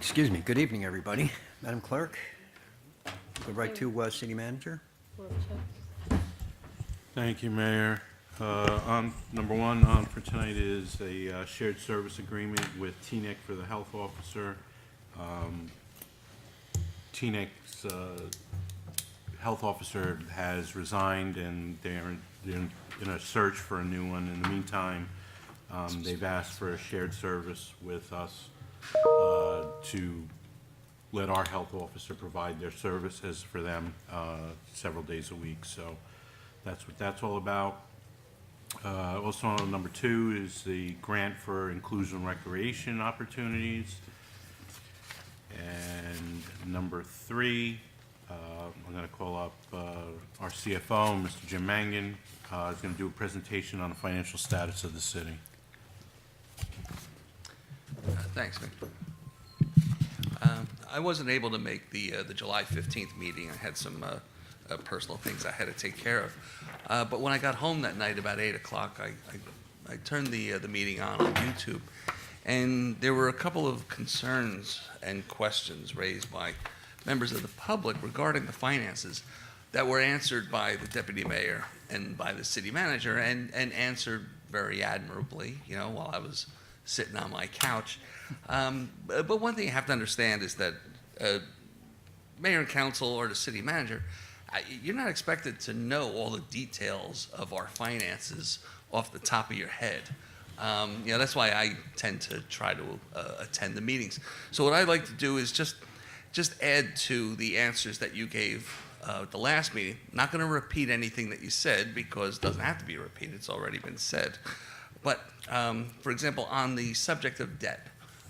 Excuse me. Good evening, everybody. Madam Clerk, go right to City Manager. Thank you, Mayor. Number one on for tonight is a shared service agreement with TNIC for the health officer. TNIC's health officer has resigned, and they're in a search for a new one. In the meantime, they've asked for a shared service with us to let our health officer provide their services for them several days a week. So that's what that's all about. Also, on number two is the grant for inclusion and recreation opportunities. And number three, I'm going to call up our CFO, Mr. Jim Mangan. Is going to do a presentation on the financial status of the city. Thanks, Mick. I wasn't able to make the July 15th meeting. I had some personal things I had to take care of. But when I got home that night about 8 o'clock, I turned the meeting on YouTube, and there were a couple of concerns and questions raised by members of the public regarding the finances that were answered by the deputy mayor and by the city manager, and answered very admirably, while I was sitting on my couch. But one thing you have to understand is that mayor and council or the city manager, you're not expected to know all the details of our finances off the top of your head. That's why I tend to try to attend the meetings. So what I'd like to do is just add to the answers that you gave at the last meeting. Not going to repeat anything that you said, because it doesn't have to be repeated. It's already been said. But, for example, on the subject of debt,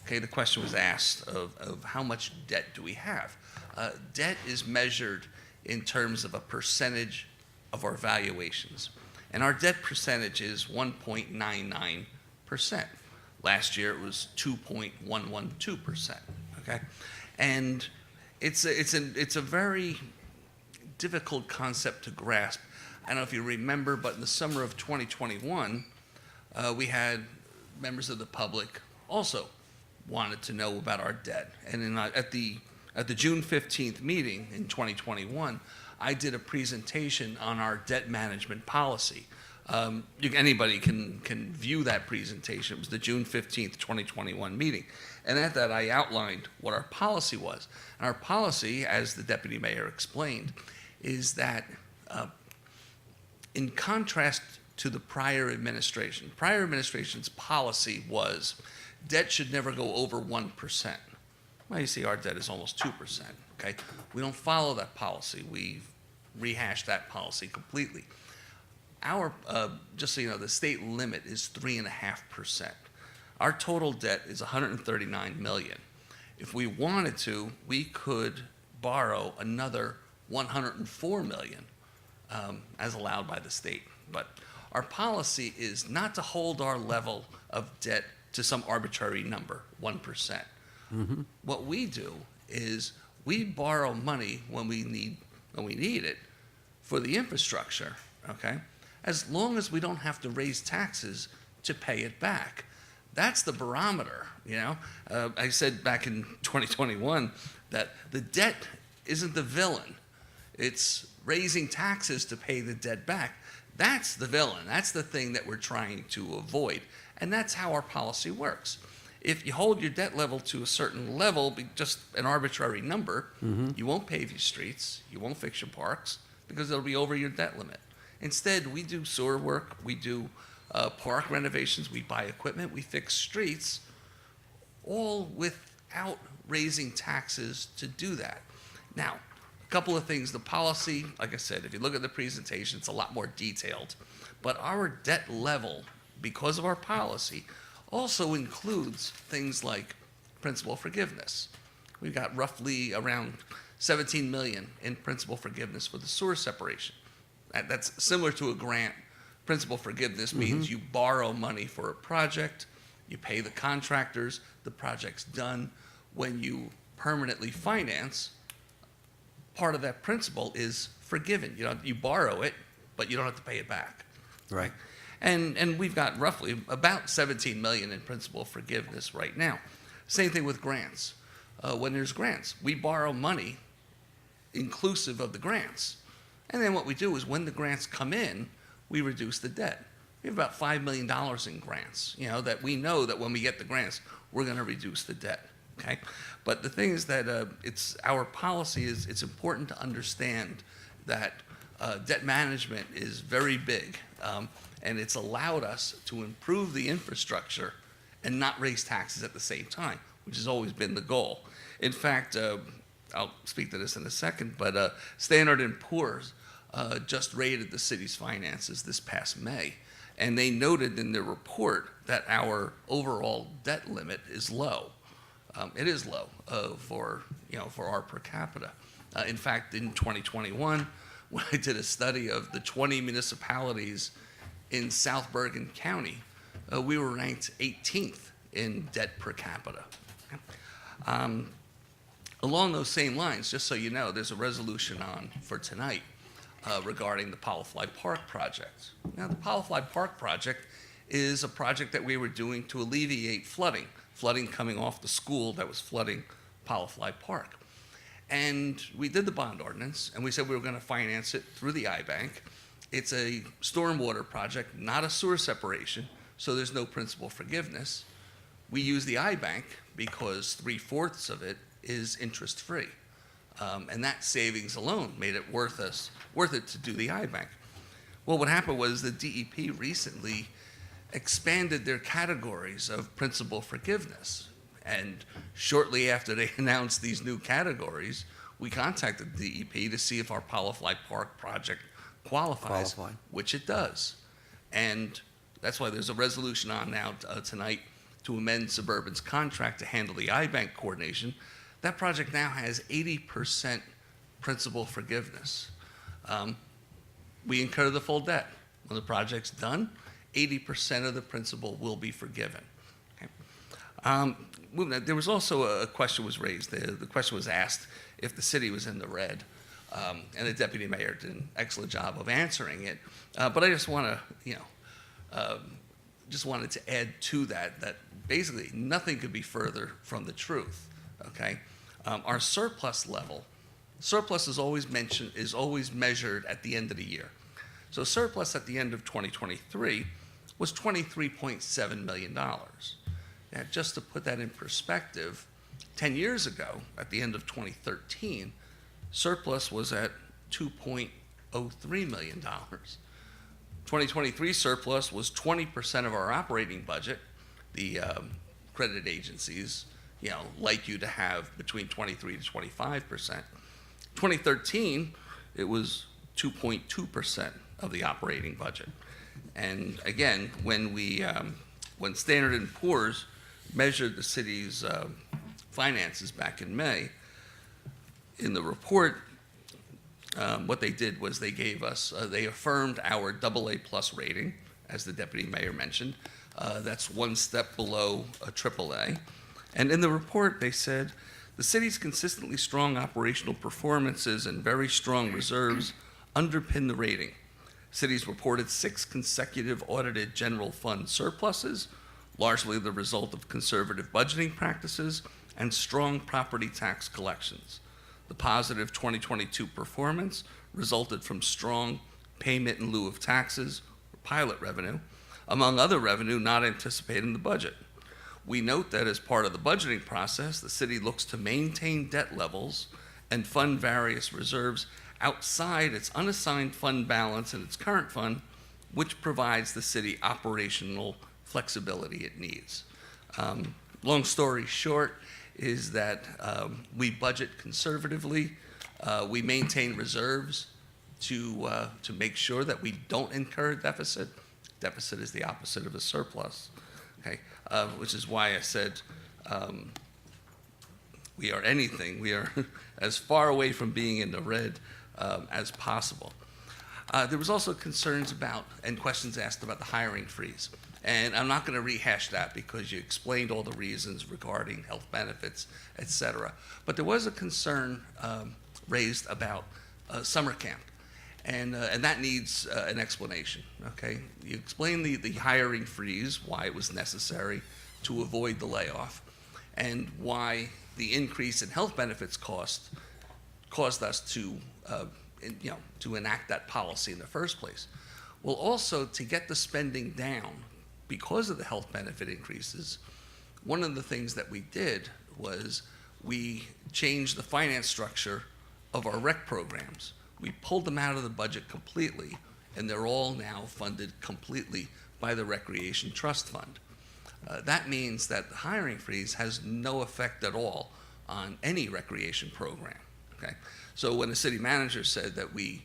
the question was asked of how much debt do we have? Debt is measured in terms of a percentage of our valuations. And our debt percentage is 1.99%. Last year it was 2.112%, okay? And it's a very difficult concept to grasp. I don't know if you remember, but in the summer of 2021, we had members of the public also wanted to know about our debt. And at the June 15th meeting in 2021, I did a presentation on our debt management policy. Anybody can view that presentation. It was the June 15th, 2021 meeting. And at that, I outlined what our policy was. And our policy, as the deputy mayor explained, is that in contrast to the prior administration's policy was debt should never go over 1%. Well, you see, our debt is almost 2%, okay? We don't follow that policy. We've rehashed that policy completely. Our, just so you know, the state limit is 3.5%. Our total debt is $139 million. If we wanted to, we could borrow another $104 million, as allowed by the state. But our policy is not to hold our level of debt to some arbitrary number, 1%. Mm-hmm. What we do is we borrow money when we need it for the infrastructure, okay? As long as we don't have to raise taxes to pay it back. That's the barometer, I said back in 2021 that the debt isn't the villain. It's raising taxes to pay the debt back. That's the villain. That's the thing that we're trying to avoid. And that's how our policy works. If you hold your debt level to a certain level, just an arbitrary number, mm-hmm. You won't pave your streets, you won't fix your parks, because it'll be over your debt limit. Instead, we do sewer work, we do park renovations, we buy equipment, we fix streets, all without raising taxes to do that. Now, a couple of things. The policy, like I said, if you look at the presentation, it's a lot more detailed. But our debt level, because of our policy, also includes things like principal forgiveness. We've got roughly around $17 million in principal forgiveness for the sewer separation. That's similar to a grant. Principal forgiveness means mm-hmm. you borrow money for a project, you pay the contractors, the project's done. When you permanently finance, part of that principal is forgiven. You borrow it, but you don't have to pay it back. Right. And we've got roughly about $17 million in principal forgiveness right now. Same thing with grants. when there's grants. We borrow money inclusive of the grants. And then what we do is when the grants come in, we reduce the debt. We have about $5 million in grants, that we know that when we get the grants, we're going to reduce the debt, okay? But the thing is that our policy is, it's important to understand that debt management is very big, and it's allowed us to improve the infrastructure and not raise taxes at the same time, which has always been the goal. In fact, I'll speak to this in a second, but Standard & Poor's just rated the city's finances this past May, and they noted in their report that our overall debt limit is low. It is low for our per capita. In fact, in 2021, when I did a study of the 20 municipalities in South Bergen County, we were ranked 18th in debt per capita. Along those same lines, just so you know, there's a resolution on for tonight regarding the Powerfly Park project. Now, the Powerfly Park project is a project that we were doing to alleviate flooding coming off the school that was flooding Powerfly Park. And we did the bond ordinance, and we said we were going to finance it through the iBank. It's a stormwater project, not a sewer separation, so there's no principal forgiveness. We use the iBank because 3/4 of it is interest-free. And that savings alone made it worth it to do the iBank. Well, what happened was the DEP recently expanded their categories of principal forgiveness. And shortly after they announced these new categories, we contacted the DEP to see if our Powerfly Park project qualifies, which it does. And that's why there's a resolution on now tonight to amend Suburban's contract to handle the iBank coordination. That project now has 80% principal forgiveness. We incur the full debt. When the project's done, 80% of the principal will be forgiven. Okay? There was also a question was raised. The question was asked if the city was in the red, and the deputy mayor did an excellent job of answering it. But I just want to, just wanted to add to that basically nothing could be further from the truth. Okay, our surplus level, surplus is always measured at the end of the year. So surplus at the end of 2023 was $23.7 million. Now, just to put that in perspective, 10 years ago, at the end of 2013, surplus was at $2.03 million. 2023 surplus was 20% of our operating budget. The credit agencies, like you to have between 23 to 25%. 2013, it was 2.2% of the operating budget. And again, when Standard & Poor's measured the city's finances back in May, in the report, what they did was they gave us, they affirmed our AA+ rating, as the deputy mayor mentioned. That's one step below a AAA. And in the report, they said, the city's consistently strong operational performances and very strong reserves underpin the rating. Cities reported 6 consecutive audited general fund surpluses, largely the result of conservative budgeting practices and strong property tax collections. The positive 2022 performance resulted from strong payment in lieu of taxes, or pilot revenue, among other revenue not anticipated in the budget. We note that as part of the budgeting process, the city looks to maintain debt levels and fund various reserves outside its unassigned fund balance in its current fund, which provides the city operational flexibility it needs. Long story short is that we budget conservatively. We maintain reserves to make sure that we don't incur deficit. Deficit is the opposite of a surplus, okay? Which is why I said we are as far away from being in the red as possible. There was also concerns about and questions asked about the hiring freeze. And I'm not going to rehash that because you explained all the reasons regarding health benefits, et cetera. But there was a concern raised about summer camp. And that needs an explanation, okay? You explained the hiring freeze, why it was necessary to avoid the layoff. and why the increase in health benefits caused us to, to enact that policy in the first place. Well, also to get the spending down because of the health benefit increases, one of the things that we did was we changed the finance structure of our rec programs. We pulled them out of the budget completely, and they're all now funded completely by the Recreation Trust Fund. That means that the hiring freeze has no effect at all on any recreation program. Okay, so when the city manager said that we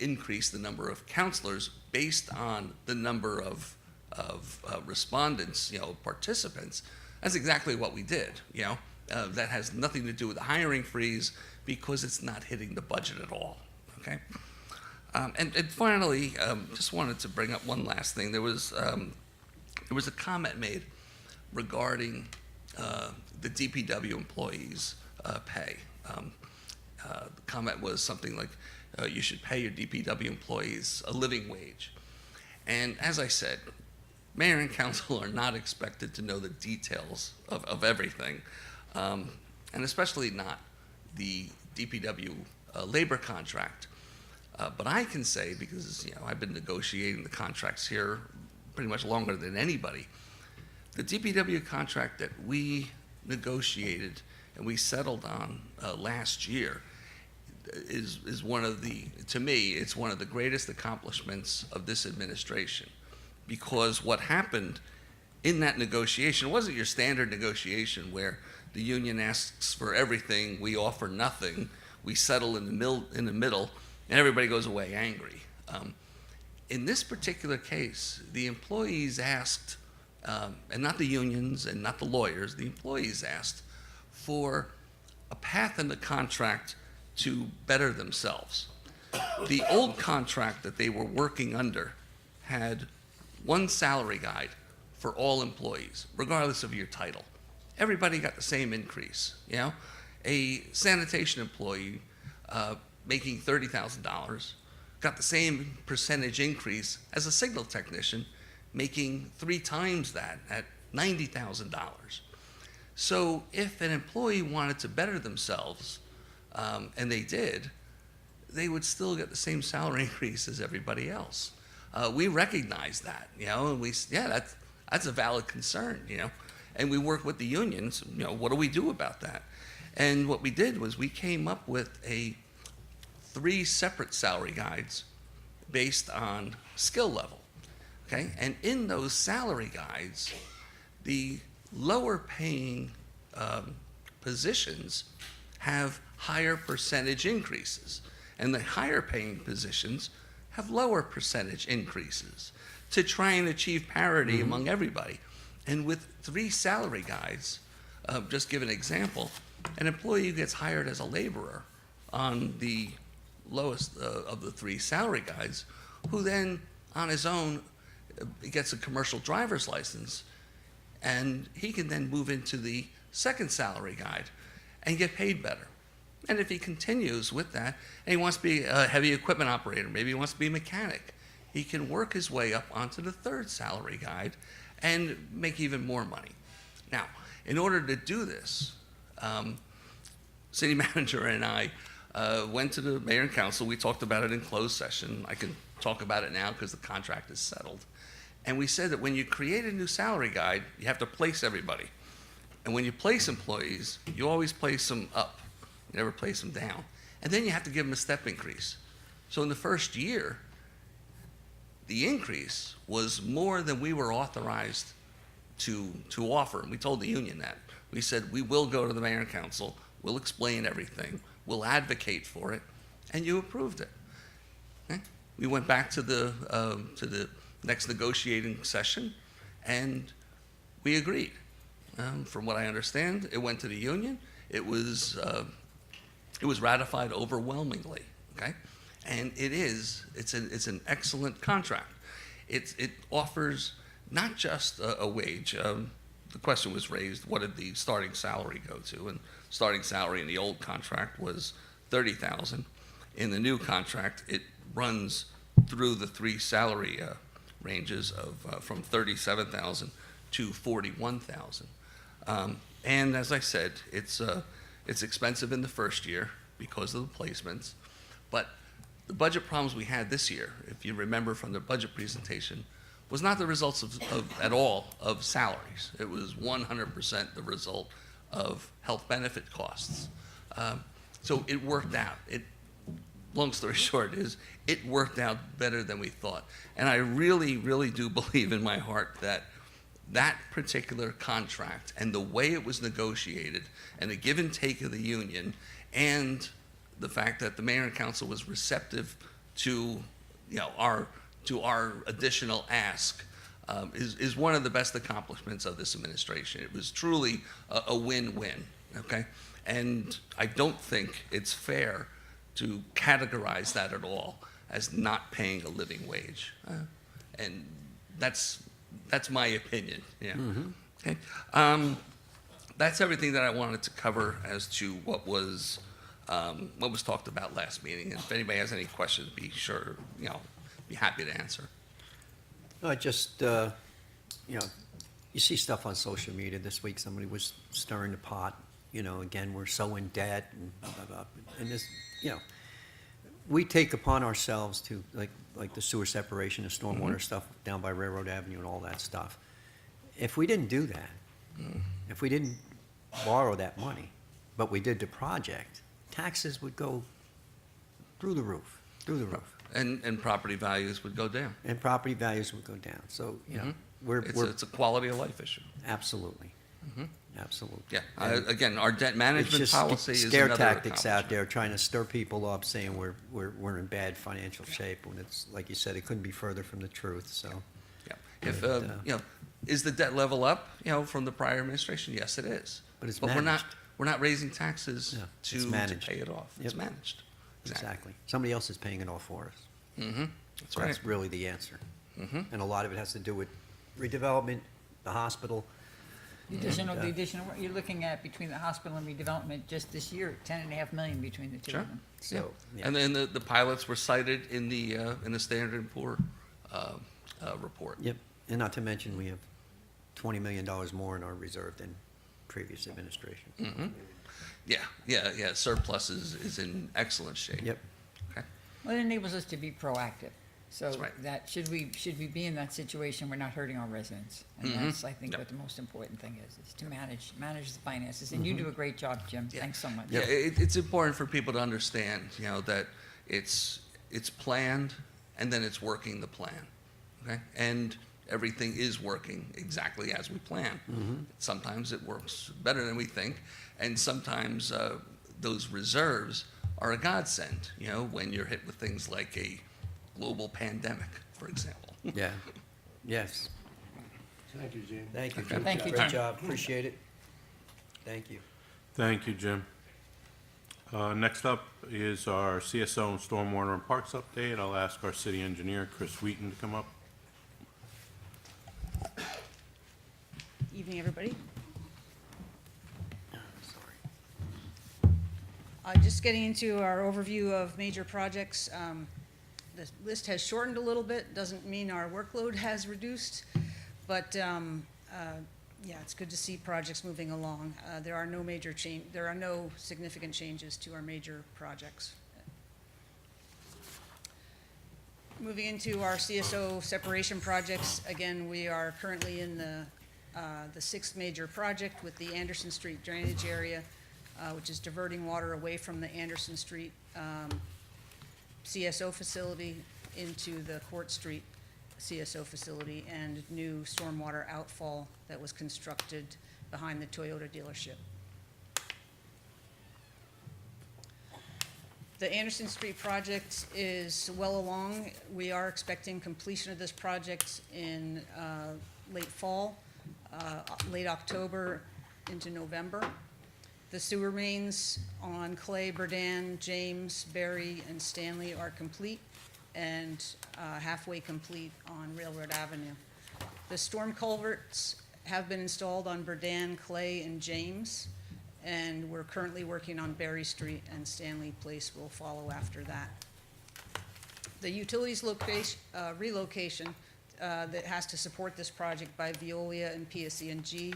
increased the number of counselors based on the number of respondents, participants, that's exactly what we did. That has nothing to do with the hiring freeze because it's not hitting the budget at all. Okay, and finally, just wanted to bring up one last thing. There was a comment made regarding the DPW employees' pay. The comment was something like, you should pay your DPW employees a living wage. And as I said, mayor and council are not expected to know the details of everything, and especially not the DPW labor contract. But I can say, because I've been negotiating the contracts here pretty much longer than anybody, the DPW contract that we negotiated and we settled on last year is one of the, to me, it's one of the greatest accomplishments of this administration. Because what happened in that negotiation wasn't your standard negotiation where the union asks for everything, we offer nothing, we settle in the middle, and everybody goes away angry. In this particular case, the employees asked, and not the unions and not the lawyers, the employees asked for a path in the contract to better themselves. The old contract that they were working under had one salary guide for all employees, regardless of your title. Everybody got the same increase. A sanitation employee making $30,000 got the same percentage increase as a signal technician making 3 times that at $90,000. So if an employee wanted to better themselves, and they did, they would still get the same salary increase as everybody else. We recognize that, and that's a valid concern, and we work with the unions, what do we do about that? And what we did was we came up with 3 separate salary guides based on skill level, okay? And in those salary guides, the lower paying positions have higher percentage increases, and the higher paying positions have lower percentage increases to try and achieve parity among everybody. And with 3 salary guides, just give an example, an employee who gets hired as a laborer on the lowest of the 3 salary guides, who then on his own gets a commercial driver's license, and he can then move into the second salary guide and get paid better. And if he continues with that, and he wants to be a heavy equipment operator, maybe he wants to be a mechanic, he can work his way up onto the 3rd salary guide and make even more money. Now, in order to do this, city manager and I went to the mayor and council. We talked about it in closed session. I can talk about it now because the contract is settled. And we said that when you create a new salary guide, you have to place everybody. And when you place employees, you always place them up. You never place them down. And then you have to give them a step increase. So in the first year, the increase was more than we were authorized to offer. And we told the union that. We said, we will go to the mayor and council, we'll explain everything, we'll advocate for it, and you approved it. Okay? We went back to the next negotiating session, and we agreed. From what I understand, it went to the union. It was ratified overwhelmingly. Okay, and it's an excellent contract. It offers not just a wage. The question was raised: what did the starting salary go to? And starting salary in the old contract was $30,000. In the new contract, it runs through the 3 salary ranges of from $37,000 to $41,000. And as I said, it's expensive in the first year because of the placements, but the budget problems we had this year, if you remember from the budget presentation, was not the results at all of salaries. It was 100% the result of health benefit costs. So it worked out. Long story short is, it worked out better than we thought. And I really, really do believe in my heart that that particular contract and the way it was negotiated and the give and take of the union and the fact that the mayor and council was receptive to, our additional ask is one of the best accomplishments of this administration. It was truly a win-win, okay? And I don't think it's fair to categorize that at all as not paying a living wage. And that's my opinion, yeah. Okay. That's everything that I wanted to cover as to what was talked about last meeting. And if anybody has any questions, be sure, be happy to answer. No, you see stuff on social media this week, somebody was stirring the pot, again, we're so in debt and blah, blah, blah. And this, we take upon ourselves to, like the sewer separation, the stormwater stuff down by Railroad Avenue and all that stuff. If we didn't do that, if we didn't borrow that money, but we did the project, taxes would go through the roof. And property values would go down. And property values would go down. So, It's a quality of life issue. Absolutely. Absolutely. Yeah. And Again, our debt it's management just policy is scare another tactics out accomplishment. there trying to stir people up, saying we're in bad financial shape, when it's, like you said, it couldn't be further from the truth, so. Yeah. If And, is the debt level up? From the prior administration? Yes, it is. But it's we're not managed. raising taxes Yeah, to it's managed. pay it off. It's Yep. managed. Exactly. Somebody else is paying it all for us. That's right. That's really the answer. And a lot of it has to do with redevelopment, the hospital. The additional, work you're looking at between the hospital and redevelopment just this year, 10.5 million between the two Sure. of them. So, yeah. And then the pilots were cited in the Standard & Poor report. Yep, and not to mention, we have $20 million more in our reserve than previous administration. Yeah. Surplus is in excellent shape. Yep. Okay. Well, it enables us to be proactive. So That's right. that, should we be in that situation, we're not hurting our residents. And that's, I think, Yep. what the most important thing is to manage the finances. And you do a great job, Jim. Yeah. Thanks so much. Yeah, it's important for people to understand, that it's planned and then it's working the plan, okay? And everything is working exactly as we plan. Sometimes it works better than we think, and sometimes those reserves are a godsend, when you're hit with things like a global pandemic, for example. Yeah, yes. Thank you, Jim. Thank you, Okay. Jim. Thank you, Great Jim. job, appreciate it. Thank you. Thank you, Jim. Next up is our CSO and Stormwater and Parks update. I'll ask our city engineer, Chris Wheaton, to come up. Evening, everybody. Sorry. Just getting into our overview of major projects. The list has shortened a little bit, doesn't mean our workload has reduced, but yeah, it's good to see projects moving along. There are no significant changes to our major projects. Moving into our CSO separation projects, again, we are currently in the sixth major project with the Anderson Street drainage area, which is diverting water away from the Anderson Street CSO facility into the Court Street CSO facility and new stormwater outfall that was constructed behind the Toyota dealership. The Anderson Street project is well along. We are expecting completion of this project in late fall, late October into November. The sewer mains on Clay, Berdan, James, Berry, and Stanley are complete and halfway complete on Railroad Avenue. The storm culverts have been installed on Berdan, Clay, and James, and we're currently working on Berry Street, and Stanley Place will follow after that. The utilities relocation that has to support this project by Veolia and PSE&G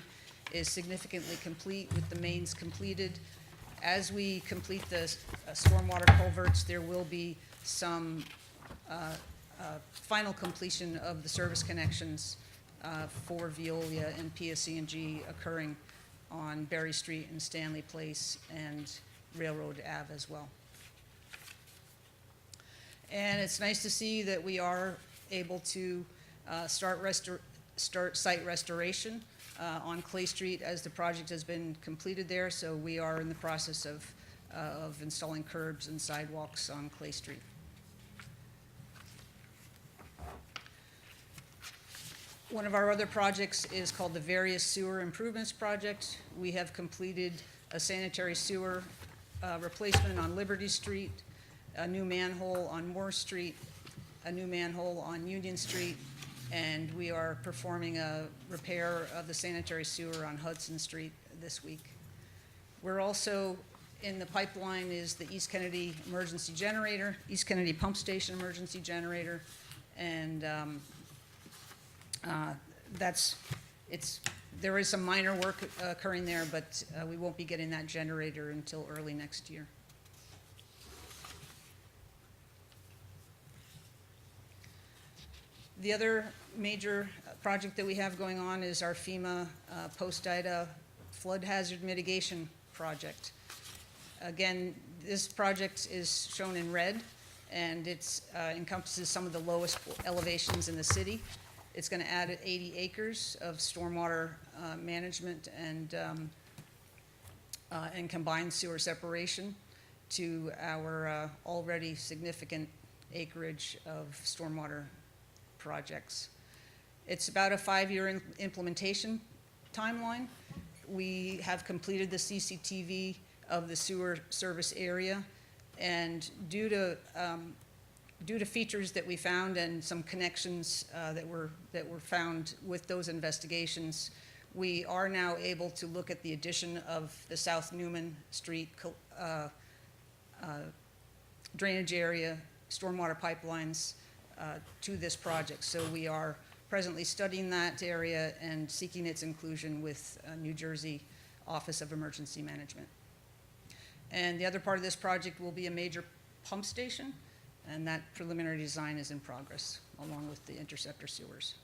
is significantly complete with the mains completed. As we complete the stormwater culverts, there will be some final completion of the service connections for Veolia and PSC&G occurring on Berry Street and Stanley Place and Railroad Ave as well. And it's nice to see that we are able to start site restoration on Clay Street as the project has been completed there. So we are in the process of installing curbs and sidewalks on Clay Street. One of our other projects is called the Various Sewer Improvements Project. We have completed a sanitary sewer replacement on Liberty Street, a new manhole on Moore Street, a new manhole on Union Street, and we are performing a repair of the sanitary sewer on Hudson Street this week. We're also, in the pipeline is the East Kennedy emergency generator, East Kennedy pump station emergency generator, and there is some minor work occurring there, but we won't be getting that generator until early next year. The other major project that we have going on is our FEMA post-Ida flood hazard mitigation project. Again, this project is shown in red, and it encompasses some of the lowest elevations in the city. It's going to add 80 acres of stormwater management and combined sewer separation to our already significant acreage of stormwater projects. It's about a 5-year implementation timeline. We have completed the CCTV of the sewer service area, and due to features that we found and some connections that were found with those investigations, we are now able to look at the addition of the South Newman Street drainage area, stormwater pipelines to this project. So we are presently studying that area and seeking its inclusion with New Jersey Office of Emergency Management. And the other part of this project will be a major pump station, and that preliminary design is in progress, along with the interceptor sewers.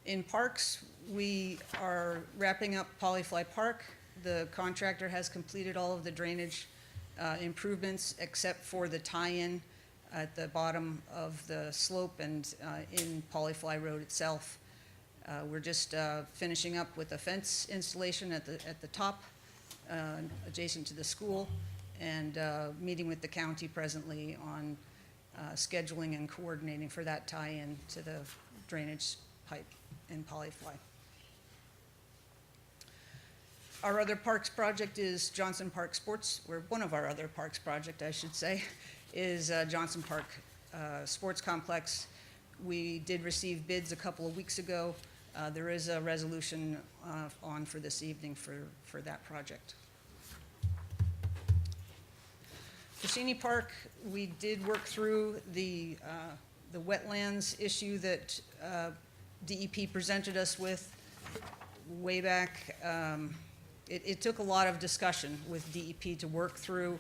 In parks, we are wrapping up Polyfly Park. The contractor has completed all of the drainage improvements except for the tie-in at the bottom of the slope and in Polyfly Road itself. We're just finishing up with a fence installation at the top, adjacent to the school, and meeting with the county presently on scheduling and coordinating for that tie-in to the drainage pipe in Polyfly. Our other parks project is Johnson Park Sports, or one of our other parks project, I should say, is Johnson Park Sports Complex. We did receive bids a couple of weeks ago. There is a resolution on for this evening for that project. Fashini Park, we did work through the wetlands issue that DEP presented us with way back. It took a lot of discussion with DEP to work through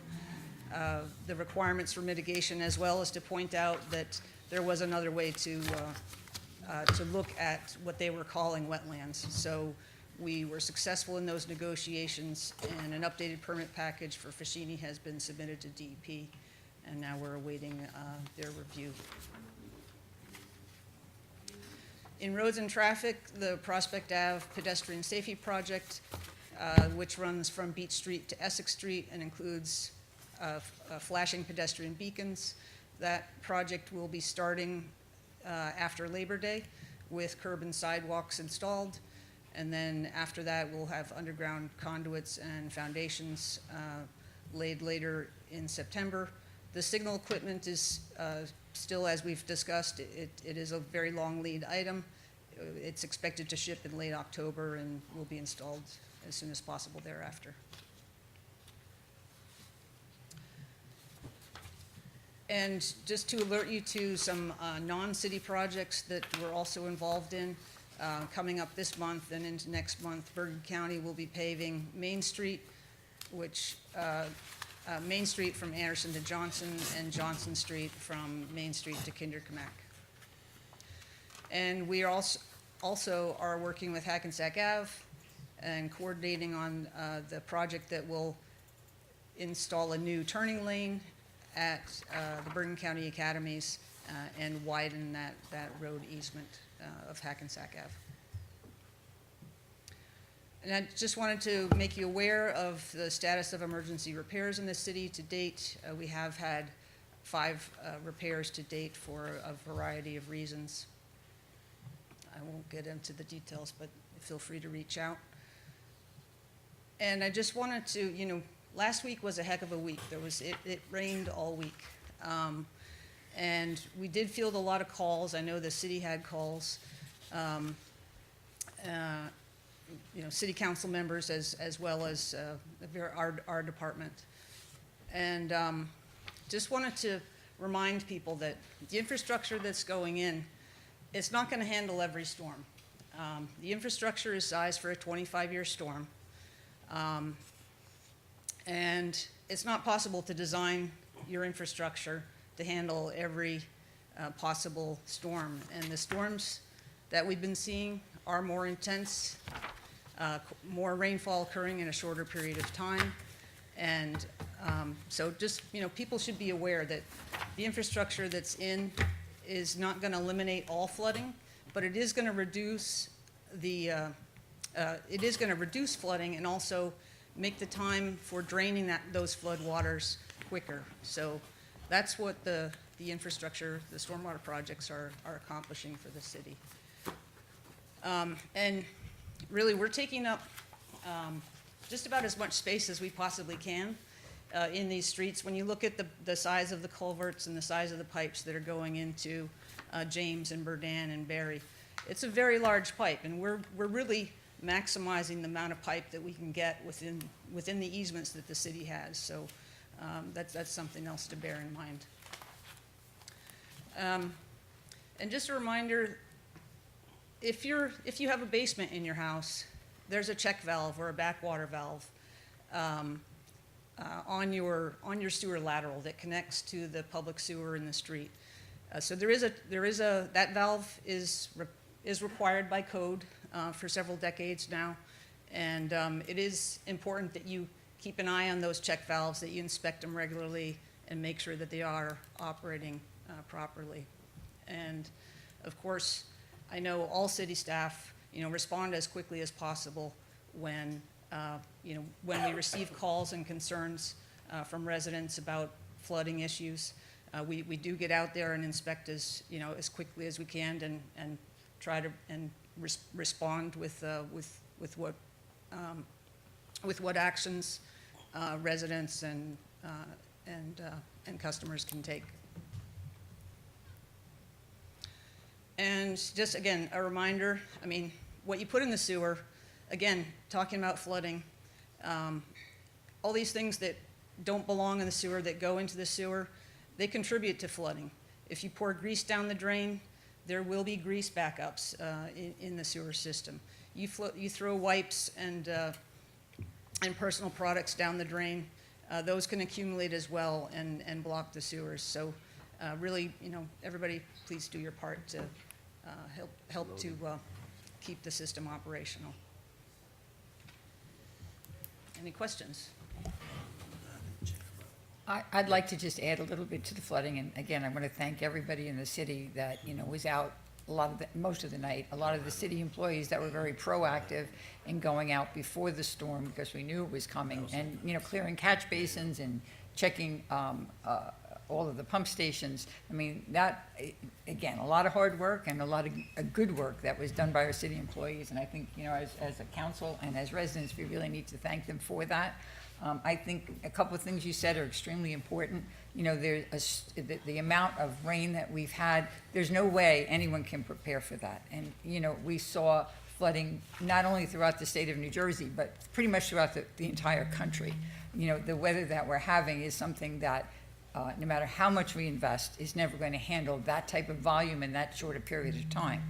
the requirements for mitigation, as well as to point out that there was another way to look at what they were calling wetlands. So we were successful in those negotiations, and an updated permit package for Fashini has been submitted to DEP, and now we're awaiting their review. In roads and traffic, the Prospect Ave pedestrian safety project, which runs from Beach Street to Essex Street and includes flashing pedestrian beacons. That project will be starting after Labor Day with curb and sidewalks installed. And then after that, we'll have underground conduits and foundations laid later in September. The signal equipment is still, as we've discussed, it is a very long lead item. It's expected to ship in late October and will be installed as soon as possible thereafter. And just to alert you to some non-city projects that we're also involved in, Coming up this month and into next month, Bergen County will be paving Main Street, which, Main Street from Anderson to Johnson, and Johnson Street from Main Street to Kinderkamack. And we are also are working with Hackensack Ave and coordinating on the project that will install a new turning lane at the Bergen County Academies and widen that road easement of Hackensack Ave. And I just wanted to make you aware of the status of emergency repairs in the city to date. We have had 5 repairs to date for a variety of reasons. I won't get into the details, but feel free to reach out. And I just wanted to, last week was a heck of a week. It rained all week. And we did field a lot of calls. I know the city had calls. City council members as well as our department. And just wanted to remind people that the infrastructure that's going in, it's not going to handle every storm. The infrastructure is sized for a 25-year storm. And it's not possible to design your infrastructure to handle every possible storm. And the storms that we've been seeing are more intense, more rainfall occurring in a shorter period of time. And so just, people should be aware that the infrastructure that's in is not going to eliminate all flooding, but it is going to reduce flooding and also make the time for draining those flood waters quicker. So that's what the infrastructure, the stormwater projects are accomplishing for the city. And really, we're taking up just about as much space as we possibly can in these streets. When you look at the size of the culverts and the size of the pipes that are going into James and Berdan and Barry, it's a very large pipe, and we're really maximizing the amount of pipe that we can get within the easements that the city has. So that's something else to bear in mind. And just a reminder, if you have a basement in your house, there's a check valve or a backwater valve on your sewer lateral that connects to the public sewer in the street. So that valve is required by code for several decades now, and it is important that you keep an eye on those check valves, that you inspect them regularly and make sure that they are operating properly. And of course, I know all city staff, respond as quickly as possible when we receive calls and concerns from residents about flooding issues. We do get out there and inspect as quickly as we can and try to respond with what actions residents and customers can take. And just again, a reminder, what you put in the sewer, again, talking about flooding, all these things that don't belong in the sewer that go into the sewer, they contribute to flooding. If you pour grease down the drain, there will be grease backups in the sewer system. You throw wipes and personal products down the drain, those can accumulate as well and block the sewers. So really, everybody please do your part to help to keep the system operational. Any questions? I'd like to just add a little bit to the flooding, and again, I want to thank everybody in the city that, was out most of the night. A lot of the city employees that were very proactive in going out before the storm because we knew it was coming, and, clearing catch basins and checking all of the pump stations. That, again, a lot of hard work and a lot of good work that was done by our city employees, and I think, as a council and as residents, we really need to thank them for that. I think a couple of things you said are extremely important. There's the amount of rain that we've had, there's no way anyone can prepare for that. And, we saw flooding not only throughout the state of New Jersey, but pretty much throughout the entire country. The weather that we're having is something that, no matter how much we invest, is never going to handle that type of volume in that short a period of time.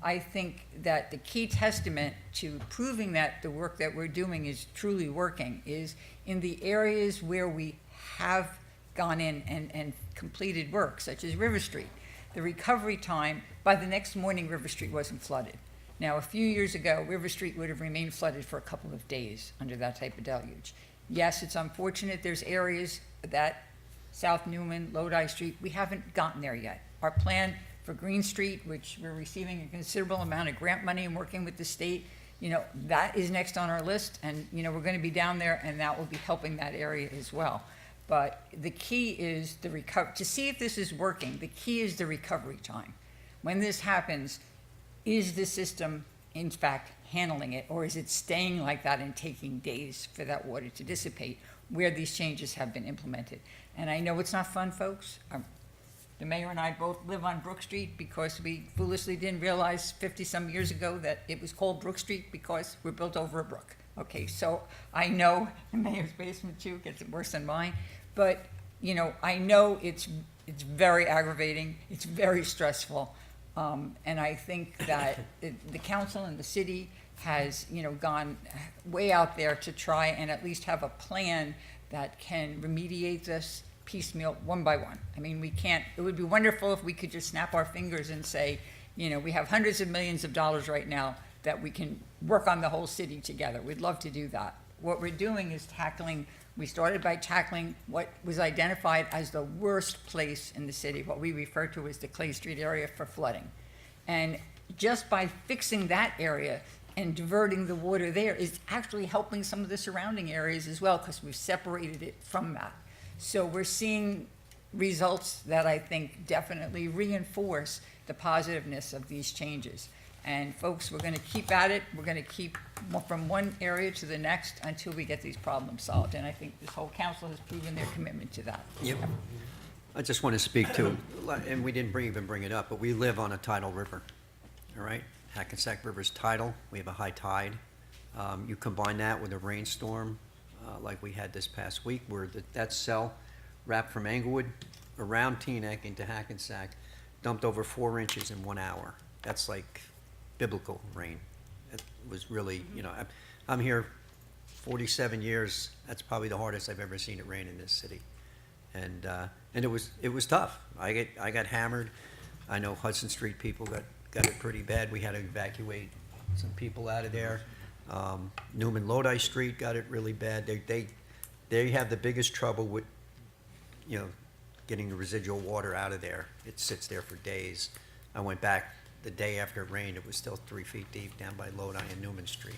I think that the key testament to proving that the work that we're doing is truly working is in the areas where we have gone in and completed work, such as River Street. The recovery time, by the next morning, River Street wasn't flooded. Now, a few years ago, River Street would have remained flooded for a couple of days under that type of deluge. Yes, it's unfortunate there's areas that South Newman, Lodi Street, we haven't gotten there yet. Our plan for Green Street, which we're receiving a considerable amount of grant money and working with the state, that is next on our list, and, we're gonna be down there, and that will be helping that area as well. But the key is to see if this is working, the key is the recovery time. When this happens, is the system, in fact, handling it, or is it staying like that and taking days for that water to dissipate where these changes have been implemented? And I know it's not fun, folks. The mayor and I both live on Brook Street because we foolishly didn't realize 50-some years ago that it was called Brook Street because we're built over a brook. Okay, so I know the mayor's basement too gets worse than mine, but, I know it's very aggravating, it's very stressful, and I think that the council and the city has, gone way out there to try and at least have a plan that can remediate this piecemeal, one by one. I mean, it would be wonderful if we could just snap our fingers and say, we have hundreds of millions of dollars right now that we can work on the whole city together. We'd love to do that. What we're doing is we started by tackling what was identified as the worst place in the city, what we refer to as the Clay Street area for flooding. And just by fixing that area and diverting the water there is actually helping some of the surrounding areas as well, because we've separated it from that. So we're seeing results that I think definitely reinforce the positiveness of these changes. And folks, we're gonna keep at it. We're gonna keep from one area to the next until we get these problems solved. And I think this whole council has proven their commitment to that. Yep. I just want to speak to, and we didn't even bring it up, but we live on a tidal river, all right? Hackensack River's tidal. We have a high tide. You combine that with a rainstorm like we had this past week, where that cell wrapped from Englewood around Teaneck into Hackensack dumped over 4 inches in 1 hour. That's like biblical rain. It was really, I'm here 47 years. That's probably the hardest I've ever seen it rain in this city. And it was tough. I got hammered. I know Hudson Street people got it pretty bad. We had to evacuate some people out of there. Newman Lodi Street got it really bad. They have the biggest trouble with, getting the residual water out of there. It sits there for days. I went back the day after it rained. It was still 3 feet deep down by Lodi and Newman Street.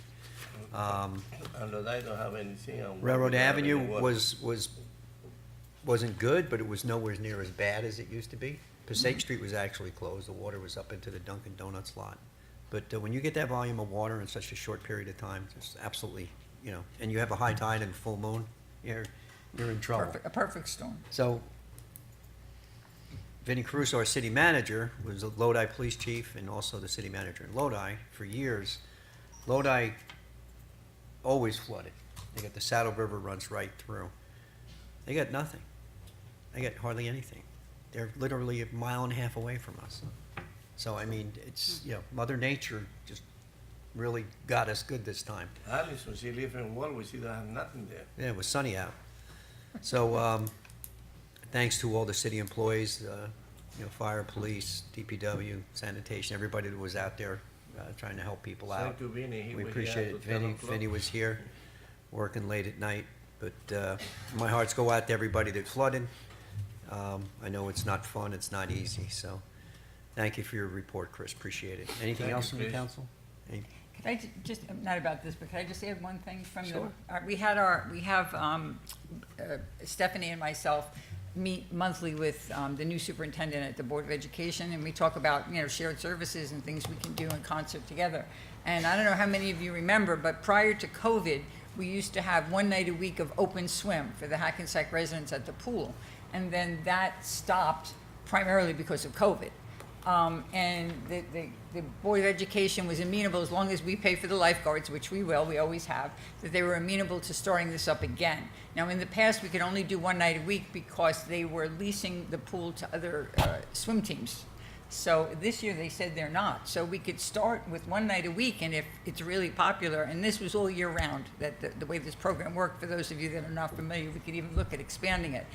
And Lodi don't have anything. And Railroad we don't have Avenue any water. wasn't good, but it was nowhere near as bad as it used to be. Passaic Street was actually closed. The water was up into the Dunkin' Donuts lot. But when you get that volume of water in such a short period of time, it's absolutely, and you have a high tide and full moon, you're in trouble. A perfect storm. So Vinnie Caruso, our city manager, was the Lodi police chief and also the city manager in Lodi for years. Lodi always flooded. They got the Saddle River runs right through. They got nothing. They got hardly anything. They're literally 1.5 miles away from us. So, I mean, it's, Mother Nature just really got us good this time. Alice, when she lives in Walwood, she don't have nothing there. Yeah, it was sunny out. So, thanks to all the city employees, fire, police, DPW, sanitation, everybody that was out there trying to help people out. Thank you, Vinny. He We was appreciate here it. to 10 o'clock. Vinny was here, working late at night, but my hearts go out to everybody that flooded. I know it's not fun, it's not easy, so thank you for your report, Chris, appreciate it. Anything Thank else you, from the Chris. council? Could I just, not about this, but could I just add one thing from Sure. we have Stephanie and myself meet monthly with the new superintendent at the Board of Education, and we talk about, shared services and things we can do in concert together. And I don't know how many of you remember, but prior to COVID, we used to have one night a week of open swim for the Hackensack residents at the pool. And then that stopped primarily because of COVID. And the Board of Education was amenable, as long as we pay for the lifeguards, which we will, we always have, that they were amenable to starting this up again. Now, in the past, we could only do one night a week because they were leasing the pool to other swim teams. So this year they said they're not. So we could start with one night a week, and if it's really popular, and this was all year round, that the way this program worked, for those of you that are not familiar, we could even look at expanding it.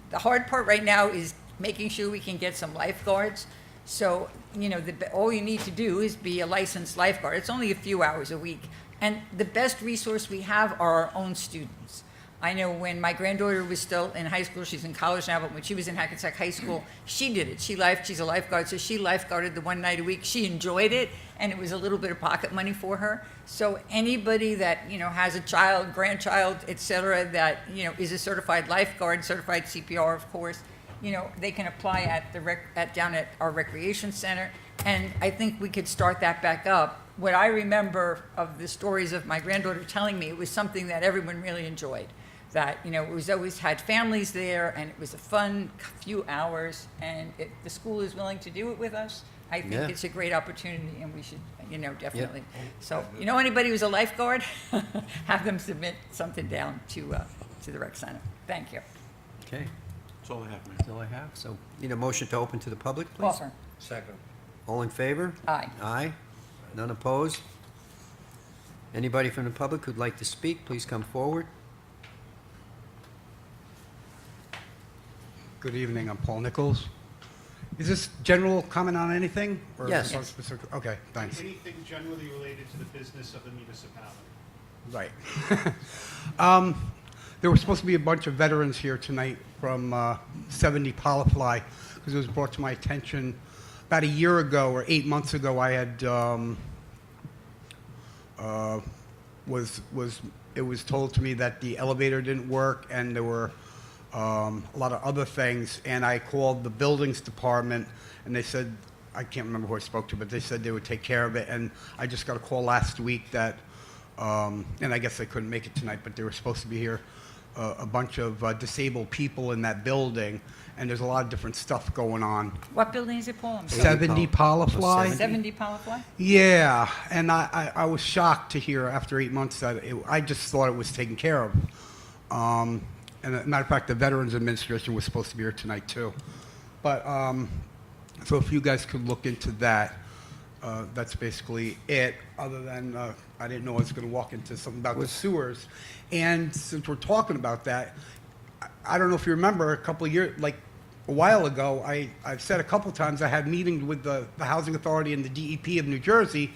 The hard part right now is making sure we can get some lifeguards. So, you know, all you need to do is be a licensed lifeguard. It's only a few hours a week. And the best resource we have are our own students. I know when my granddaughter was still in high school, she's in college now, but when she was in Hackensack High School, she did it. She's a lifeguard, so she lifeguarded the one night a week. She enjoyed it, and it was a little bit of pocket money for her. So anybody that, you know, has a child, grandchild, et cetera, that, you know, is a certified lifeguard, certified CPR, of course, you know, they can apply down at our recreation center. And I think we could start that back up. What I remember of the stories of my granddaughter telling me, it was something that everyone really enjoyed. That, you know, it was always had families there, and it was a fun few hours, and if the school is willing to do it with us, I think Yeah. it's a great opportunity, and we should, you know, definitely. So, you know, anybody who's a lifeguard, have them submit something down to the rec center. Thank you. Okay, That's all I have, Mayor. that's all I have. So need a motion to open to the public, please? Offer. Second. All in favor? Aye. Aye. None opposed? Anybody from the public who'd like to speak, please come forward. Good evening, I'm Paul Nichols. Is this general comment on anything? Or Yes. some specific? Okay, thanks. Anything generally related to the business of the municipality. Right. There were supposed to be a bunch of veterans here tonight from 70 Polyfly, because it was brought to my attention about a year ago or 8 months ago. I had it was told to me that the elevator didn't work, and there were a lot of other things, and I called the buildings department, and they said, I can't remember who I spoke to, but they said they would take care of it, and I just got a call last week that, and I guess they couldn't make it tonight, but they were supposed to be here, a bunch of disabled people in that building, and there's a lot of different stuff going on. What building is it, Paul? I'm sorry. 70 Polyfly? 70 Polyfly? Yeah, and I was shocked to hear after 8 months that I just thought it was taken care of. And as a matter of fact, the Veterans Administration was supposed to be here tonight too. But, so if you guys could look into that, that's basically it, other than I didn't know I was going to walk into something about the sewers. And since we're talking about that, I don't know if you remember a couple of years, like a while ago, I've said a couple times I had meetings with the Housing Authority and the DEP of New Jersey,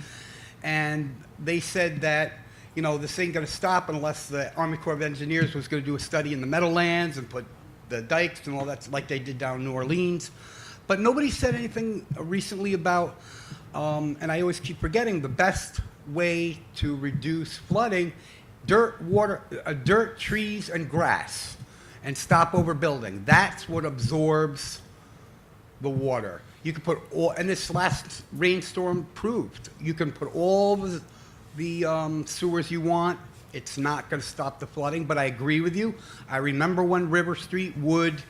and they said that, you know, this ain't going to stop unless the Army Corps of Engineers was going to do a study in the Meadowlands and put the dikes and all that, like they did down in New Orleans. But nobody said anything recently about, and I always keep forgetting, the best way to reduce flooding, dirt, trees, and grass, and stop overbuilding. That's what absorbs the water. You can put all, and this last rainstorm proved, you can put all the sewers you want. It's not going to stop the flooding, but I agree with you. I remember when River Street would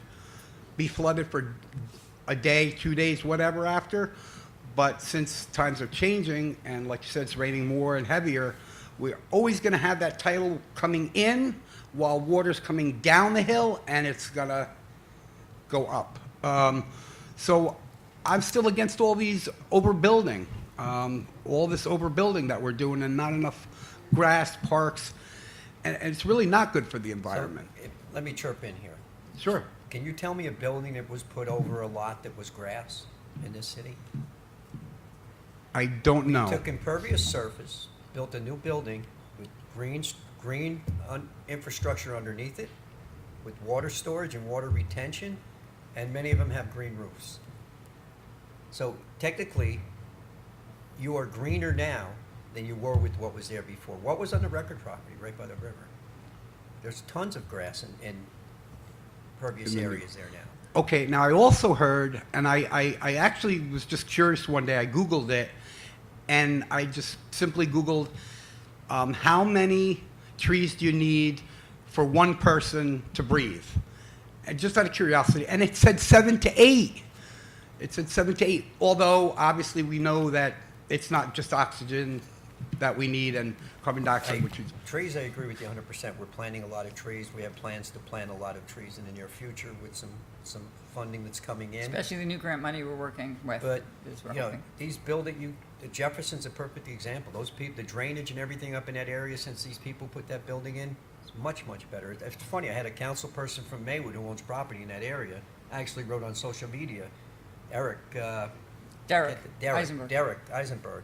be flooded for a day, 2 days, whatever after. But since times are changing, and like you said, it's raining more and heavier, we're always going to have that tidal coming in while water's coming down the hill, and it's going to go up. So I'm still against all these overbuilding. All this overbuilding that we're doing, and not enough grass, parks, and it's really not good for the environment. So, let me chirp in here. Sure. Can you tell me a building that was put over a lot that was grass in this city? I don't know. Took impervious surface, built a new building with green infrastructure underneath it, with water storage and water retention, and many of them have green roofs. So technically, you are greener now than you were with what was there before. What was on the record property right by the river? There's tons of grass and impervious areas there now. Okay, now I also heard, and I actually was just curious one day, I Googled it, and I just simply Googled how many trees do you need for one person to breathe? And just out of curiosity, and it said 7 to 8. It said 7 to 8, although obviously we know that it's not just oxygen, that we need, and carbon dioxide, which is, Trees, I agree with you 100%. We're planting a lot of trees. We have plans to plant a lot of trees in the near future with some funding that's coming in. Especially the new grant money we're working with, But, is we're you know, hoping. these the Jefferson's a perfect example. Those people, the drainage and everything up in that area since these people put that building in, it's much, much better. It's funny, I had a council person from Maywood who owns property in that area, actually wrote on social media, Derek Eisenberg. Derek Eisenberg,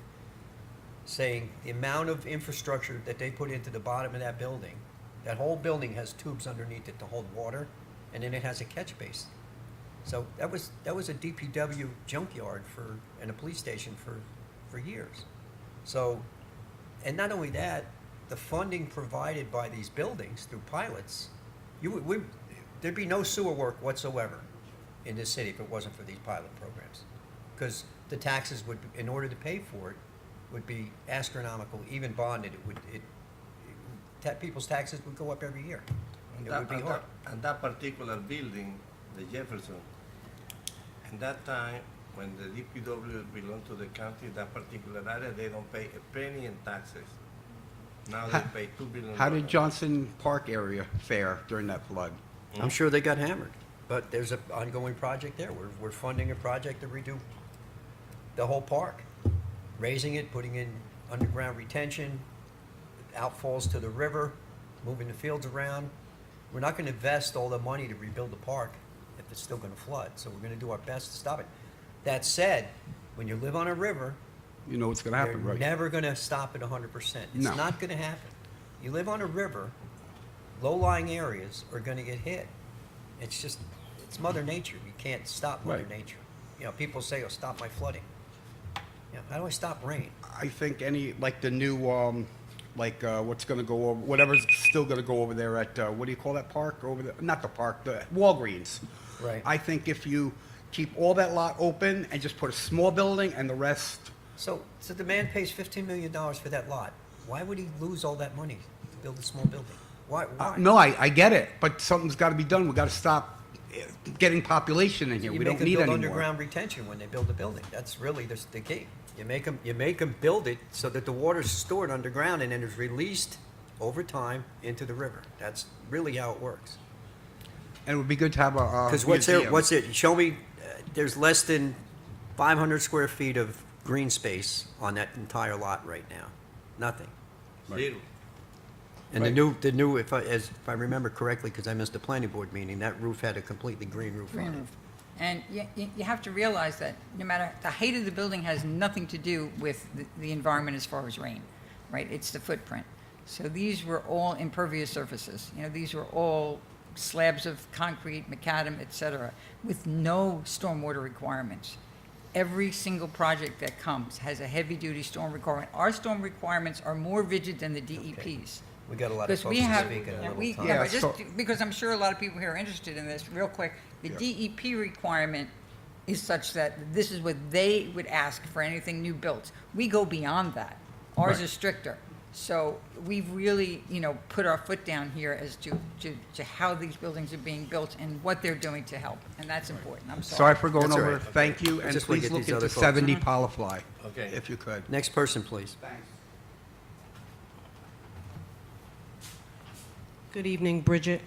saying the amount of infrastructure that they put into the bottom of that building, that whole building has tubes underneath it to hold water, and then it has a catch basin. So that was a DPW junkyard and a police station for years. So, and not only that, the funding provided by these buildings through pilots, there'd be no sewer work whatsoever in this city if it wasn't for these pilot programs. Because the taxes would, in order to pay for it, would be astronomical, even bonded, people's taxes would go up every year. It would be hard. And that particular building, the Jefferson, in that time, when the DPW belonged to the county, that particular area, they don't pay a penny in taxes. Now they pay $2 billion. how did Johnson Park area fare during that flood? I'm sure they got hammered, but there's an ongoing project there. We're funding a project to redo the whole park, raising it, putting in underground retention, outfalls to the river, moving the fields around. We're not gonna invest all the money to rebuild the park if it's still gonna flood, so we're gonna do our best to stop it. That said, when you live on a river, You know what's gonna happen, you're right? never gonna stop it 100%. It's No. not gonna happen. You live on a river, low-lying areas are gonna get hit. It's just, it's Mother Nature. You can't stop Mother Right. Nature. You know, people say, oh, stop my flooding. You know, how do I stop rain? I think like the new, what's gonna go over, whatever's still gonna go over there at, what do you call that park over there? Not the park, the Walgreens. Right. I think if you keep all that lot open and just put a small building and the rest, So the man pays $15 million for that lot. Why would he lose all that money to build a small building? Why? no, I get it, but something's gotta be done. We gotta stop getting population in here. You We make don't them need build any more. underground retention when they build the building. That's really the key. You make them build it so that the water's stored underground and then is released over time into the river. That's really how it works. And it would be good to have a Because museum. what's it? Show me. There's less than 500 square feet of green space on that entire lot right now. Nothing. Zero. And Right. the new, if I remember correctly, because I missed the planning board meeting, that roof had a completely green roof on Green it. roof. And you have to realize that no matter, the height of the building has nothing to do with the environment as far as rain, right? It's the footprint. So these were all impervious surfaces. You know, these were all slabs of concrete, macadam, et cetera, with no stormwater requirements. Every single project that comes has a heavy-duty storm requirement. Our storm requirements are more rigid than the DEP's. We got a lot of Because folks we to have, speak in a little we, time. yeah, Yeah, but just, so- because I'm sure a lot of people here are interested in this, real quick, the DEP requirement is such that this is what they would ask for anything new built. We go beyond that. Ours Right. is stricter. So we've really, put our foot down here as to how these buildings are being built and what they're doing to help, and that's important. I'm sorry. Sorry for going That's all over. right. Thank you, I and just wanna please get look these other into folks. 70 Polyfly, Okay. if you could. Next person, please. Thanks. Good evening, Bridget.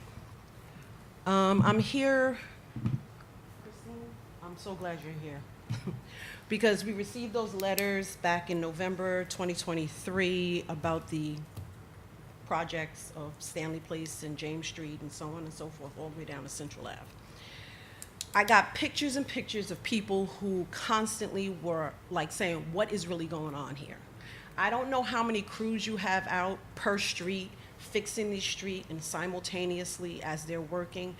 I'm here, Christine, I'm so glad you're here. Because we received those letters back in November 2023 about the projects of Stanley Place and James Street and so on and so forth, all the way down to Central Ave. I got pictures and pictures of people who constantly were like saying, what is really going on here? I don't know how many crews you have out per street, fixing the street and simultaneously as they're working.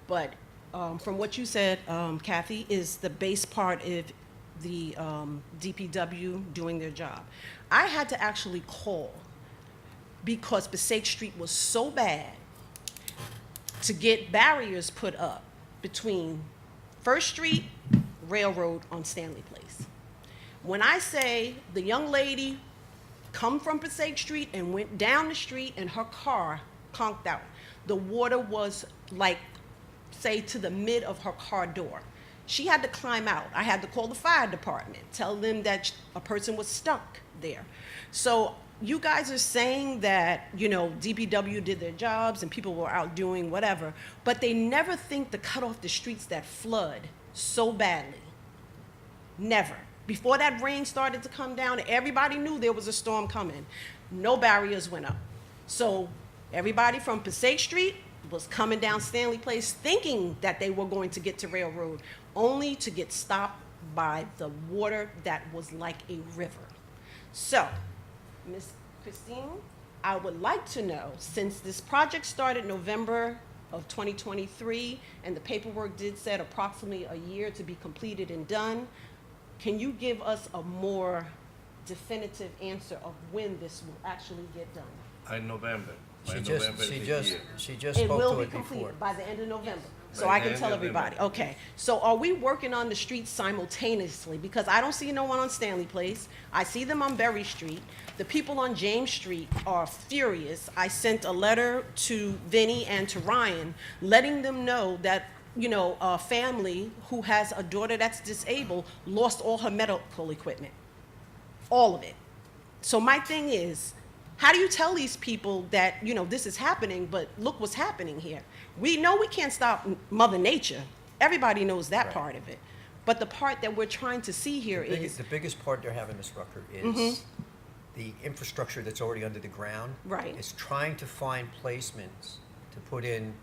But from what you said, Kathy, is the base part of the DPW doing their job. I had to actually call because Passaic Street was so bad to get barriers put up between First Street, Railroad on Stanley Place. When I say the young lady come from Passaic Street and went down the street and her car conked out, the water was like, say, to the mid of her car door. She had to climb out. I had to call the fire department, tell them that a person was stuck there. So you guys are saying that, you know, DPW did their jobs and people were out doing whatever, but they never think to cut off the streets that flood so badly. Never. Before that rain started to come down, everybody knew there was a storm coming. No barriers went up. So everybody from Passaic Street was coming down Stanley Place thinking that they were going to get to Railroad, only to get stopped by the water that was like a river. So, Ms. Christine, I would like to know, since this project started November of 2023, and the paperwork did said approximately a year to be completed and done, can you give us a more definitive answer of when this will actually get done? In November. By She November just, she this just, year. she just It spoke will to be it before. completed by the end of November, so By I the can end tell of everybody. November. Okay, so are we working on the streets simultaneously? Because I don't see no one on Stanley Place. I see them on Berry Street. The people on James Street are furious. I sent a letter to Vinny and to Ryan, letting them know that, you know, a family who has a daughter that's disabled lost all her medical equipment. All of it. So my thing is, how do you tell these people that, you know, this is happening, but look what's happening here? We know we can't stop Mother Nature. Everybody knows that Right. part of it. But the part that we're trying to see here is, The biggest part they're having, Ms. Rucker, is the infrastructure that's already under the ground. Right. Is trying to find placements to put in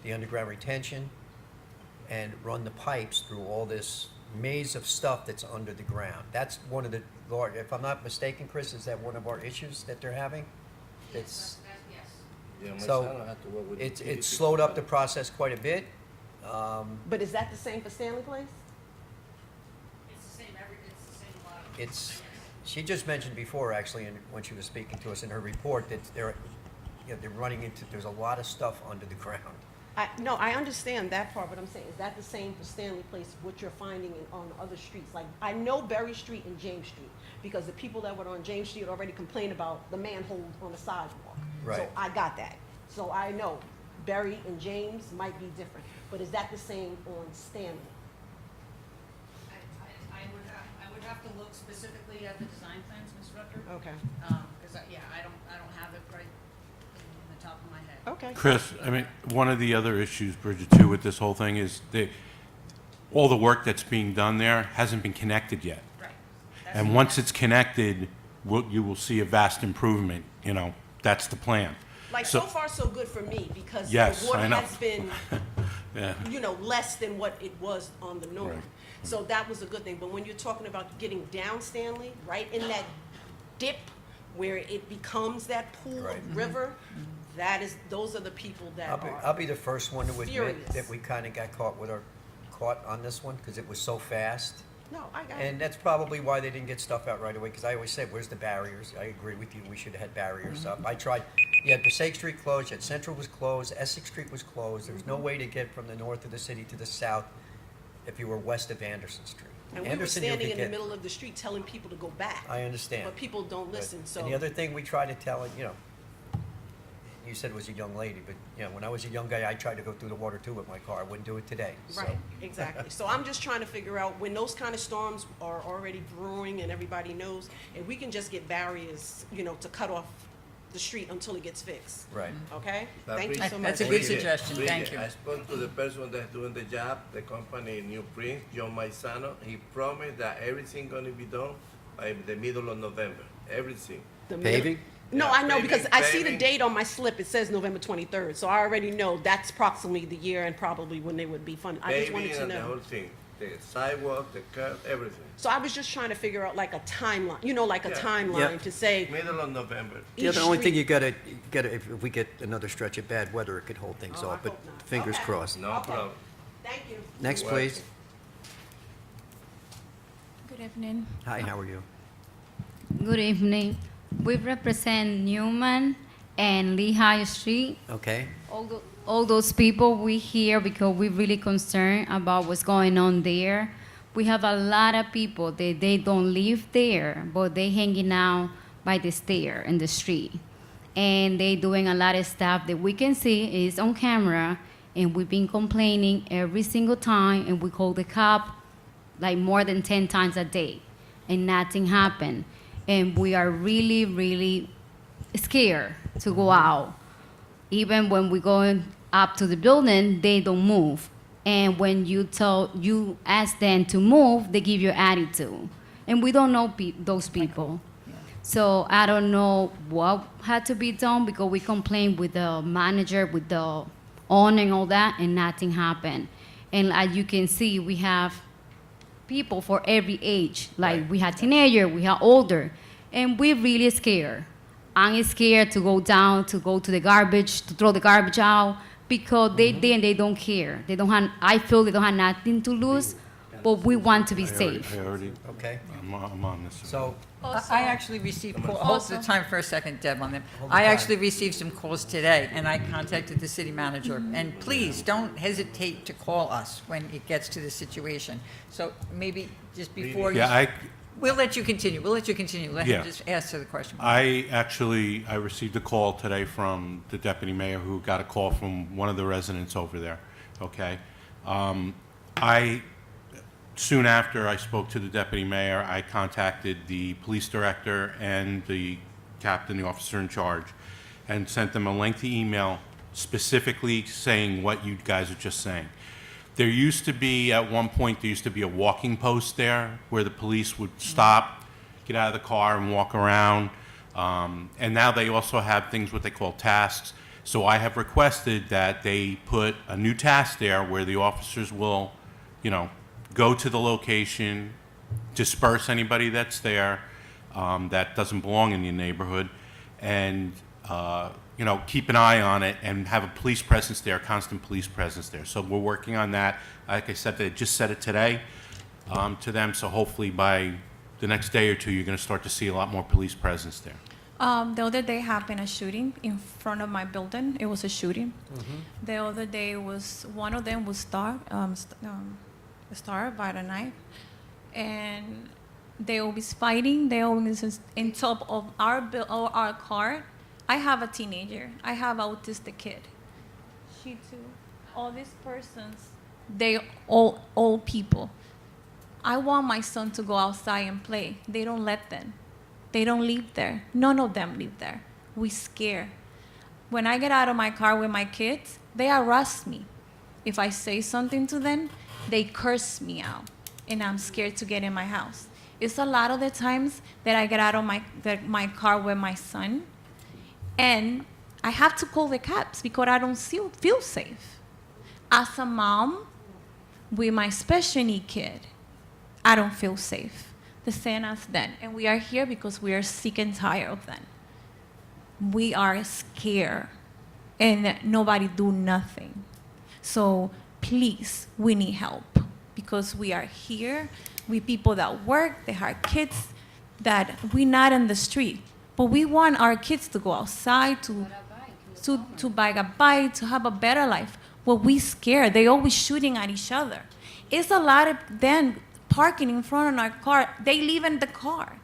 the underground retention and run the pipes through all this maze of stuff that's under the ground. That's one of the large, if I'm not mistaken, Chris, is that one of our issues that they're having? It's, Yeah, my So, son had to work with it's utility slowed up the people. process quite a bit. but is that the same for Stanley Place? It's, she just mentioned before, actually, and when she was speaking to us in her report, that they're, you know, they're running into, there's a lot of stuff under the ground. No, I understand that part, but I'm saying, is that the same for Stanley Place, what you're finding on other streets? Like, I know Berry Street and James Street, because the people that were on James Street already complained about the manhole on the sidewalk. So Right. I got that. So I know Berry and James might be different, but is that the same on Stanley? I would have to look specifically at the design plans, Ms. Rucker. Okay, Because, yeah, I don't have it right in the top of my head. okay. Chris, I mean, one of the other issues, Bridget, too, with this whole thing is all the work that's being done there hasn't been connected yet. Right. And once it's connected, you will see a vast improvement, you know, that's the plan. Like, so far, so good for me, because Yes, the water I know. has been, Yeah. you know, less than what it was on the norm. Right. So that was a good thing. But when you're talking about getting down Stanley, right in that dip where it becomes that pool Right. of river, those are the people that I'll are. be the first one to admit furious. that we kind of got caught on this one, because it was so fast. No, I got it. And that's probably why they didn't get stuff out right away, because I always said, where's the barriers? I agree with you, we should have had barriers up. I tried, you had Passaic Street closed, you had Central was closed, Essex Street was closed, there was no way to get from the north of the city to the south if you were west of Anderson Street. And we were Anderson, you standing could in the get- middle of the street telling people to go back. I understand. But people don't But- listen, so. And the other thing we try to tell, you know, you said was a young lady, but, you know, when I was a young guy, I tried to go through the water too with my car. I wouldn't do it today, so. Right, exactly. So I'm just trying to figure out when those kind of storms are already brewing and everybody knows, if we can just get barriers, you know, to cut off the street until it gets fixed. Right. Okay? But Thank you Bridget- so much. That's a good Bridget, suggestion. Bridget, Thank you. I spoke to the person that's doing the job, the company New Prince, John Maisano. He promised that everything gonna be done by the middle of November, everything. The middle- Paving? No, Yeah, I know, paving, because I see the paving. date on my slip, it says November 23rd, so I already know that's approximately the year and probably when they would be funded. I just wanted Paving to and the whole know. thing, the sidewalk, the curb, everything. So I was just trying to figure out like a timeline, you know, like a Yeah. timeline Yeah. to say, Middle of November. The each only thing street- you gotta, if we get another stretch of bad weather, it could hold things Oh, I off, but hope not. fingers Okay. crossed. No Okay. problem. Thank you. Next, You're please. Good evening. Hi, how are you? Good evening. We represent Newman and Lehigh Street. Okay, All those people we here because we're really concerned about what's going on there. We have a lot of people that they don't live there, but they hanging out by the stair in the street. And they doing a lot of stuff that we can see is on camera, and we've been complaining every single time, and we call the cop like more than 10 times a day, and nothing happened. And we are really, really scared to go out. Even when we go up to the building, they don't move. And when you ask them to move, they give you attitude. And we don't know those people. So I don't know what had to be done, because we complained with the manager, with the owner and all that, and nothing happened. And as you can see, we have people for every age. Like we have teenager, we have older, and we're really scared. I'm scared to go down, to go to the garbage, to throw the garbage out, because they don't care. They don't have. I feel they don't have nothing to lose, but we want to be safe. I already, Okay, I'm on this. so, I actually received, hold Also- the time for a second, Deb, on them. Hold the I time. actually received some calls today, and I contacted the city manager. And please, don't hesitate to call us when it gets to the situation. So maybe just before you, Yeah, we'll let you continue, Let Yeah. him just answer the question. I received a call today from the deputy mayor, who got a call from one of the residents over there, okay? Soon after I spoke to the deputy mayor, I contacted the police director and the captain, the officer in charge, and sent them a lengthy email specifically saying what you guys are just saying. There used to be, at one point, there used to be a walking post there where the police would stop, get out of the car and walk around. And now they also have things, what they call tasks. So I have requested that they put a new task there where the officers will, go to the location, disperse anybody that's there that doesn't belong in your neighborhood, and keep an eye on it and have a police presence there, constant police presence there. So we're working on that. Like I said, they just said it today to them, so hopefully by the next day or two, you're going to start to see a lot more police presence there. The other day happened a shooting in front of my building. It was a shooting. The other day was one of them was starved by the knife, and they always fighting. They always in top of our car. I have a teenager. I have an autistic kid. She too. All these persons, they all old people. I want my son to go outside and play. They don't let them. They don't live there. None of them live there. We scare. When I get out of my car with my kids, they harass me. If I say something to them, they curse me out, and I'm scared to get in my house. It's a lot of the times that I get out of my car with my son, and I have to call the cops because I don't feel safe. As a mom with my special need kid, I don't feel safe. The same as them. And we are here because we are sick and tired of them. We are scared, and nobody do nothing. So please, we need help, because we are here with people that work, they have kids, that we're not in the street. But we want our kids to go outside, to buy a bike, to have a better life. Well, we scared. They always shooting at each other. It's a lot of them parking in front of our car. They live in the car.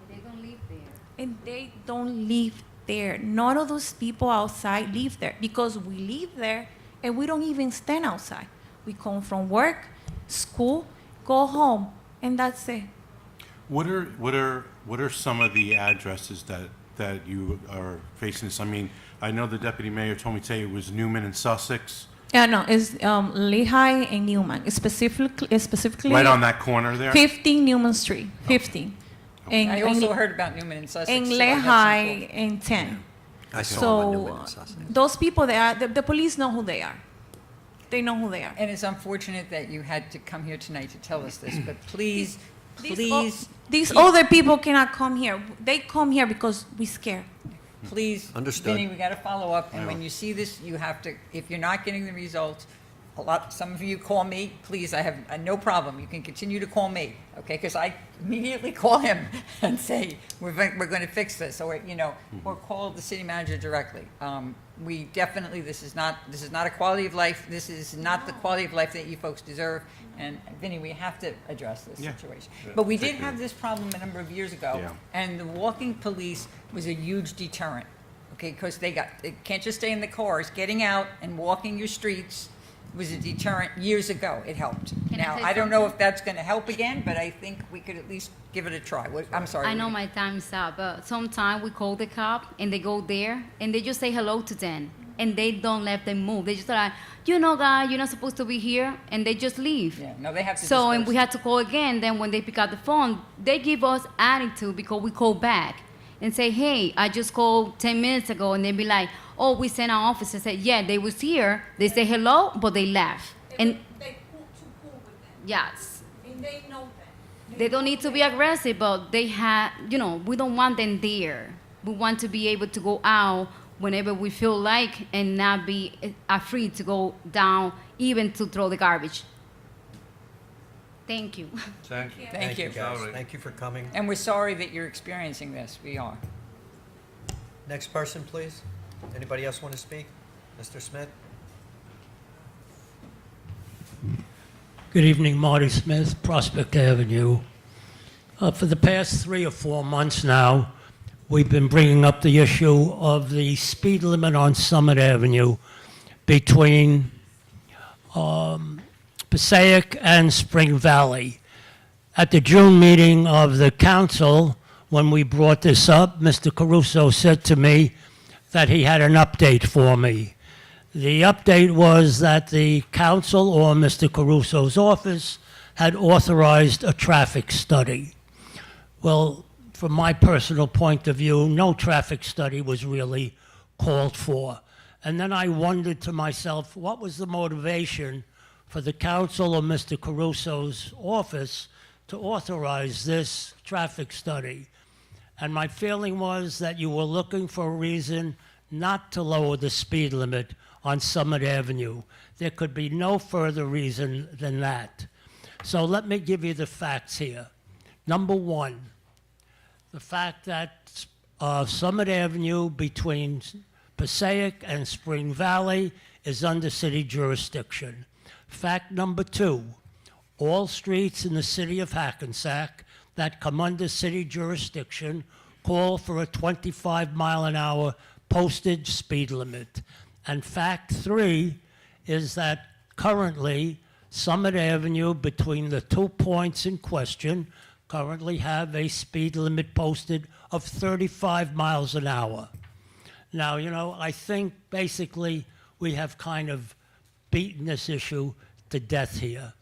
They don't live there. And they don't live there. None of those people outside live there, because we live there and we don't even stand outside. We come from work, school, go home, and that's it. What are some of the addresses that you are facing this? I mean, I know the deputy mayor told me today it was Newman and Sussex. No, it's Lehigh and Newman, specifically. Right on that corner there? 15 Newman Street, 15. And, I also heard about Newman and Sussex. and so I have some Lehigh calls. and 10. I saw him on Newman So and Sussex. those people, the police know who they are. They know who they are. And it's unfortunate that you had to come here tonight to tell us this, but please, These other people cannot come here. They come here because we scared. please, Understood. Vinny, we got to follow up, and when you see this, you have to, if you're not getting the results, some of you call me, please, I have no problem, you can continue to call me, okay, because I immediately call him and say, we're going to fix this, or, or call the city manager directly. We definitely, this is not a quality of life, this is not the quality of life that you folks deserve, and Vinny, we have to address this Yeah. situation. But we did have this problem a number of years ago, Yeah. and the walking police was a huge deterrent, okay, because they can't just stay in the cars. Getting out and walking your streets was a deterrent years ago. It helped. Can I Now, say I don't know something? if that's going to help again, but I think we could at least give it a try. I'm sorry. I know my time's up, but sometimes we call the cop and they go there and they just say hello to them and they don't let them move. They just like, guy, you're not supposed to be here, and they just leave. Yeah, no, they have to So, and disperse. we had to call again. Then when they pick up the phone, they give us attitude because we call back and say, hey, I just called 10 minutes ago, and they be like, oh, we sent our officer. Said, yeah, they was here. They say hello, but they left. And They too cool with them, yes. and they know that. They don't need to be aggressive, but they have, we don't want them there. We want to be able to go out whenever we feel like and not be afraid to go down, even to throw the garbage. Thank you. Thank you. Thank you. guys. Sorry. Thank you for coming. And we're sorry that you're experiencing this. We are. Next person, please. Anybody else want to speak? Mr. Smith? Good evening, Marty Smith, Prospect Avenue. For the past 3 or 4 months now, we've been bringing up the issue of the speed limit on Summit Avenue between Passaic and Spring Valley. At the June meeting of the council, when we brought this up, Mr. Caruso said to me that he had an update for me. The update was that the council or Mr. Caruso's office had authorized a traffic study. Well, from my personal point of view, no traffic study was really called for. And then I wondered to myself, what was the motivation for the council or Mr. Caruso's office to authorize this traffic study? And my feeling was that you were looking for a reason not to lower the speed limit on Summit Avenue. There could be no further reason than that. So let me give you the facts here. Number one, the fact that Summit Avenue between Passaic and Spring Valley is under city jurisdiction. Fact number two, all streets in the city of Hackensack that come under city jurisdiction call for a 25-mile-an-hour posted speed limit. And fact three is that currently Summit Avenue between the 2 points in question currently have a speed limit posted of 35 miles an hour. Now, I think basically we have kind of beaten this issue to death here.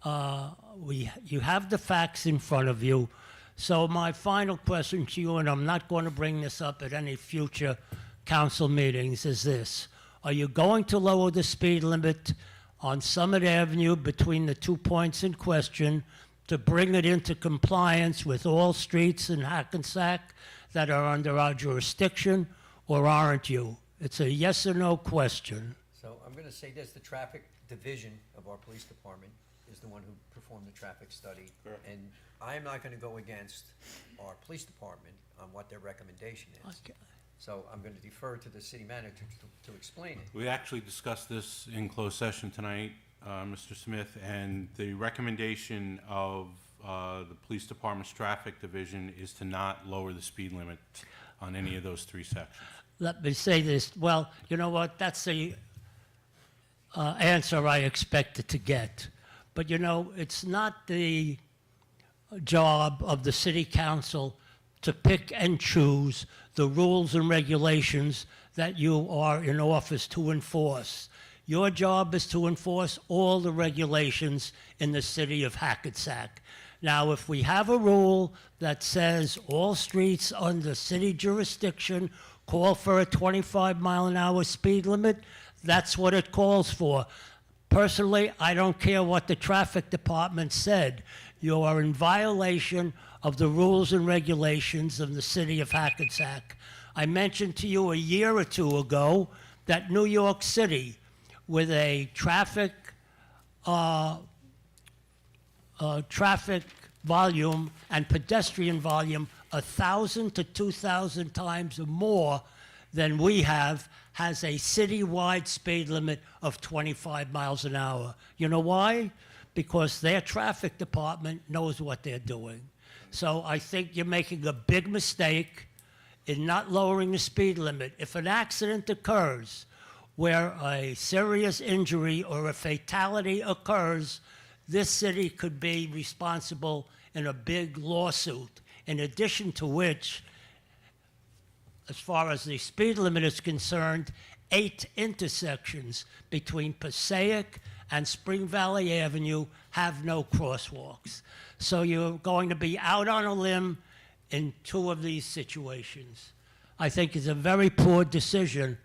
You have the facts in front of you. So my final question to you, and I'm not going to bring this up at any future council meetings, is this. Are you going to lower the speed limit on Summit Avenue between the 2 points in question to bring it into compliance with all streets in Hackensack that are under our jurisdiction, or aren't you? It's a yes or no question. So I'm going to say this, the traffic division of our police department is the one who performed the traffic study. Correct. And I'm not going to go against our police department on what their recommendation is. Okay. So I'm going to defer to the city manager to explain it. We actually discussed this in closed session tonight, Mr. Smith, and the recommendation of the police department's traffic division is to not lower the speed limit on any of those 3 sections. Let me say this. Well, you know what? That's the answer I expected to get. But, it's not the job of the city council to pick and choose the rules and regulations that you are in office to enforce. Your job is to enforce all the regulations in the city of Hackensack. Now, if we have a rule that says all streets under city jurisdiction call for a 25-mile-an-hour speed limit, that's what it calls for. Personally, I don't care what the traffic department said. You are in violation of the rules and regulations of the city of Hackensack. I mentioned to you a year or two ago that New York City, with a traffic volume and pedestrian volume 1,000 to 2,000 times more than we have, has a citywide speed limit of 25 miles an hour. You know why? Because their traffic department knows what they're doing. So I think you're making a big mistake in not lowering the speed limit. If an accident occurs where a serious injury or a fatality occurs, this city could be responsible in a big lawsuit. In addition to which, as far as the speed limit is concerned, 8 intersections between Passaic and Spring Valley Avenue have no crosswalks. So you're going to be out on a limb in 2 of these situations. I think it's a very poor decision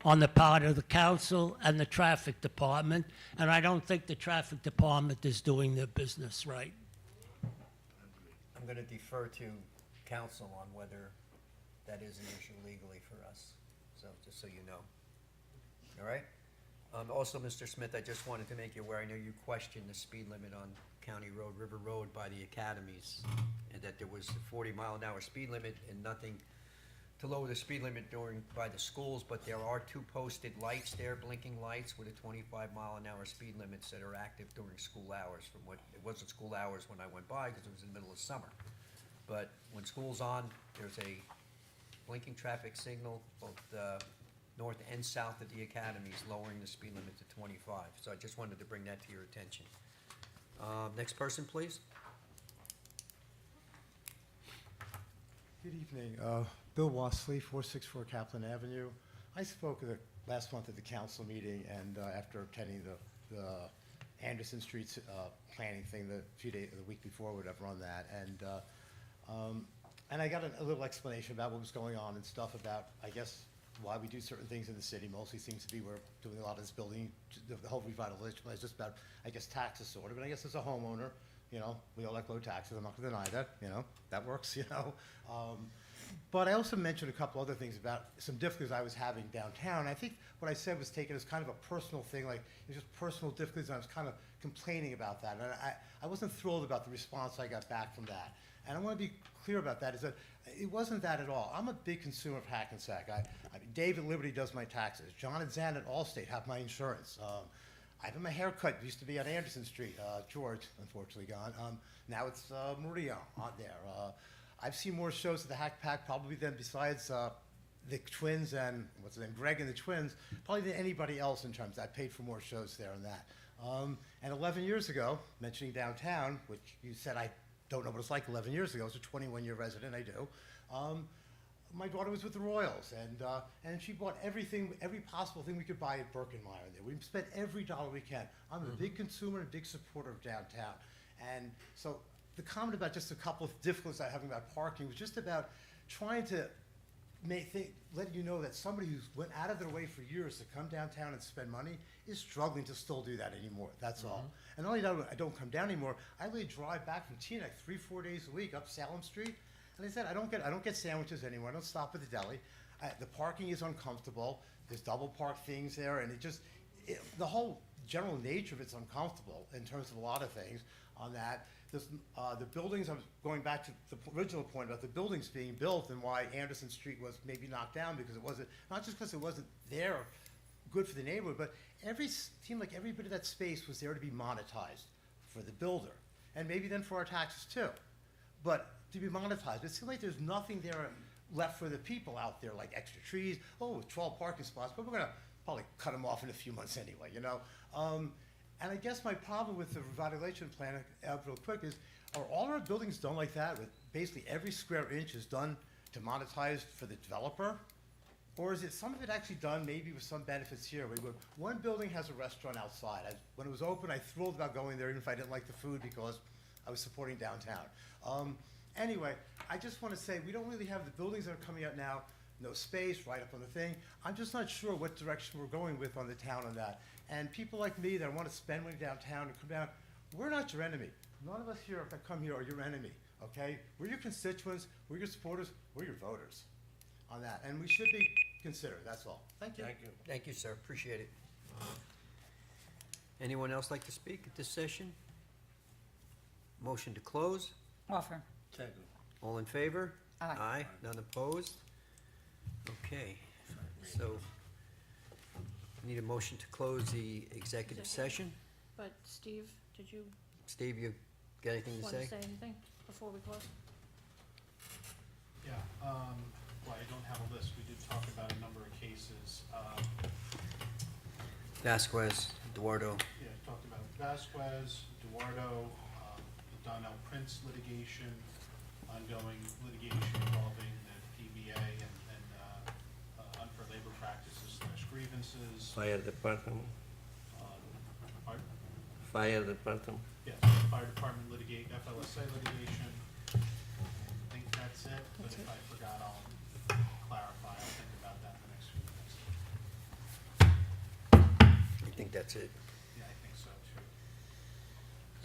on the part of the council and the traffic department, and I don't think the traffic department is doing their business right. I'm going to defer to council on whether that is an issue legally for us, so, just so you know. All right? Also, Mr. Smith, I just wanted to make you aware, I know you questioned the speed limit on County Road, River Road by the academies, and that there was a 40-mile-an-hour speed limit and nothing to lower the speed limit by the schools, but there are 2 posted lights there, blinking lights with a 25-mile-an-hour speed limits that are active during school hours. From what, it wasn't school hours when I went by because it was in the middle of summer. But when school's on, there's a blinking traffic signal both north and south of the academies, lowering the speed limit to 25. So I just wanted to bring that to your attention. Next person, please. Good evening. Bill Wassley, 464 Kaplan Avenue. I spoke last month at the council meeting, and after attending the Anderson Street planning thing the week before, whatever, on that, and I got a little explanation about what was going on and stuff about, I guess, why we do certain things in the city. Mostly seems to be we're doing a lot of this building, the whole revitalization plan is just about, I guess, taxes sort of. But I guess as a homeowner, you know, we all like low taxes. I'm not going to deny that. You know, that works. You know, but I also mentioned a couple other things about some difficulties I was having downtown. I think what I said was taken as kind of a personal thing, like it was just personal difficulties. And I was kind of complaining about that, and I wasn't thrilled about the response I got back from that. And I want to be clear about that, is that it wasn't that at all. I'm a big consumer of Hackensack. Dave at Liberty does my taxes. John and Zan at Allstate have my insurance. I have my haircut. It used to be on Anderson Street. George, unfortunately, gone. Now it's Maria on there. I've seen more shows at the Hack Pack probably than besides the twins and, what's his name, Greg and the twins, probably than anybody else in terms of, I paid for more shows there and that. And 11 years ago, mentioning downtown, which you said I don't know what it's like 11 years ago. As a 21-year resident, I do. My daughter was with the Royals, and she bought everything, every possible thing we could buy at Birkenmeyer there. We spent every dollar we can. I'm a big consumer and a big supporter of downtown. And so the comment about just a couple of difficulties I'm having about parking was just about trying to let you know that somebody who's went out of their way for years to come downtown and spend money is struggling to still do that anymore. That's all. And not only that, I don't come down anymore. I really drive back from Teaneck 3-4 days a week up Salem Street. And I said, I don't get sandwiches anymore. I don't stop at the deli. The parking is uncomfortable. There's double park things there, and the whole general nature of it's uncomfortable in terms of a lot of things on that. The buildings, I was going back to the original point about the buildings being built and why Anderson Street was maybe knocked down, because it wasn't, not just because it wasn't there good for the neighborhood, but seemed like every bit of that space was there to be monetized for the builder, and maybe then for our taxes too. But to be monetized, it seems like there's nothing there left for the people out there, like extra trees, 12 parking spots, but we're gonna probably cut them off in a few months anyway, you know? And I guess my problem with the revitalization plan, real quick, is are all our buildings done like that, with basically every square inch is done to monetize for the developer? Or is it some of it actually done maybe with some benefits here? One building has a restaurant outside. When it was open, I thrilled about going there, even if I didn't like the food, because I was supporting downtown. Anyway, I just want to say, we don't really have the buildings that are coming out now, no space, right up on the thing. I'm just not sure what direction we're going with on the town on that. And people like me that want to spend money downtown and come down, we're not your enemy. None of us here that come here are your enemy, okay? We're your constituents, we're your supporters, we're your voters on that. And we should be considered, that's all. Thank you. Thank you. Thank you, sir. Appreciate it. Anyone else like to speak at this session? Motion to close. Offer. Second. All in favor? Aye. Aye. None opposed? Okay, so need a motion to close the executive session. But Steve, did you Steve, you got anything to want to say? say anything before we close? Yeah, Well, I don't have a list. We did talk about a number of cases. Vasquez, Eduardo, Yeah, we talked about Vasquez, Eduardo, the Donnell Prince litigation, ongoing litigation involving the DBA and unfair labor practices / grievances. Fire department, Pardon? fire department. Yes, fire department litigate, FLSA litigation. I think that's it, but if I forgot, I'll clarify. I'll think about that in the next few minutes. I think that's it. Yeah, I think so too.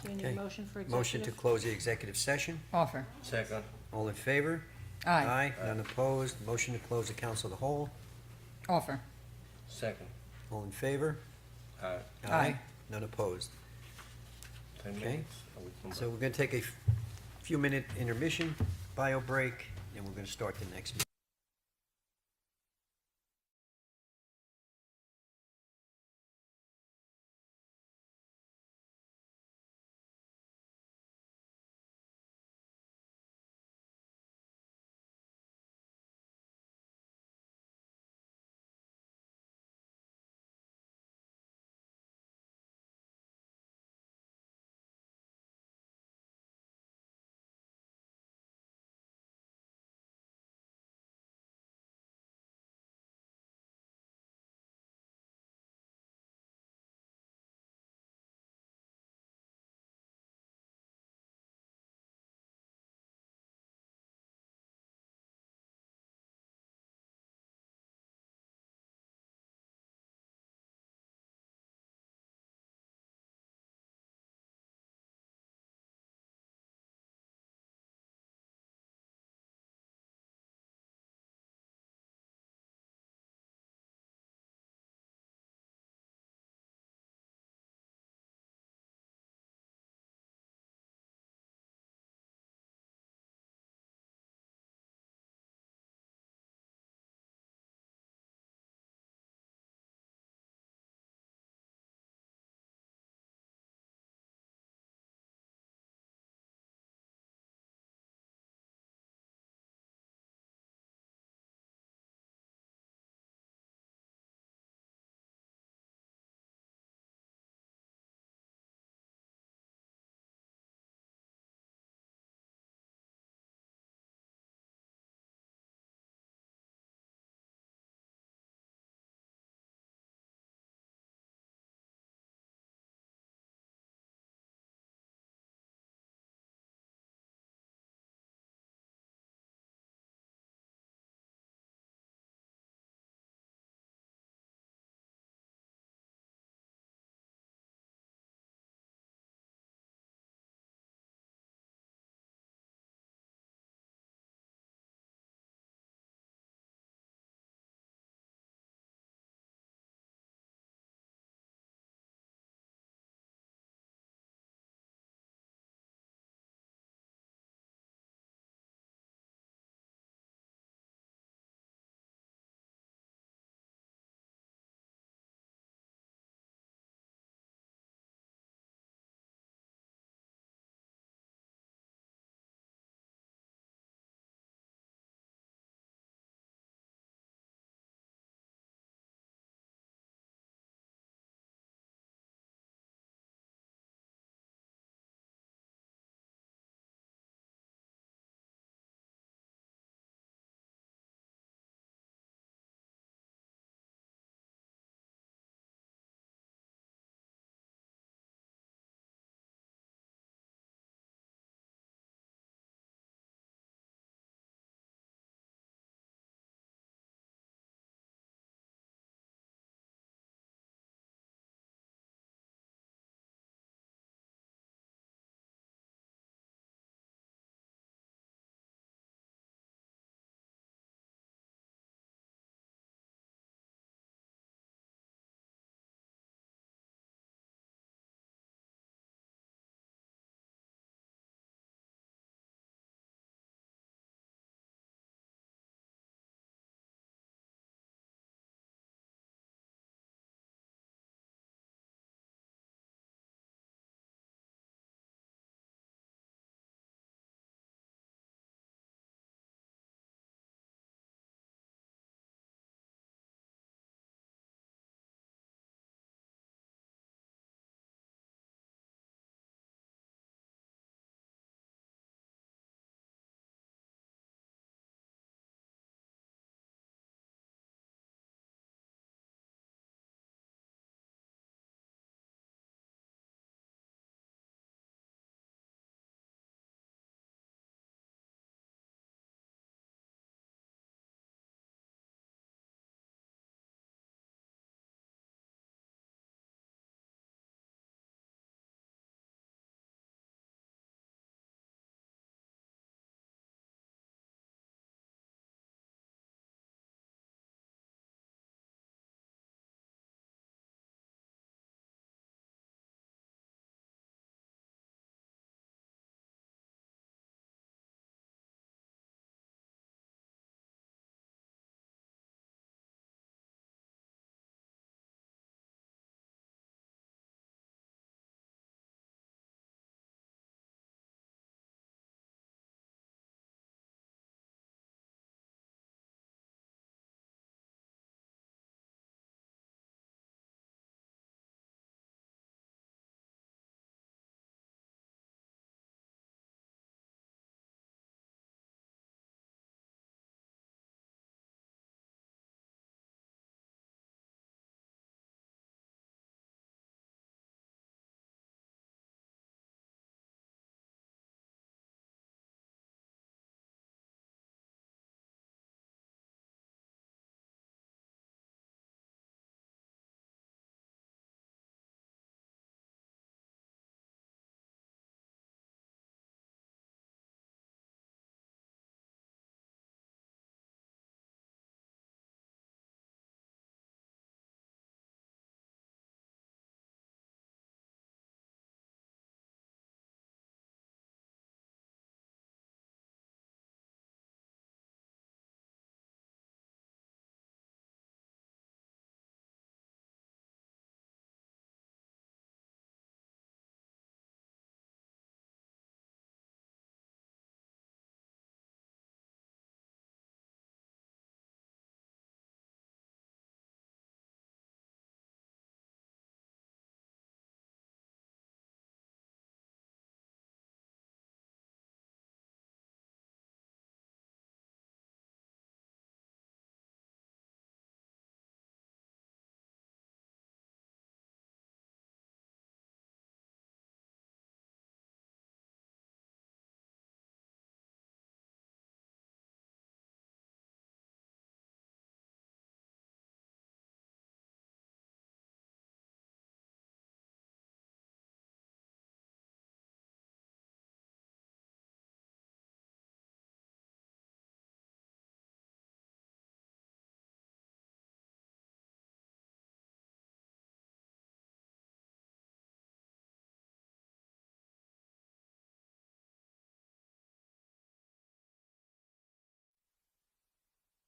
Do you need Okay. a motion for executive? Motion to close the executive session. Offer. Second. All in favor? Aye. None opposed. Motion to close the council of the whole. Offer. Second. All in favor? Aye. Aye. None opposed. 10 Okay. minutes. I will come So back. we're going to take a few minute intermission, bio break, and we're going to start the next meeting.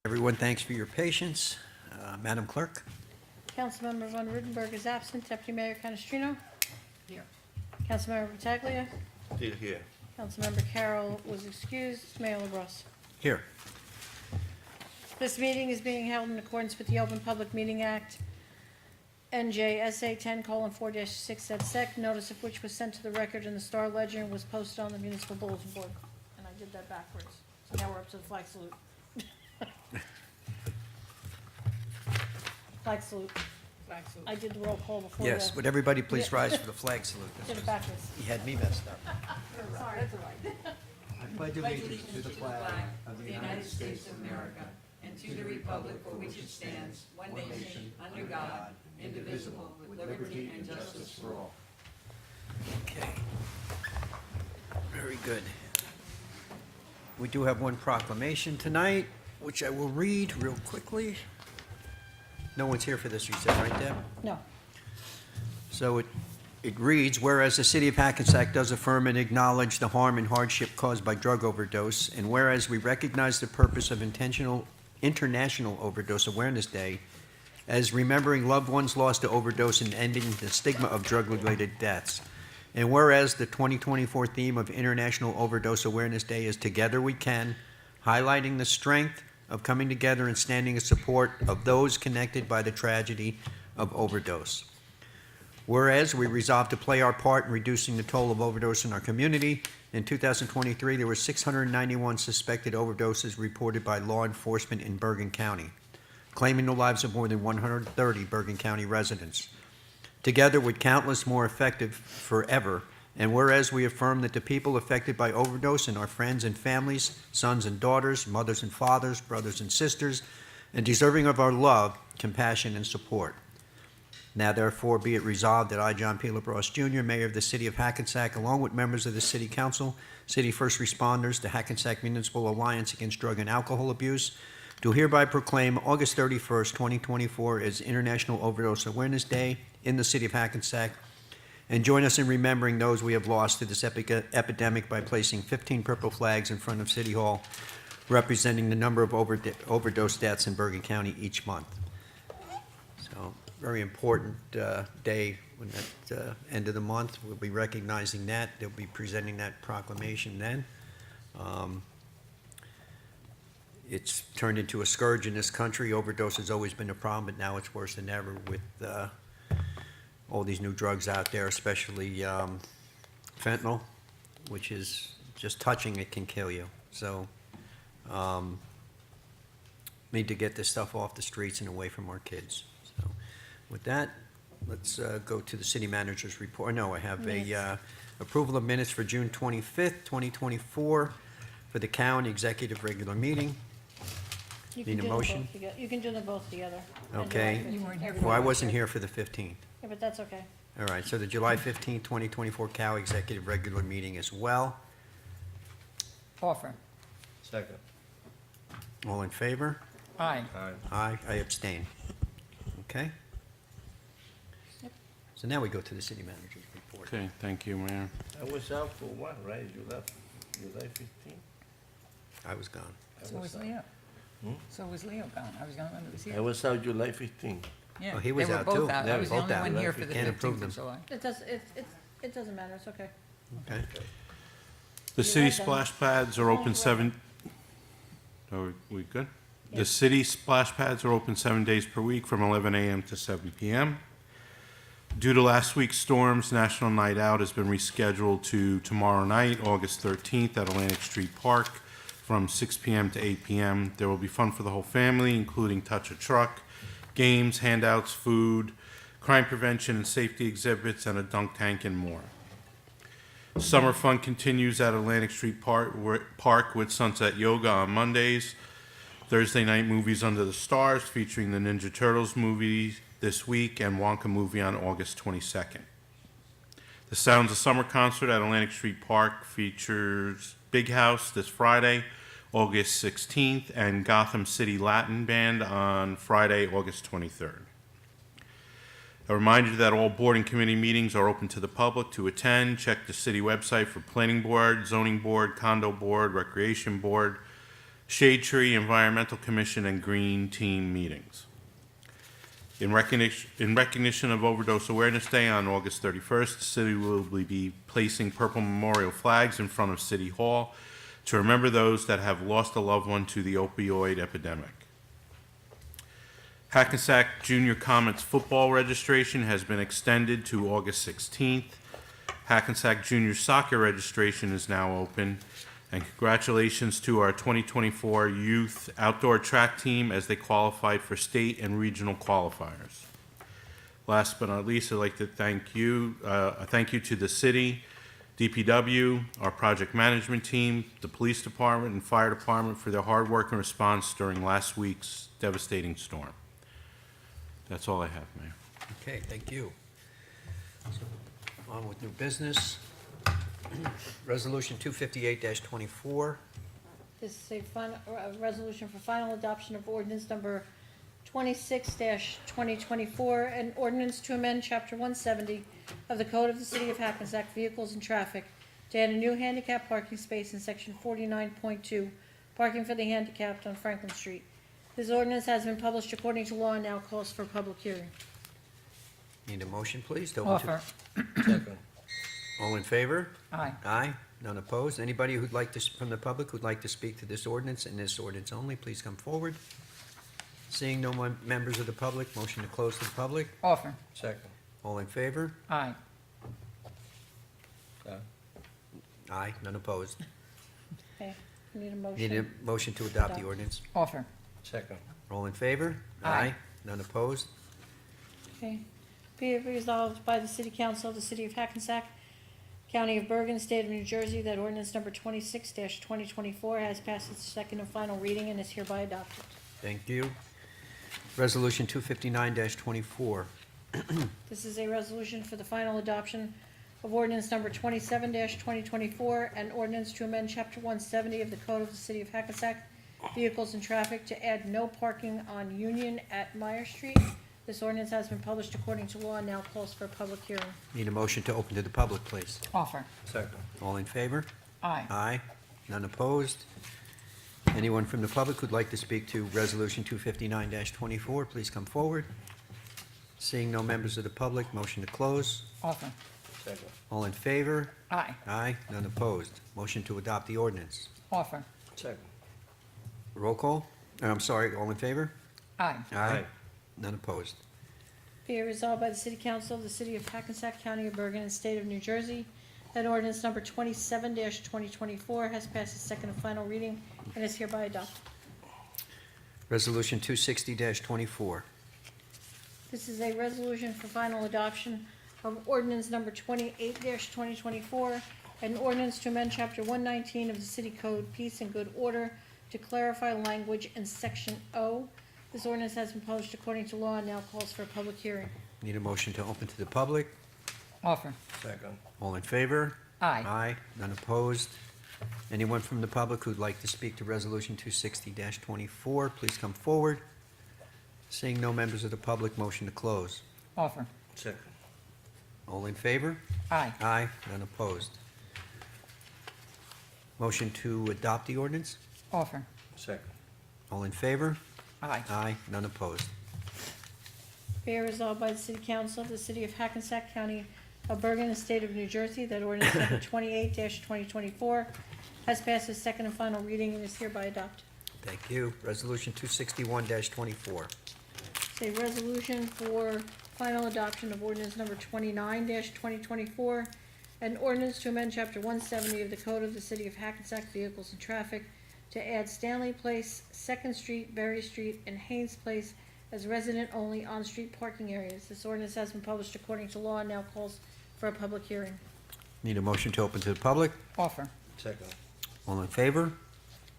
Everyone, thanks for your patience. Madam Clerk? Councilmember Von Rudenberg is absent. Deputy Mayor Canestrino? Here. Councilmember Pataglia? Still here. Councilmember Carroll was excused. Mayor LaBrus. Here. This meeting is being held in accordance with the Open Public Meeting Act, NJSA 10:4-6 et sec, notice of which was sent to the record in the Star Ledger and was posted on the municipal bulletin board. And I did that backwards. So now we're up to the flag salute. Flag salute. I did the roll call before. Yes, would everybody please rise for the flag salute? Did it backwards. He had me messed up. Sorry, that's all right. I pledge allegiance to the flag of the United States of America and to the republic for which it stands, one nation, under God, indivisible, with liberty and justice for all. Okay. Very good. We do have one proclamation tonight, which I will read real quickly. No one's here for this, you said, right, Deb? No. So it reads, whereas the city of Hackensack does affirm and acknowledge the harm and hardship caused by drug overdose, and whereas we recognize the purpose of International Overdose Awareness Day as remembering loved ones lost to overdose and ending the stigma of drug-related deaths. And whereas the 2024 theme of International Overdose Awareness Day is Together We Can, highlighting the strength of coming together and standing in support of those connected by the tragedy of overdose. Whereas we resolved to play our part in reducing the toll of overdose in our community, in 2023 there were 691 suspected overdoses reported by law enforcement in Bergen County, claiming the lives of more than 130 Bergen County residents. Together with countless more effective forever, and whereas we affirm that the people affected by overdose and our friends and families, sons and daughters, mothers and fathers, brothers and sisters, and deserving of our love, compassion, and support. Now therefore be it resolved that I, John P. LaBrosse Jr., Mayor of the City of Hackensack, along with members of the City Council, City First Responders, the Hackensack Municipal Alliance Against Drug and Alcohol Abuse, do hereby proclaim August 31st, 2024 as International Overdose Awareness Day in the City of Hackensack, and join us in remembering those we have lost to this epidemic by placing 15 purple flags in front of City Hall, representing the number of overdose deaths in Bergen County each month. So, very important day when at end of the month. We'll be recognizing that. They'll be presenting that proclamation then. It's turned into a scourge in this country. Overdose has always been a problem, but now it's worse than ever with all these new drugs out there, especially fentanyl, which is just touching it can kill you. So need to get this stuff off the streets and away from our kids. So with that, let's go to the city manager's report. No, I have a approval of minutes for June 25th, 2024 for the county executive regular meeting. You can Need a do them motion? both together. You can do them both together. Okay. You weren't here. Well, I wasn't here for the 15th. Yeah, but that's okay. All right, so the July 15th, 2024 Cow Executive Regular Meeting as well. Offer. Second. All in favor? Aye. Aye, I abstain. Okay? So now we go to the city manager's report. Okay, thank you, Mayor. I was out for one, right? You left July 15? I was gone. So was Leo. So was Leo gone. I was the only one that was I here. was out July 15. Yeah, Oh, he was they were out both too. out. They I were was the both only out. one here for the Can't approve 15th them. of July. It doesn't matter. It's okay. Okay. The city right, then. splash pads are open are we good? The city splash pads are open 7 days per week from 11 a.m. to 7 p.m. Due to last week's storms, National Night Out has been rescheduled to tomorrow night, August 13th at Atlantic Street Park from 6 p.m. to 8 p.m. There will be fun for the whole family, including Touch a Truck, games, handouts, food, crime prevention and safety exhibits, and a dunk tank and more. Summer fun continues at Atlantic Street Park with Sunset Yoga on Mondays. Thursday night movies under the stars featuring the Ninja Turtles movie this week and Wonka movie on August 22nd. The Sounds of Summer concert at Atlantic Street Park features Big House this Friday, August 16th, and Gotham City Latin Band on Friday, August 23rd. A reminder that all board and committee meetings are open to the public to attend. Check the city website for planning board, zoning board, condo board, recreation board, Shade Tree Environmental Commission and Green Team meetings. In recognition of Overdose Awareness Day on August 31st, the city will be placing purple memorial flags in front of City Hall to remember those that have lost a loved one to the opioid epidemic. Hackensack Junior Comets football registration has been extended to August 16th. Hackensack Junior Soccer registration is now open. And congratulations to our 2024 youth outdoor track team as they qualified for state and regional qualifiers. Last but not least, I'd like to thank you to the city, DPW, our project management team, the police department, and fire department for their hard work and response during last week's devastating storm. That's all I have, Mayor. Okay, thank you. On with new business. Resolution 258-24. This is a resolution for final adoption of ordinance number 26-2024, an ordinance to amend Chapter 170 of the Code of the City of Hackensack Vehicles and Traffic to add a new handicap parking space in Section 49.2, parking for the handicapped on Franklin Street. This ordinance has been published according to law and now calls for public hearing. Need a motion, please? to open to- Offer. Second. All in favor? Aye. Aye. None opposed? Anybody who'd like to, from the public who'd like to speak to this ordinance and this ordinance only, please come forward. Seeing no more members of the public, motion to close to the public. Offer. Second. All in favor? Aye. Aye. None opposed. Okay, need a Need a motion. motion to adopt the Adopt. ordinance. Offer. Second. All in favor? Aye. None opposed? Okay. Be it resolved by the City Council of the City of Hackensack, County of Bergen, State of New Jersey, that ordinance number 26-2024 has passed its second and final reading and is hereby adopted. Thank you. Resolution 259-24. This is a resolution for the final adoption of ordinance number 27-2024, an ordinance to amend Chapter 170 of the Code of the City of Hackensack, Vehicles and Traffic, to add no parking on Union at Meyer Street. This ordinance has been published according to law and now calls for a public hearing. Need a motion to open to the public, please. Offer. Second. All in favor? Aye. Aye. None opposed? Anyone from the public who'd like to speak to Resolution 259-24, please come forward. Seeing no members of the public, motion to close. Offer. Second. All in favor? Aye. Aye. None opposed? Motion to adopt the ordinance. Offer. Second. Roll call? I'm sorry, all in favor? Aye. Aye. None opposed? Be it resolved by the City Council of the City of Hackensack, County of Bergen, and State of New Jersey, that ordinance number 27-2024 has passed its second and final reading and is hereby adopted. Resolution 260-24. This is a resolution for final adoption of ordinance number 28-2024, an ordinance to amend Chapter 119 of the City Code, Peace and Good Order, to clarify language in Section O. This ordinance has been published according to law and now calls for a public hearing. Need a motion to open to the public? Offer. Second. All in favor? Aye. Aye. None opposed? Anyone from the public who'd like to speak to Resolution 260-24, please come forward. Seeing no members of the public, motion to close. Offer. Second. All in favor? Aye. Aye. None opposed? Motion to adopt the ordinance? Offer. Second. All in favor? Aye. Aye. None opposed? Be it resolved by the City Council of the City of Hackensack, County of Bergen, and State of New Jersey, that ordinance number 28-2024 has passed its second and final reading and is hereby adopted. Thank you. Resolution 261-24. It's a resolution for final adoption of ordinance number 29-2024, an ordinance to amend Chapter 170 of the Code of the City of Hackensack Vehicles and Traffic to add Stanley Place, Second Street, Berry Street, and Haynes Place as resident-only on-street parking areas. This ordinance has been published according to law and now calls for a public hearing. Need a motion to open to the public? Offer. Second. All in favor?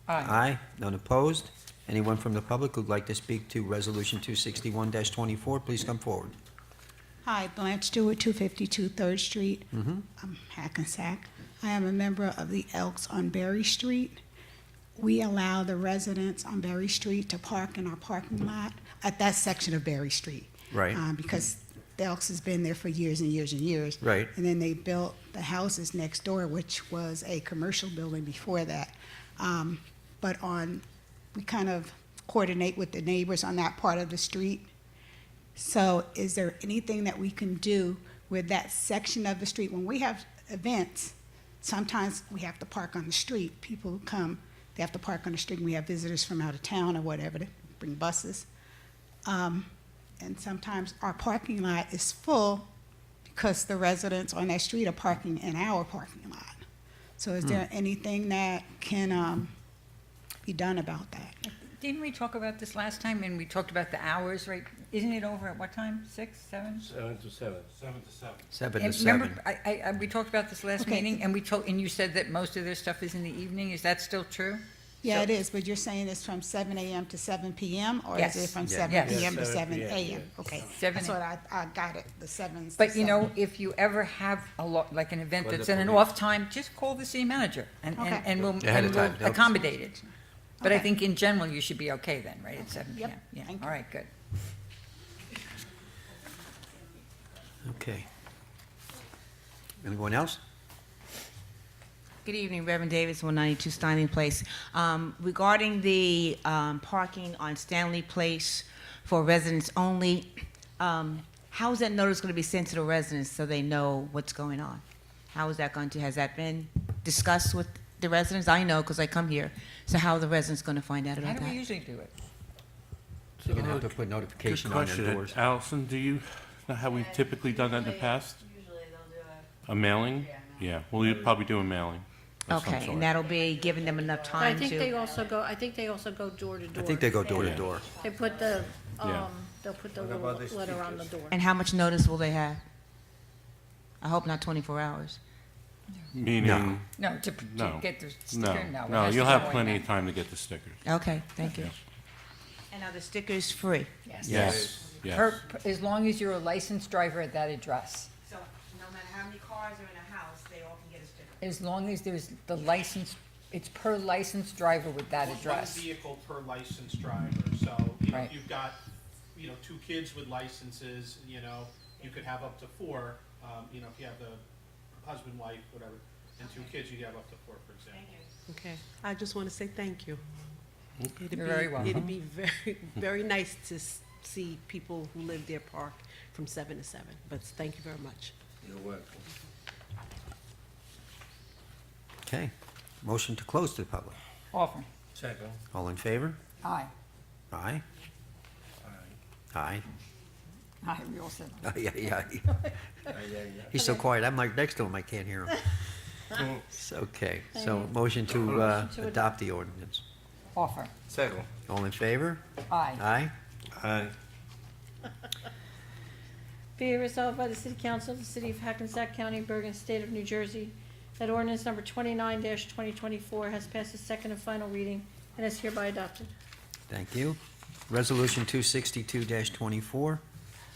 Aye. Aye. None opposed? Anyone from the public who'd like to speak to Resolution 261-24, please come forward. Hi, Blanche Stewart, 252 3rd Street. I'm Hackensack. I am a member of the Elks on Berry Street. We allow the residents on Berry Street to park in our parking lot at that section of Berry Street. Right. Because the Elks has been there for years and years and years. Right. And then they built the houses next door, which was a commercial building before that. But on we kind of coordinate with the neighbors on that part of the street. So is there anything that we can do with that section of the street? When we have events, sometimes we have to park on the street. People who come, they have to park on the street, and we have visitors from out of town or whatever, they bring buses. And sometimes our parking lot is full because the residents on that street are parking in our parking lot. So is there anything that can be done about that? Didn't we talk about this last time, and we talked about the hours, right? Isn't it over at what time, 6, 7? 7 to 7. 7 to 7. 7 to And 7. remember, we talked about this last Okay. meeting, and you said that most of their stuff is in the evening, is that still true? Yeah, it is, but you're saying it's from 7 a.m. to 7 p.m., or is Yes. it from Yeah. 7 Yes. p.m. to 7 7 p.m., a.m.? yeah. Okay, 7 that's what I got it, the 7s to But you 7. know, if you ever have like an event Call that's the in an police. off time, just call the city manager, and Okay. we'll Ahead of time, helps. accommodate it. But I Okay. think in general, you should be okay then, right, at 7 Yep. PM? Yeah, Thank all you. right, good. Okay. Anyone else? Good evening, Reverend Davis, 192 Steining Place. Regarding the parking on Stanley Place for residents only, how is that notice going to be sent to the residents so they know what's going on? How is that going to, has that been discussed with the residents? I know because I come here. So how are the residents going to find out How about do we that? usually do it? They're going to have to put Good notification on their question. doors. Allison, do you know how we've typically done that in the past? Usually they'll do A mailing? Yeah, well, you'd probably do a mailing of some Okay, sort. and that'll be giving them enough But time I think to... they also go door to door. I think they go door to Yeah. door. They put the, Yeah. they'll put the What little about the letter on the stickers? door. And how much notice will they have? I hope not 24 hours. Meaning, No, to no, get the no, sticker, no. it no, has to you'll go have in plenty there. of time to get the stickers. Okay, thank you. Yes. And are the stickers free? Yes. Yes, yes. As long as you're a licensed driver at that address. So no matter how many cars are in a house, they all can get a sticker? As long as there's the license, it's per licensed driver with that One address. vehicle per licensed driver, so, you know, Right. if you've got, you know, 2 kids with licenses, you know, you could have up to 4, you know, if you have the husband, wife, whatever, and 2 kids, you have up to 4, for example. Okay, I just want to say thank you. It'd You're be- very welcome. It'd be very, very nice to see people who live there park from 7 to 7, but thank you very much. You're welcome. Okay. Motion to close to the public. Offer. Second. All in favor? Aye. Aye? Aye. Aye. Aye, we all said. Yeah, yeah. Aye, yeah, yeah. He's so quiet, I'm like next to him, I can't hear him. It's okay. So motion to Motion to adopt the ordinance. Offer. Second. All in favor? Aye. Aye? Aye. Be it resolved by the City Council of the City of Hackensack County, Bergen, State of New Jersey, that ordinance number 29-2024 has passed its second and final reading and is hereby adopted. Thank you. Resolution 262-24.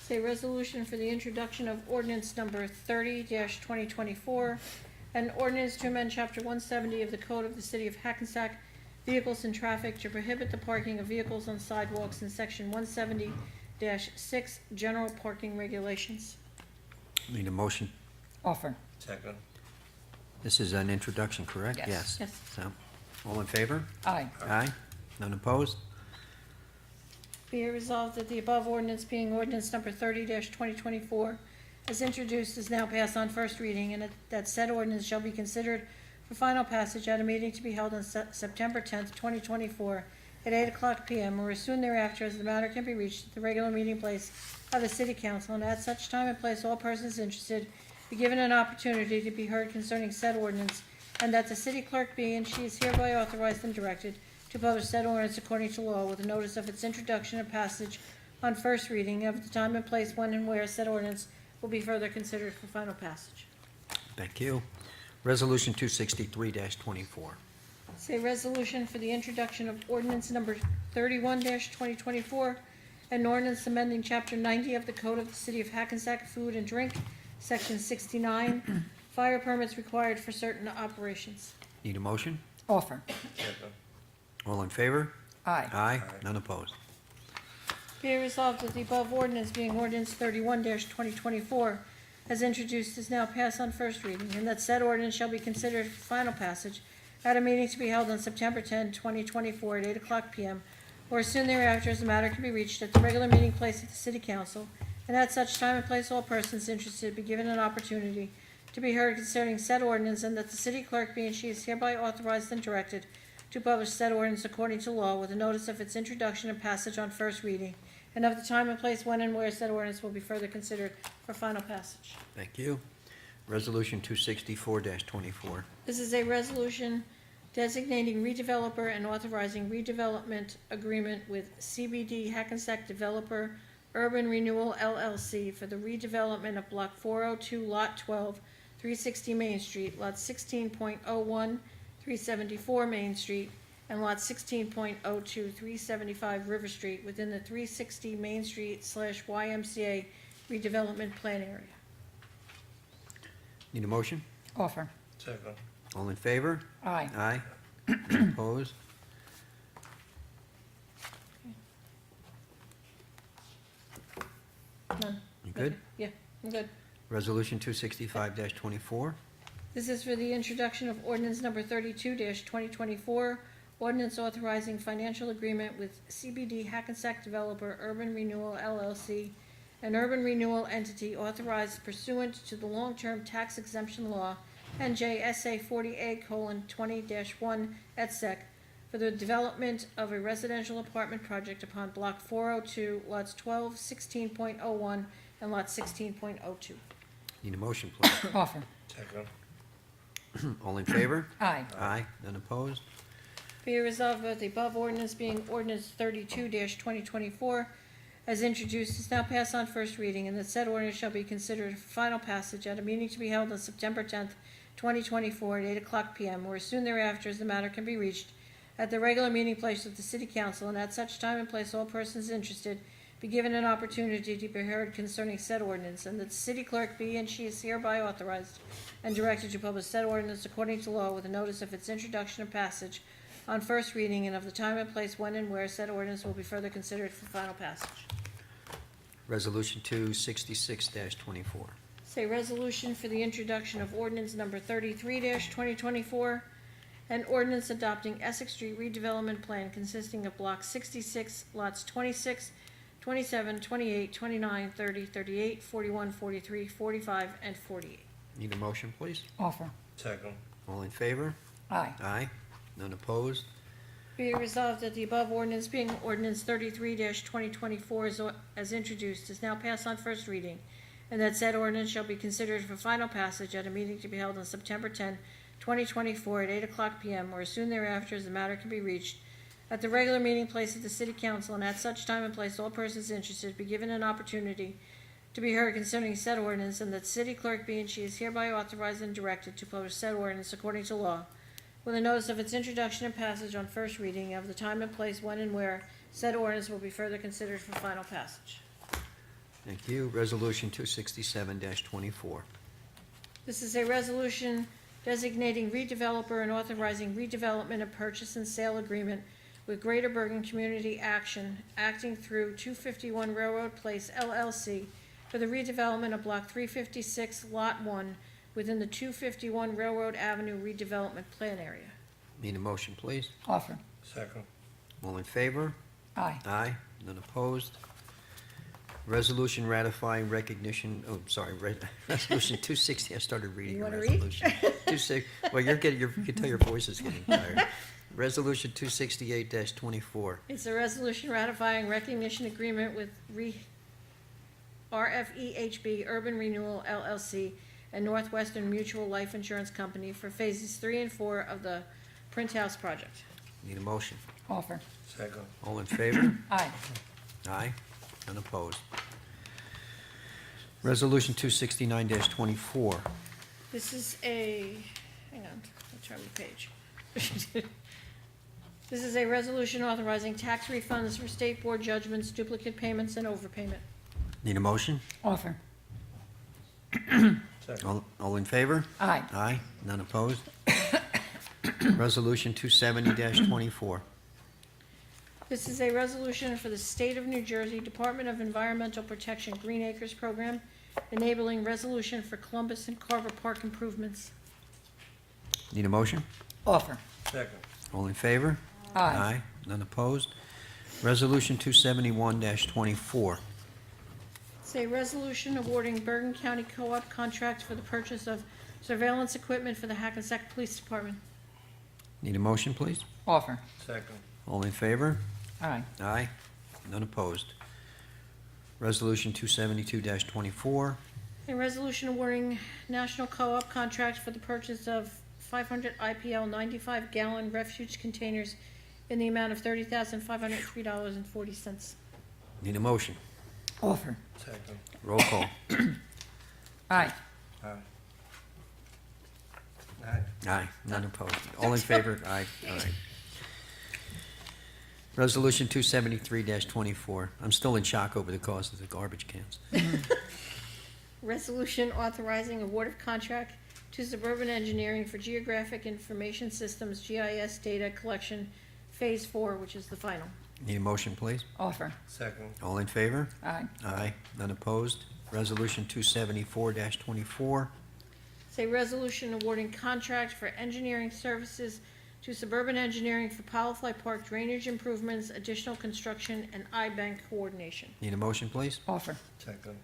Say resolution for the introduction of ordinance number 30-2024, an ordinance to amend Chapter 170 of the Code of the City of Hackensack, Vehicles and Traffic, to prohibit the parking of vehicles on sidewalks in Section 170-6 General Parking Regulations. Need a motion. Offer. Second. This is an introduction, correct? Yes. Yes. So, all in favor? Aye. Aye? None opposed? Be it resolved that the above ordinance being ordinance number 30-2024, as introduced, is now passed on first reading, and that said ordinance shall be considered for final passage at a meeting to be held on September 10th, 2024, at 8:00 p.m. or as soon thereafter as the matter can be reached at the regular meeting place of the City Council, and at such time and place all persons interested be given an opportunity to be heard concerning said ordinance, and that the city clerk be and she is hereby authorized and directed to publish said ordinance according to law with a notice of its introduction and passage on first reading of the time and place when and where said ordinance will be further considered for final passage. Thank you. Resolution 263-24. Say resolution for the introduction of ordinance number 31-2024, an ordinance amending Chapter 90 of the Code of the City of Hackensack Food and Drink, Section 69, fire permits required for certain operations. Need a motion? Offer. Second. All in favor? Aye. Aye? None opposed? Be it resolved that the above ordinance being ordinance 31-2024, as introduced, is now passed on first reading, and that said ordinance shall be considered for final passage at a meeting to be held on September 10, 2024, at 8:00 p.m., or soon thereafter, as the matter can be reached at the regular meeting place of the City Council, and at such time and place all persons interested be given an opportunity to be heard concerning said ordinance, and that the city clerk be and she is hereby authorized and directed to publish said ordinance according to law with a notice of its introduction and passage on first reading, and of the time and place when and where said ordinance will be further considered for final passage. Thank you. Resolution 264-24. This is a resolution designating redeveloper and authorizing redevelopment agreement with CBD Hackensack Developer Urban Renewal LLC for the redevelopment of Block 402, Lot 12, 360 Main Street, Lot 16.01, 374 Main Street, and Lot 16.02, 375 River Street within the 360 Main Street / YMCA redevelopment plan area. Need a motion? Offer. Second. All in favor? Aye. Aye. None opposed? None. You good? Yeah, I'm good. Resolution 265-24. This is for the introduction of ordinance number 32-2024, ordinance authorizing financial agreement with CBD Hackensack Developer Urban Renewal LLC, an urban renewal entity authorized pursuant to the long-term tax exemption law, NJSA 40A:20-1 et sec, for the development of a residential apartment project upon Block 402, lots 12, 16.01, and lot 16.02. Need a motion, please. Offer. Second. All in favor? Aye. Aye. None opposed? Be it resolved that the above ordinance being ordinance 32-2024, as introduced, is now passed on first reading, and that said ordinance shall be considered for final passage at a meeting to be held on September 10th, 2024, at 8:00 p.m., or soon thereafter, as the matter can be reached, at the regular meeting place of the City Council, and at such time and place all persons interested be given an opportunity to be heard concerning said ordinance, and that the city clerk be and she is hereby authorized and directed to publish said ordinance according to law with a notice of its introduction and passage on first reading, and of the time and place when and where said ordinance will be further considered for final passage. Resolution 266-24. It's a resolution for the introduction of ordinance number 33-2024, an ordinance adopting Essex Street redevelopment plan consisting of Block 66, lots 26, 27, 28, 29, 30, 38, 41, 43, 45, and 48. Need a motion, please? Offer. Second. All in favor? Aye. Aye. None opposed? Be it resolved that the above ordinance being ordinance 33-2024 as introduced is now passed on first reading, and that said ordinance shall be considered for final passage at a meeting to be held on September 10, 2024, at 8:00 p.m., or as soon thereafter, as the matter can be reached, at the regular meeting place of the City Council, and at such time and place all persons interested be given an opportunity to be heard concerning said ordinance, and that city clerk be and she is hereby authorized and directed to publish said ordinance according to law, with a notice of its introduction and passage on first reading, of the time and place when and where said ordinance will be further considered for final passage. Thank you. Resolution 267-24. This is a resolution designating redeveloper and authorizing redevelopment and purchase and sale agreement with Greater Bergen Community Action, acting through 251 Railroad Place LLC for the redevelopment of Block 356, Lot 1, within the 251 Railroad Avenue redevelopment plan area. Need a motion, please? Offer. Second. All in favor? Aye. Aye. None opposed? Resolution ratifying recognition, Resolution 260, I started reading You a wanna read? resolution. 26, well, you can tell your voice is getting tired. Resolution 268-24. It's a resolution ratifying recognition agreement with RFEHB Urban Renewal LLC and Northwestern Mutual Life Insurance Company for phases 3 and 4 of the Print House project. Need a motion? Offer. Second. All in favor? Aye. Aye. None opposed? Resolution 269-24. This is a, hang on, I'll turn the page. This is a resolution authorizing tax refunds for state board judgments, duplicate payments, and overpayment. Need a motion? Offer. Second. All in favor? Aye. Aye. None opposed? Resolution 270-24. This is a resolution for the State of New Jersey Department of Environmental Protection Green Acres Program, enabling resolution for Columbus and Carver Park improvements. Need a motion? Offer. Second. All in favor? Aye. None opposed? Resolution 271-24. It's a resolution awarding Bergen County Co-op contract for the purchase of surveillance equipment for the Hackensack Police Department. Need a motion, please? Offer. Second. All in favor? Aye. Aye. None opposed? Resolution 272-24. A resolution awarding National Co-op contract for the purchase of 500 IPL 95-gallon refuge containers in the amount of $30,503.40. Need a motion? Offer. Second. Roll call. Aye. Aye. Aye. Aye. None opposed? All in favor? Aye. All right. Resolution 273-24. I'm still in shock over the cost of the garbage cans. Resolution authorizing award of contract to Suburban Engineering for Geographic Information Systems GIS data collection Phase 4, which is the final. Need a motion, please? Offer. Second. All in favor? Aye. Aye. None opposed? Resolution 274-24. It's a resolution awarding contract for engineering services to Suburban Engineering for Powerfly Park drainage improvements, additional construction, and I-bank coordination. Need a motion, please? Offer. Second.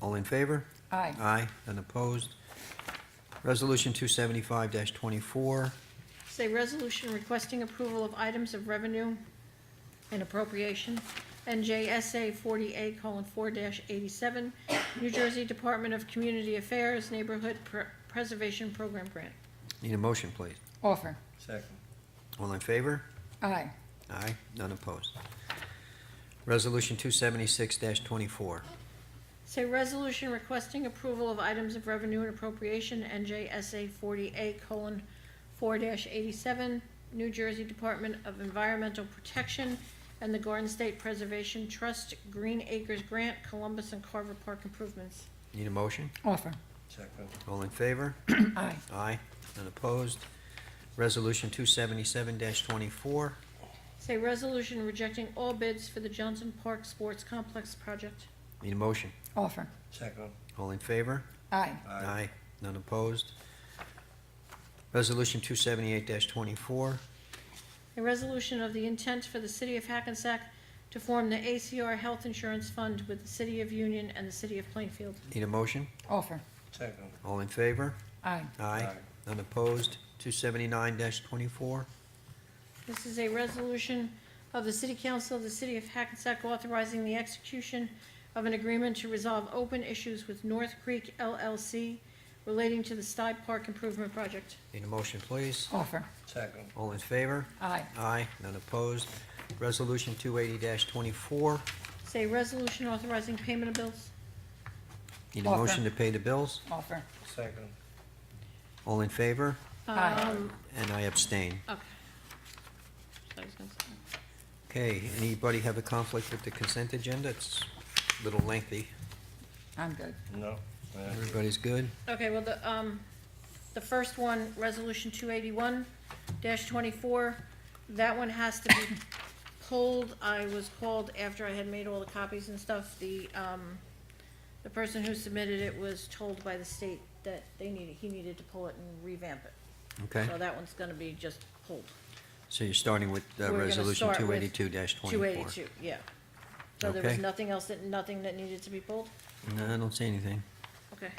All in favor? Aye. Aye. None opposed? Resolution 275-24. It's a resolution requesting approval of items of revenue and appropriation, NJSA 40A:4-87, New Jersey Department of Community Affairs Neighborhood Preservation Program Grant. Need a motion, please? Offer. Second. All in favor? Aye. Aye. None opposed? Resolution 276-24. It's a resolution requesting approval of items of revenue and appropriation, NJSA 40A:4-87, New Jersey Department of Environmental Protection and the Garden State Preservation Trust Green Acres Grant, Columbus and Carver Park improvements. Need a motion? Offer. Second. All in favor? Aye. Aye. None opposed? Resolution 277-24. It's a resolution rejecting all bids for the Johnson Park Sports Complex project. Need a motion? Offer. Second. All in favor? Aye. Aye. None opposed? Resolution 278-24. A resolution of the intent for the City of Hackensack to form the ACR Health Insurance Fund with the City of Union and the City of Plainfield. Need a motion? Offer. Second. All in favor? Aye. Aye. None opposed? 279-24. This is a resolution of the City Council of the City of Hackensack authorizing the execution of an agreement to resolve open issues with North Creek LLC relating to the Stide Park Improvement Project. Need a motion, please? Offer. Second. All in favor? Aye. Aye. None opposed? Resolution 280-24. It's a resolution authorizing payment of bills. Need a Offer. motion to pay the bills? Offer. Second. All in favor? Aye. And I abstain. Okay. I was gonna say- Okay, anybody have a conflict with the consent agenda? It's a little lengthy. I'm good. No. Everybody's good? Okay, well, the first one, Resolution 281-24, that one has to be pulled. I was called after I had made all the copies and stuff. The person who submitted it was told by the state that he needed to pull it and revamp it. Okay, So that one's gonna be just pulled. so you're starting with We're gonna Resolution start with 282-24. 282, yeah. So there was Okay. nothing else nothing that needed to be pulled? No, I don't see anything. Okay.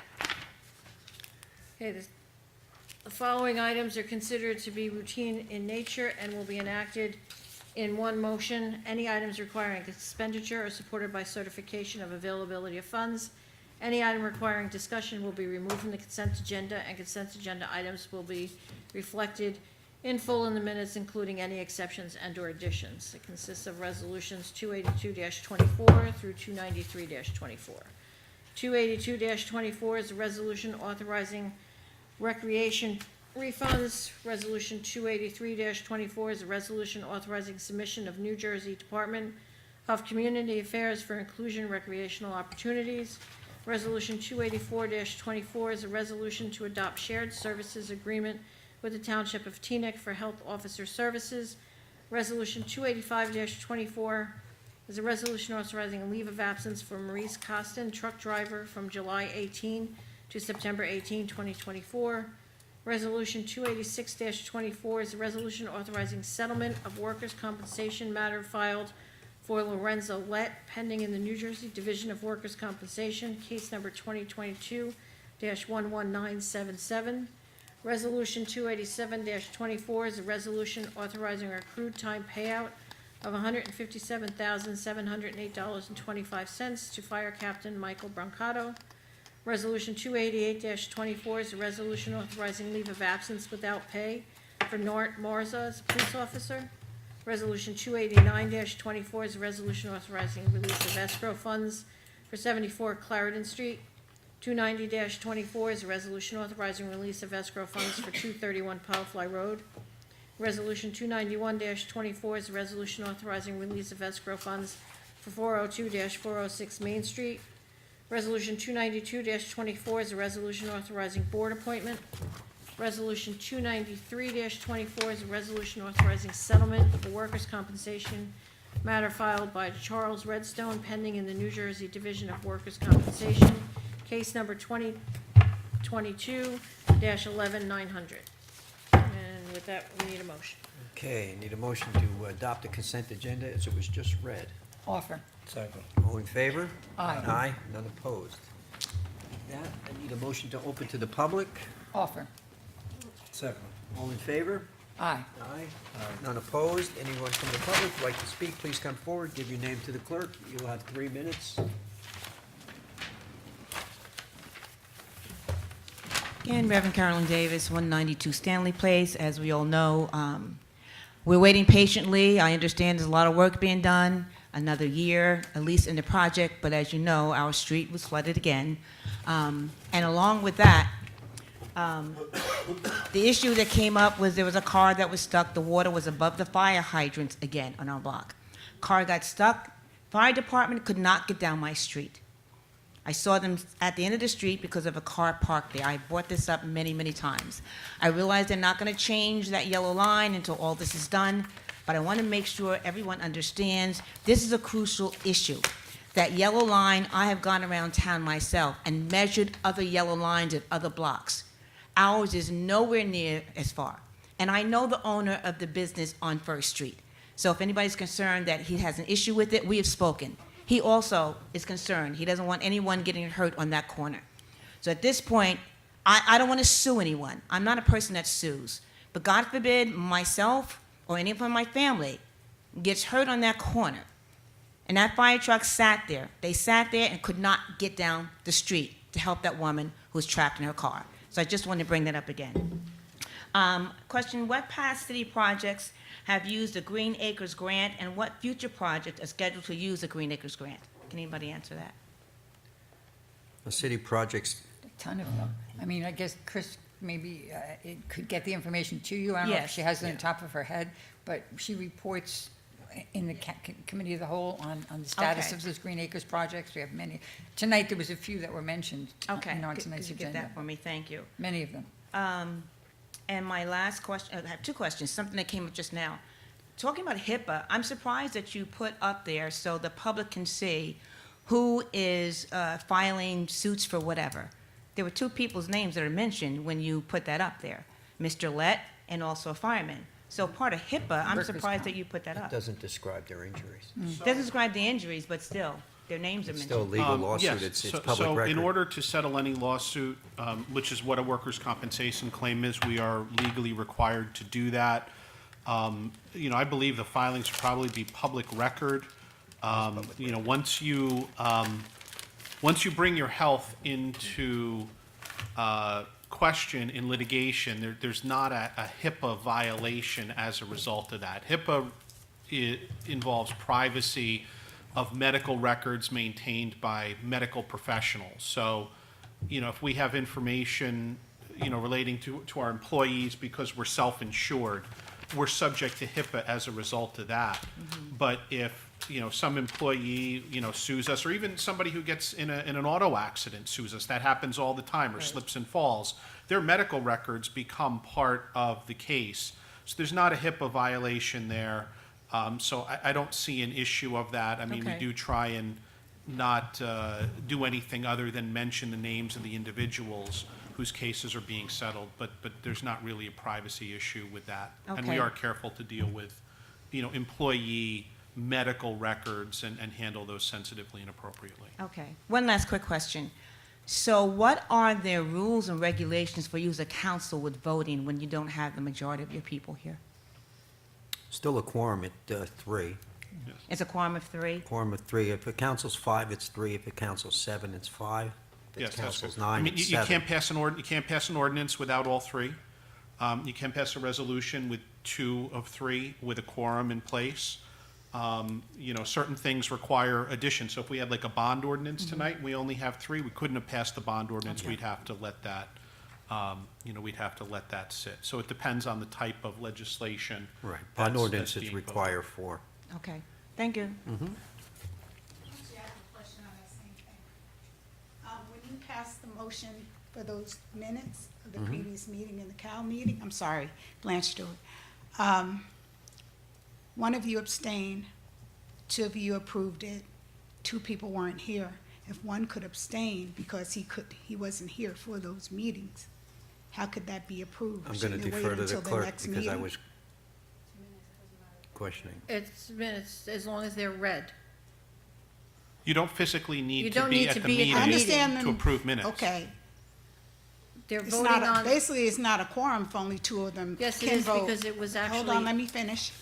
Okay, the following items are considered to be routine in nature and will be enacted in one motion. Any items requiring expenditure are supported by certification of availability of funds. Any item requiring discussion will be removed from the consent agenda, and consent agenda items will be reflected in full in the minutes, including any exceptions and/or additions. It consists of resolutions 282-24 through 293-24. 282-24 is a resolution authorizing recreation refunds. Resolution 283-24 is a resolution authorizing submission of New Jersey Department of Community Affairs for inclusion recreational opportunities. Resolution 284-24 is a resolution to adopt shared services agreement with the Township of Teaneck for health officer services. Resolution 285-24 is a resolution authorizing a leave of absence for Maurice Costin, truck driver, from July 18 to September 18, 2024. Resolution 286-24 is a resolution authorizing settlement of workers' compensation matter filed for Lorenzo Lett pending in the New Jersey Division of Workers' Compensation, case number 2022-11977. Resolution 287-24 is a resolution authorizing accrued time payout of $157,708.25 to Fire Captain Michael Brancato. Resolution 288-24 is a resolution authorizing leave of absence without pay for Nort Marza as a police officer. Resolution 289-24 is a resolution authorizing release of escrow funds for 74 Clarendon Street. 290-24 is a resolution authorizing release of escrow funds for 231 Powellfly Road. Resolution 291-24 is a resolution authorizing release of escrow funds for 402-406 Main Street. Resolution 292-24 is a resolution authorizing board appointment. Resolution 293-24 is a resolution authorizing settlement of a workers' compensation matter filed by Charles Redstone pending in the New Jersey Division of Workers' Compensation, case number 2022-11900. And with that, we need a motion. Okay, need a motion to adopt the consent agenda as it was just read. Offer. Second. All in favor? Aye. Aye, none opposed. That, I need a motion to open to the public. Offer. Second. All in favor? Aye. Aye. None opposed. Anyone from the public who'd like to speak, please come forward, give your name to the clerk. You'll have 3 minutes. Again, Reverend Carolyn Davis, 192 Stanley Place. As we all know, we're waiting patiently. I understand there's a lot of work being done, another year, at least in the project, but as you know, our street was flooded again. And along with that, the issue that came up was there was a car that was stuck. The water was above the fire hydrants again on our block. Car got stuck. Fire department could not get down my street. I saw them at the end of the street because of a car parked there. I brought this up many, many times. I realize they're not going to change that yellow line until all this is done, but I want to make sure everyone understands this is a crucial issue. That yellow line, I have gone around town myself and measured other yellow lines at other blocks. Ours is nowhere near as far. And I know the owner of the business on First Street. So if anybody's concerned that he has an issue with it, we have spoken. He also is concerned. He doesn't want anyone getting hurt on that corner. So at this point, I don't want to sue anyone. I'm not a person that sues. But God forbid myself or anyone from my family gets hurt on that corner. And that fire truck sat there. They sat there and could not get down the street to help that woman who was trapped in her car. So I just wanted to bring that up again. Question, what past city projects have used the Green Acres grant, and what future projects are scheduled to use the Green Acres grant? Can anybody answer that? The city projects, A ton of them. I mean, I guess Chris maybe it could get the information to you. I don't know if Yes. she has it on top of her head, but she reports in the committee of the whole on the status Okay. of those Green Acres projects. We have many. Tonight, there was a few that were mentioned Okay, on could tonight's you get agenda. that for me? Thank you. Many of them. And my last question, I have two questions, something that came up just now. Talking about HIPAA, I'm surprised that you put up there so the public can see who is filing suits for whatever. There were two people's names that are mentioned when you put that up there, Mr. Lett and also a fireman. So part of HIPAA, I'm Workers' surprised that comp. you put that it up. doesn't describe their injuries. Doesn't describe the injuries, but still, their names are It's still a mentioned. legal lawsuit, Yes. it's So- public So in record. order to settle any lawsuit, which is what a workers' compensation claim is, we are legally required to do that. You know, I believe the filings should probably be public record. You know, once you bring your health into question in litigation, there's not a HIPAA violation as a result of that. HIPAA involves privacy of medical records maintained by medical professionals. So, you know, if we have information, you know, relating to our employees because we're self-insured, we're subject to HIPAA as a result of that. But if, you know, some employee, you know, sues us, or even somebody who gets in an auto accident sues us, that happens all the time, or slips and falls, their medical records become part of the case. So there's not a HIPAA violation there. So I don't see an issue of that. I mean, we Okay. do try and not do anything other than mention the names of the individuals whose cases are being settled, but there's not really a privacy issue with that. And we Okay. are careful to deal with, employee medical records and handle those sensitively and appropriately. Okay. One last quick question. So what are the rules and regulations for you as a council with voting when you don't have the majority of your people here? Still a quorum at 3. It's a quorum of 3? Quorum of 3. If the council's 5, it's 3. If the council's 7, it's 5. If Yes, the that's council's good. 9, you it's you 7. can't pass an ordinance without all 3. You can pass a resolution with 2 of 3 with a quorum in place. Certain things require addition. So if we had like a bond ordinance tonight, we only have 3, we couldn't have passed the bond ordinance. Okay. We'd have to let that, we'd have to let that sit. So it depends on the type of legislation. Right. Bond ordinances that's being require 4. Okay. Thank you. Actually, I have a question on that same thing. When you passed the motion for those minutes of the previous meeting and the Cal meeting, I'm sorry, Blanche Stewart, one of you abstained, 2 of you approved it, 2 people weren't here. If one could abstain because he wasn't here for those meetings, how could that be approved? I'm going to Shouldn't it wait defer to the until clerk next because I meeting? was questioning. It's minutes, as long as they're read. You don't physically You need to don't be need at to the be at the meeting I understand to them- approve minutes. Okay. They're It's voting not, on. basically, it's not a quorum if only 2 of them Yes, it can is, vote. because it was Hold on, actually- let me finish.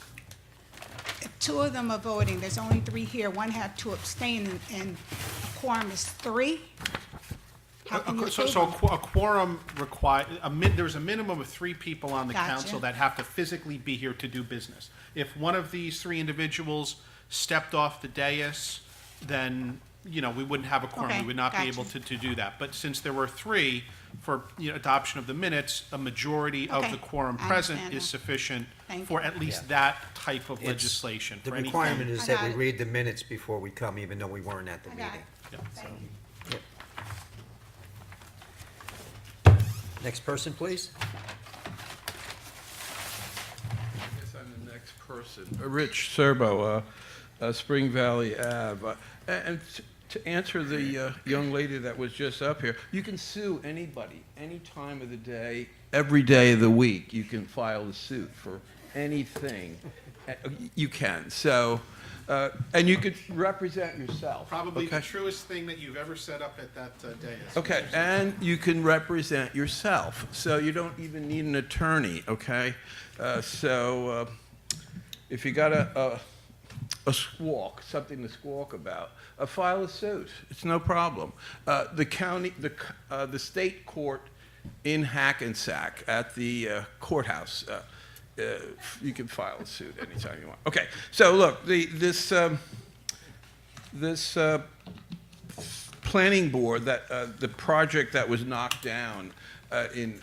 If 2 of them are voting, there's only 3 here, one had to abstain, and a quorum is 3? How can you So approve them? a quorum there's a minimum of 3 people on the Gotcha. council that have to physically be here to do business. If one of these 3 individuals stepped off the dais, then, we wouldn't have a quorum. Okay, We would not be gotcha. able to do that. But since there were 3 for, adoption of the minutes, a majority of Okay, the quorum I present understand is now. sufficient Thank for you. at least Yeah. that type of It's- legislation. The for anything. requirement is I that got we it. read the minutes before we come, even though we weren't at the I got meeting. Yeah. Thank you. Next person, please. Yes, I'm the next person. Rich Serbo, Spring Valley Ave. And to answer the young lady that was just up here, you can sue anybody, any time of the day, every day of the week. You can file a suit for anything. You can. So, and you could represent yourself. Probably the okay? truest thing that you've ever set up at that dais. Okay, and you can represent yourself, so you don't even need an attorney, okay? If you got a squawk, something to squawk about, file a suit. It's no problem. The state court in Hackensack at the courthouse, you can file a suit anytime you want. Okay, so look, this planning board, the project that was knocked down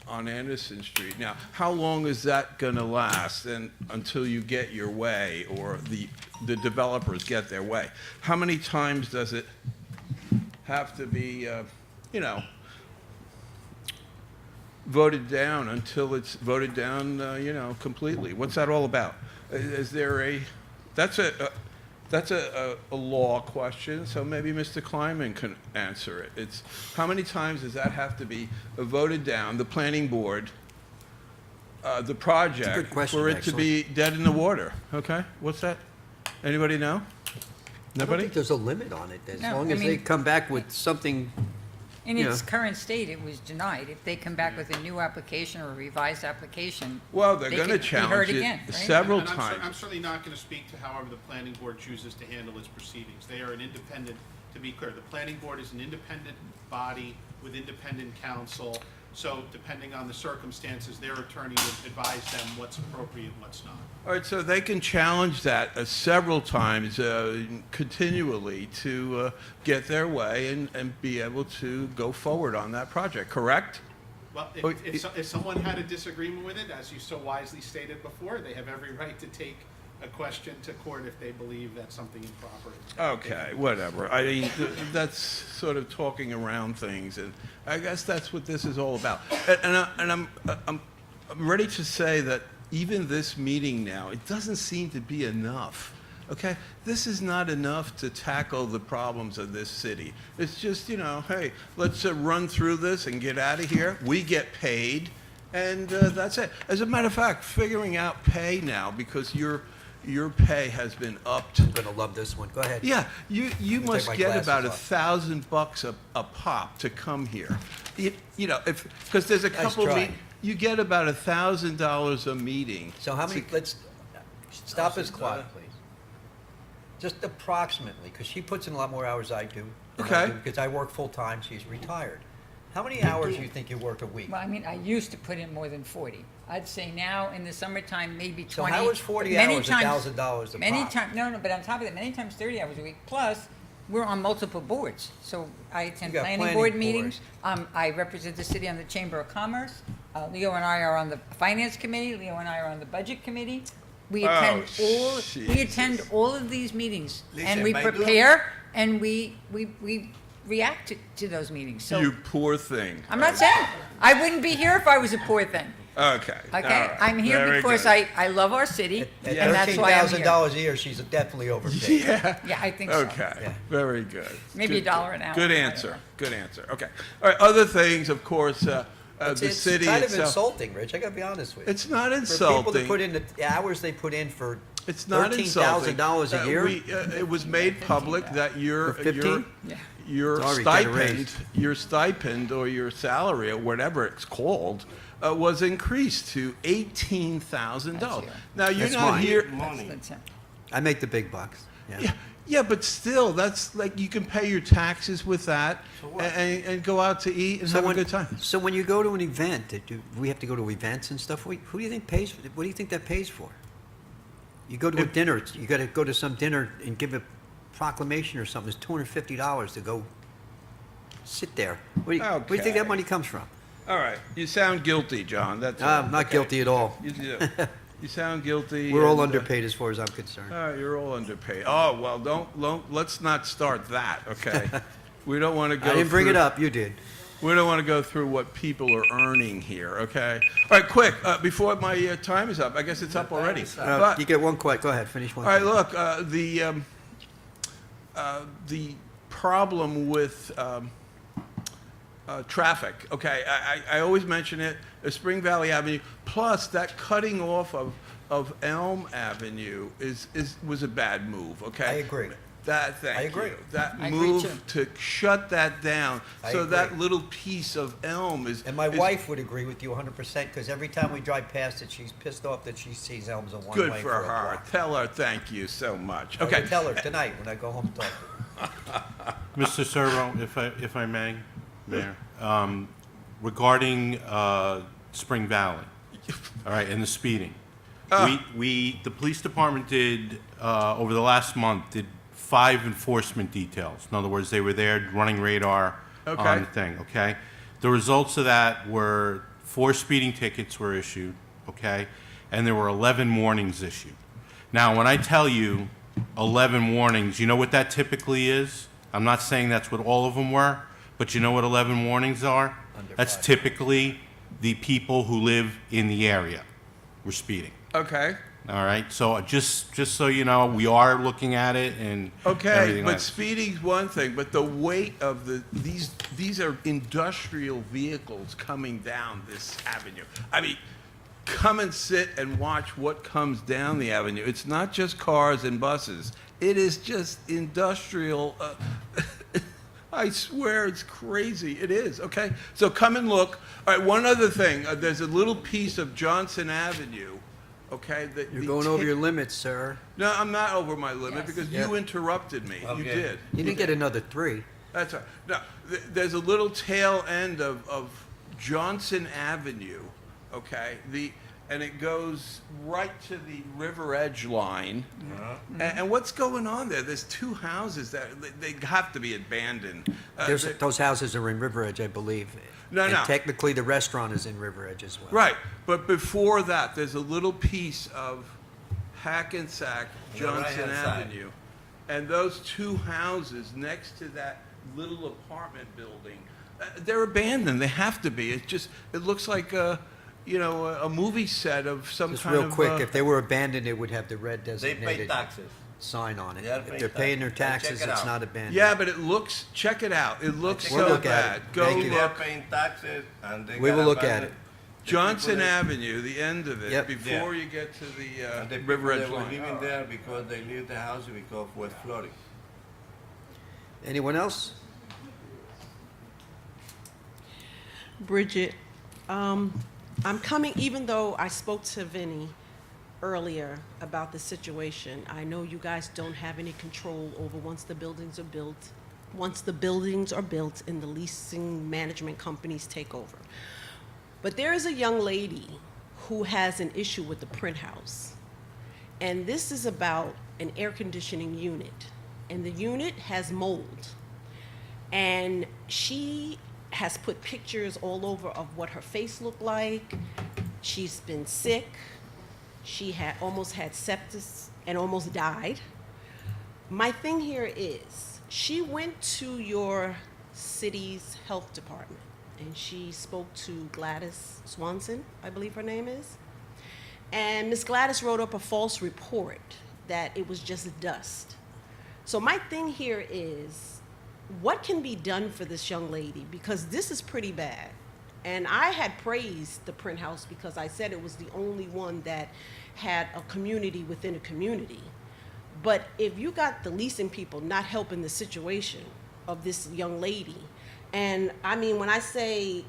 on Anderson Street. Now, how long is that going to last until you get your way or the developers get their way? How many times does it have to be, voted down until it's voted down, completely? What's that all about? Is there that's a law question, so maybe Mr. Kleiman can answer it. It's how many times does that have to be voted down, the planning board, the project, good question, for it actually. to be dead in the water? Okay, what's that? Anybody know? I don't Nobody? think there's a limit on it, as No, long I as they mean- come back with something. In Yeah. its current state, it was denied. If they come back with a new application or a revised application, Well, they're they going to could be heard challenge it again, right? several And I'm times. certainly not going to speak to however the planning board chooses to handle its proceedings. They are an independent, to be clear, the planning board is an independent body with independent counsel. So depending on the circumstances, their attorney would advise them what's appropriate and what's not. All right, so they can challenge that several times continually to get their way and be able to go forward on that project, correct? Well, Oh, if someone had a disagreement with it, as you so wisely stated before, they have every right to take a question to court if they believe that's something improper. Okay, whatever. I mean, that's sort of talking around things, and I guess that's what this is all about. And I'm ready to say that even this meeting now, it doesn't seem to be enough okay? This is not enough to tackle the problems of this city. It's just, you know, hey, let's run through this and get out of here. We get paid, and that's it. As a matter of fact, figuring out pay now, because your pay has been upped. I'm gonna love this one. Go ahead. Yeah, you take must my get glasses about off. $1,000 a pop to come here. You know, because there's a Nice couple try. you get about $1,000 a meeting. So how many, let's, stop his clock, please. Just approximately, because she puts in a lot more hours than I do. Okay. Because I work full-time, she's retired. How many hours do you think you work a week? Well, I mean, I used to put in more than 40. I'd say now, in the summertime, maybe 20. So how is 40 Many hours times- $1,000 a Many pop? times, no, but on top of that, many times 30 hours a week. Plus, we're on multiple boards. So I attend You got planning planning board boards. meetings. I represent the city on the Chamber of Commerce. Leo and I are on the Finance Committee. Leo and I are on the Budget Committee. We attend Jesus. all of these meetings, and Listen, we by doing- prepare, and we react to those meetings. So You poor thing. I'm not saying I wouldn't be here if I was a poor thing. Okay. Okay, all right, I'm here very because good. I love our city, At and that's why I'm here. $13,000 a year, she's definitely overpaid. Yeah. Yeah, I think so. Okay. Yeah. Very good. Maybe Good- $1 an hour. Good I don't answer. know. Good answer. Okay. All right. Other things, of course, the It's city kind of itself. insulting, Rich, I gotta be honest with you. It's not For people to insulting. put in the hours they put in for It's not insulting. $13,000 a year? It was made public that your For 15? Yeah. your Sorry, get a raise. stipend or your salary or whatever it's called was increased to $18,000. That's Now you're That's not mine. here. Money. I make the big bucks, yeah. Yeah, yeah, but still, that's like you can pay your taxes with that what? and go out to eat and have a good time. So when you go to an event, we have to go to events and stuff, who do you think pays, what do you think that pays for? You go to a dinner, you gotta go to some dinner and give a proclamation or something, it's $250 to go sit there. Where do you think that Okay. money comes from? All right, you sound guilty, John. That's all. I'm not Okay. guilty at all. You do. You sound guilty. We're all and, underpaid as far as I'm concerned. All right, you're all underpaid. Oh well, let's not start that. Okay, we don't want to go. I didn't bring it through- up, you did. We don't want to go through what people are earning here. Okay. All right, quick before my time is up. I guess it's up already. But- You get one quick, go ahead, finish one. all right, thing. look, the problem with traffic. Okay, I always mention it. Spring Valley Avenue, plus that cutting off of Elm Avenue was a bad move. Okay, I agree. Thank I agree. you. That I agree, move to shut that down, I so agree. that little piece of Elm is. And my is wife would agree with you 100%, because every time we drive past it, she's pissed off that she sees Elms a one-way good for for a her. block. Tell her thank you so much. I will Okay. tell her tonight when I go home to talk to her. Mr. Servo, if I may, Mayor, regarding Spring Valley, all right, and the speeding. The police department did, over the last month, did 5 enforcement details. In other words, they were there running radar Okay. on the thing, okay? The results of that were 4 speeding tickets were issued, okay? And there were 11 warnings issued. Now, when I tell you 11 warnings, you know what that typically is? I'm not saying that's what all of them were, but you know what 11 warnings are? That's typically the people who live in the area were speeding. Okay. All right, so just so you know, we are looking at it and Okay, everything but like- speeding's one thing, but the weight of these are industrial vehicles coming down this avenue. I mean, come and sit and watch what comes down the avenue. It's not just cars and buses. It is just industrial. I swear it's crazy. It is, okay? So come and look. All right, one other thing. There's a little piece of Johnson Avenue, okay? That You're the going over tick- your limits, sir. No, I'm not over my limit Yes. because Yeah. you interrupted me. You Okay. did. You didn't get another 3. That's right. No, there's a little tail end of Johnson Avenue, okay? And it goes right to the river edge line. And what's going on there? There's 2 houses that they have to be abandoned. Those houses are in River Edge, I believe. No, And no. technically, the restaurant is in River Edge as well. Right, but before that, there's a little piece of Hackensack, The Johnson right-hand side. Avenue. And those 2 houses next to that little apartment building, they're abandoned. They have to be. It looks like a movie set of some Just kind real of. quick, if they were abandoned, it would have the red They designated. pay taxes. sign on it. They are If paying they're paying their tax. taxes, Check it it's out. not abandoned. Yeah, but it looks, check it out. It looks We'll so look at it. bad. Go Thank you. They are look. paying taxes and they We got will look at abandoned. it. The Johnson people that- Avenue, the end of it, Yep. before Yeah. you get to the And the River people Edge that were line. living there because they leave the house because of West Florida. Anyone else? Bridget, I'm coming, even though I spoke to Vinny earlier about the situation, I know you guys don't have any control over once the buildings are built, and the leasing management companies take over. But there is a young lady who has an issue with the print house. And this is about an air conditioning unit. And the unit has mold. And she has put pictures all over of what her face looked like. She's been sick. She had almost had sepsis and almost died. My thing here is, she went to your city's health department and she spoke to Gladys Swanson, I believe her name is. And Miss Gladys wrote up a false report that it was just dust. So my thing here is, what can be done for this young lady? Because this is pretty bad. And I had praised the print house because I said it was the only one that had a community within a community. But if you got the leasing people not helping the situation of this young lady, and I mean, when I say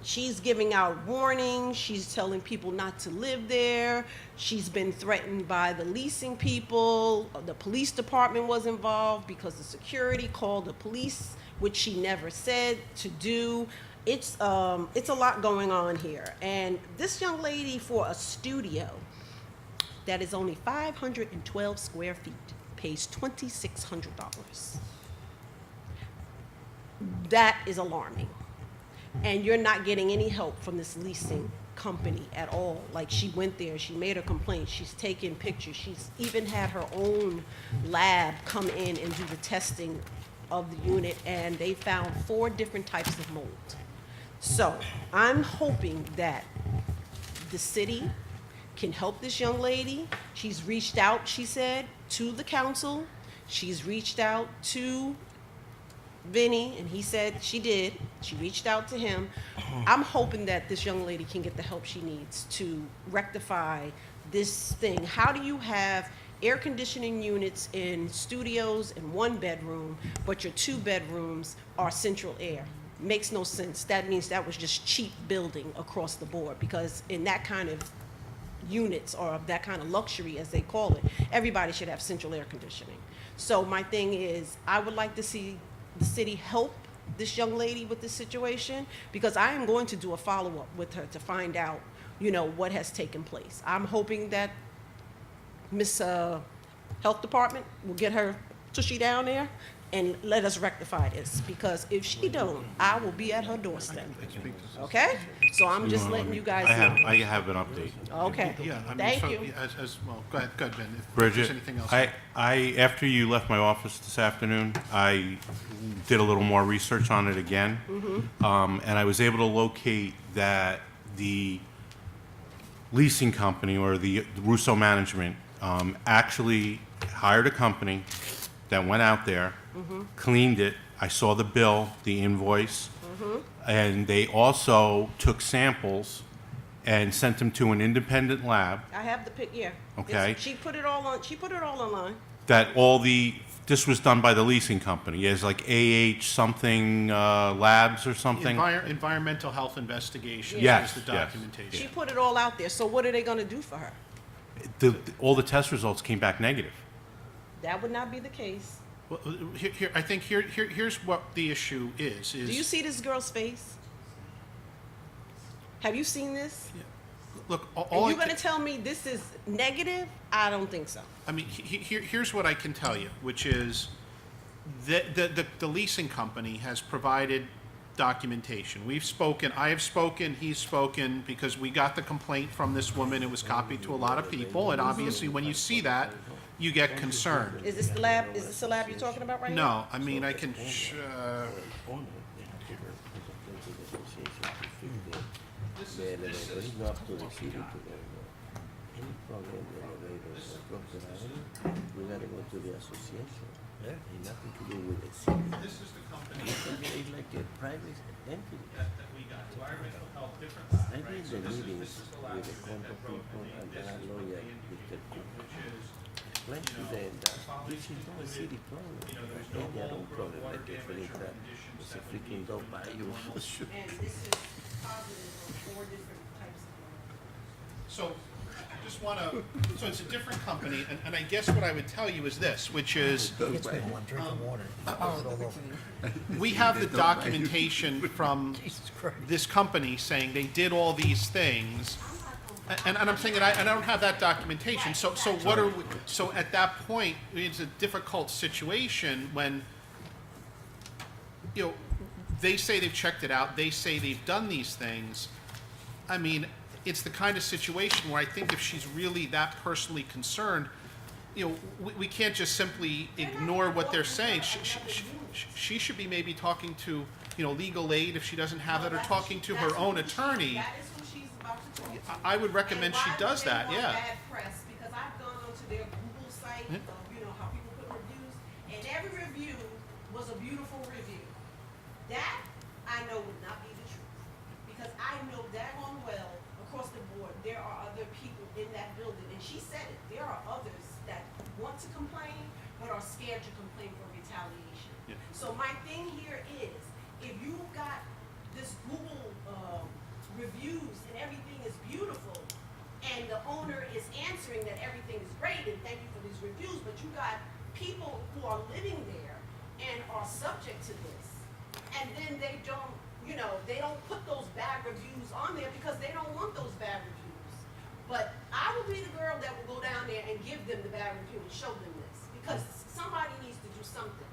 she's giving out warnings, she's telling people not to live there, she's been threatened by the leasing people, the police department was involved because the security called the police, which she never said to do. It's a lot going on here. And this young lady, for a studio that is only 512 square feet, pays $2,600. That is alarming. And you're not getting any help from this leasing company at all. Like, she went there, she made a complaint, she's taken pictures, she's even had her own lab come in and do the testing of the unit, and they found 4 different types of mold. So I'm hoping that the city can help this young lady. She's reached out, she said, to the council. She's reached out to Vinny, and he said she did. She reached out to him. I'm hoping that this young lady can get the help she needs to rectify this thing. How do you have air conditioning units in studios in 1 bedroom, but your 2 bedrooms are central air? Makes no sense. That means that was just cheap building across the board, because in that kind of units, or that kind of luxury as they call it, everybody should have central air conditioning. So my thing is, I would like to see the city help this young lady with this situation, because I am going to do a follow-up with her to find out, you know, what has taken place. I'm hoping that Miss Health Department will get her tushy down there and let us rectify this, because if she don't, I will be at her doorstep. Okay? So I'm just letting you guys know. I have an update. Okay. Yeah, I mean, Thank so, you. well, go ahead, Ben, if there's Bridget, anything else. I, after you left my office this afternoon, I did a little more research on it again. And I was able to locate that the leasing company, or the Russo Management, actually hired a company that went out there, cleaned it. I saw the bill, the invoice, and they also took samples and sent them to an independent lab. I have the pic, yeah. Okay. She put it all online. That this was done by the leasing company, as like AH something labs or something. Environmental health investigation Yes, is the yes. documentation. She put it all out there, so what are they gonna do for her? All the test results came back negative. That would not be the case. Well, I think here's what the issue is. Do you see this girl's face? Have you seen this? Look, Are all you gonna tell me this is negative? I don't think so. I mean, here's what I can tell you, which is that the leasing company has provided documentation. We've spoken, I have spoken, he's spoken, because we got the complaint from this woman. It was copied to a lot of people, and obviously when you see that, you get concerned. Is this the lab? Is this the lab you're talking about right now? No, I mean, I can, problem in the elevator across the avenue, you gotta go to the association. Yeah. Ain't nothing to do with the city. This is the company It's like a private entity. that we got, environmental health different, I did the meetings with the condo people and that lawyer, Mr. Cook. Explain to them that this is not a city problem. They have their own problem, like they think that it's a freaking dog by you. And this is positive on 4 different types of. So, I just want to, so it's a different company, and I guess what I would tell you is this, which is, we have the documentation from this company saying they did all these things, and I'm saying that I don't have that documentation, so what are we, so at that point, it's a difficult situation when, you know, they say they've checked it out, they say they've done these things. I mean, it's the kind of situation where I think if she's really that personally concerned, you know, we can't just simply ignore what they're saying. She should be maybe talking to, you know, legal aid if she doesn't have that, or talking to her own attorney. That is who she's about to talk to. I would recommend she does that, And why yeah. do they want bad press? Because I've gone onto their Google site of, you know, how people put reviews, and every review was a beautiful review. That, I know would not be the truth. Because I know daggone well, across the board, there are other people in that building, and she said it, there are others that want to complain, but are scared to complain for retaliation. Yeah. So my thing here is, if you got this Google, reviews and everything is beautiful, and the owner is answering that everything is great and thank you for these reviews, but you got people who are living there and are subject to this, and then they don't, you know, they don't put those bad reviews on there because they don't want those bad reviews. But I will be the girl that will go down there and give them the bad review and show them this, because somebody needs to do something.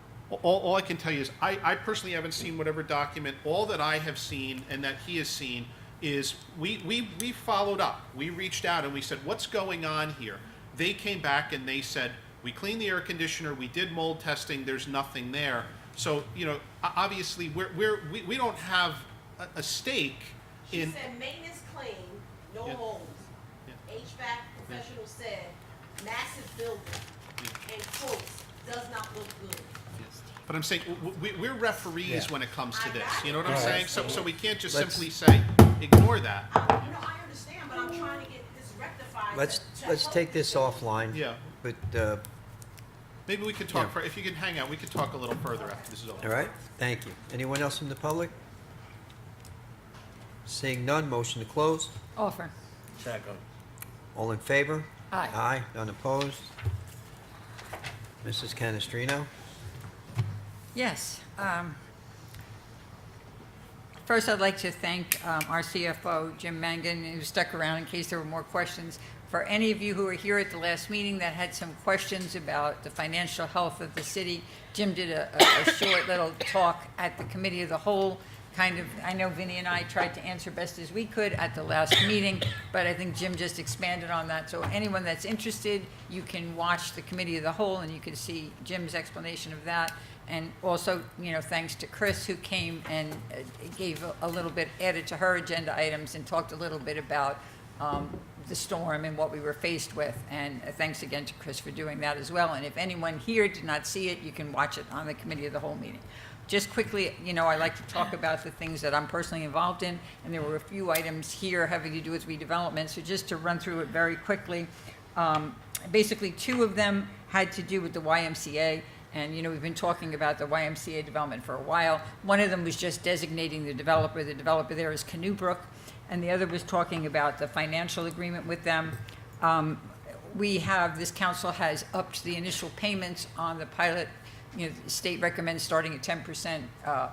All I can tell you is, I personally haven't seen whatever document. All that I have seen and that he has seen is we followed up. We reached out and we said, what's going on here? They came back and they said, we cleaned the air conditioner, we did mold testing, there's nothing there. So, you know, obviously we don't have a stake in. She said maintenance clean, no Yeah. mold. Yeah. HVAC professional said, massive building, and quotes, does not look good. But I'm saying, we're referees Yeah. when it comes to I this, got you know what I'm it. saying? So we can't just Let's- simply say, ignore that. You know, I understand, but I'm trying to get this rectified. Let's to take help this the- offline. Yeah. But, Maybe we could talk, if you can hang out, we could talk a little further after this is over. all right, thank you. Anyone else from the public? Seeing none, motion to close. Offer. Second. All in favor? Aye. Aye, none opposed? Mrs. Canestrino? Yes. First, I'd like to thank our CFO, Jim Mangan, who stuck around in case there were more questions. For any of you who were here at the last meeting that had some questions about the financial health of the city, Jim did a short little talk at the Committee of the Whole. Kind of, I know Vinnie and I tried to answer best as we could at the last meeting, but I think Jim just expanded on that. So anyone that's interested, you can watch the Committee of the Whole and you can see Jim's explanation of that. And also, you know, thanks to Chris, who came and gave a little bit, added to her agenda items and talked a little bit about the storm and what we were faced with. And thanks again to Chris for doing that as well. And if anyone here did not see it, you can watch it on the Committee of the Whole meeting. Just quickly, you know, I like to talk about the things that I'm personally involved in, and there were a few items here having to do with redevelopment. So just to run through it very quickly, basically 2 of them had to do with the YMCA. And, you know, we've been talking about the YMCA development for a while. One of them was just designating the developer. The developer there is Canoe Brook. And the other was talking about the financial agreement with them. This council has upped the initial payments on the pilot. You know, the state recommends starting at 10%.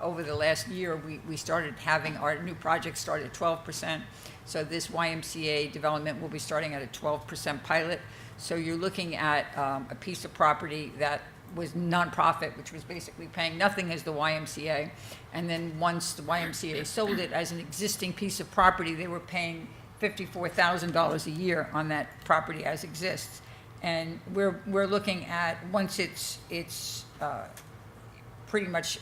Over the last year, we started having our new project start at 12%. So this YMCA development will be starting at a 12% pilot. So you're looking at a piece of property that was nonprofit, which was basically paying nothing as the YMCA. And then once the YMCA sold it as an existing piece of property, they were paying $54,000 a year on that property as exists. And we're looking at, once it's pretty much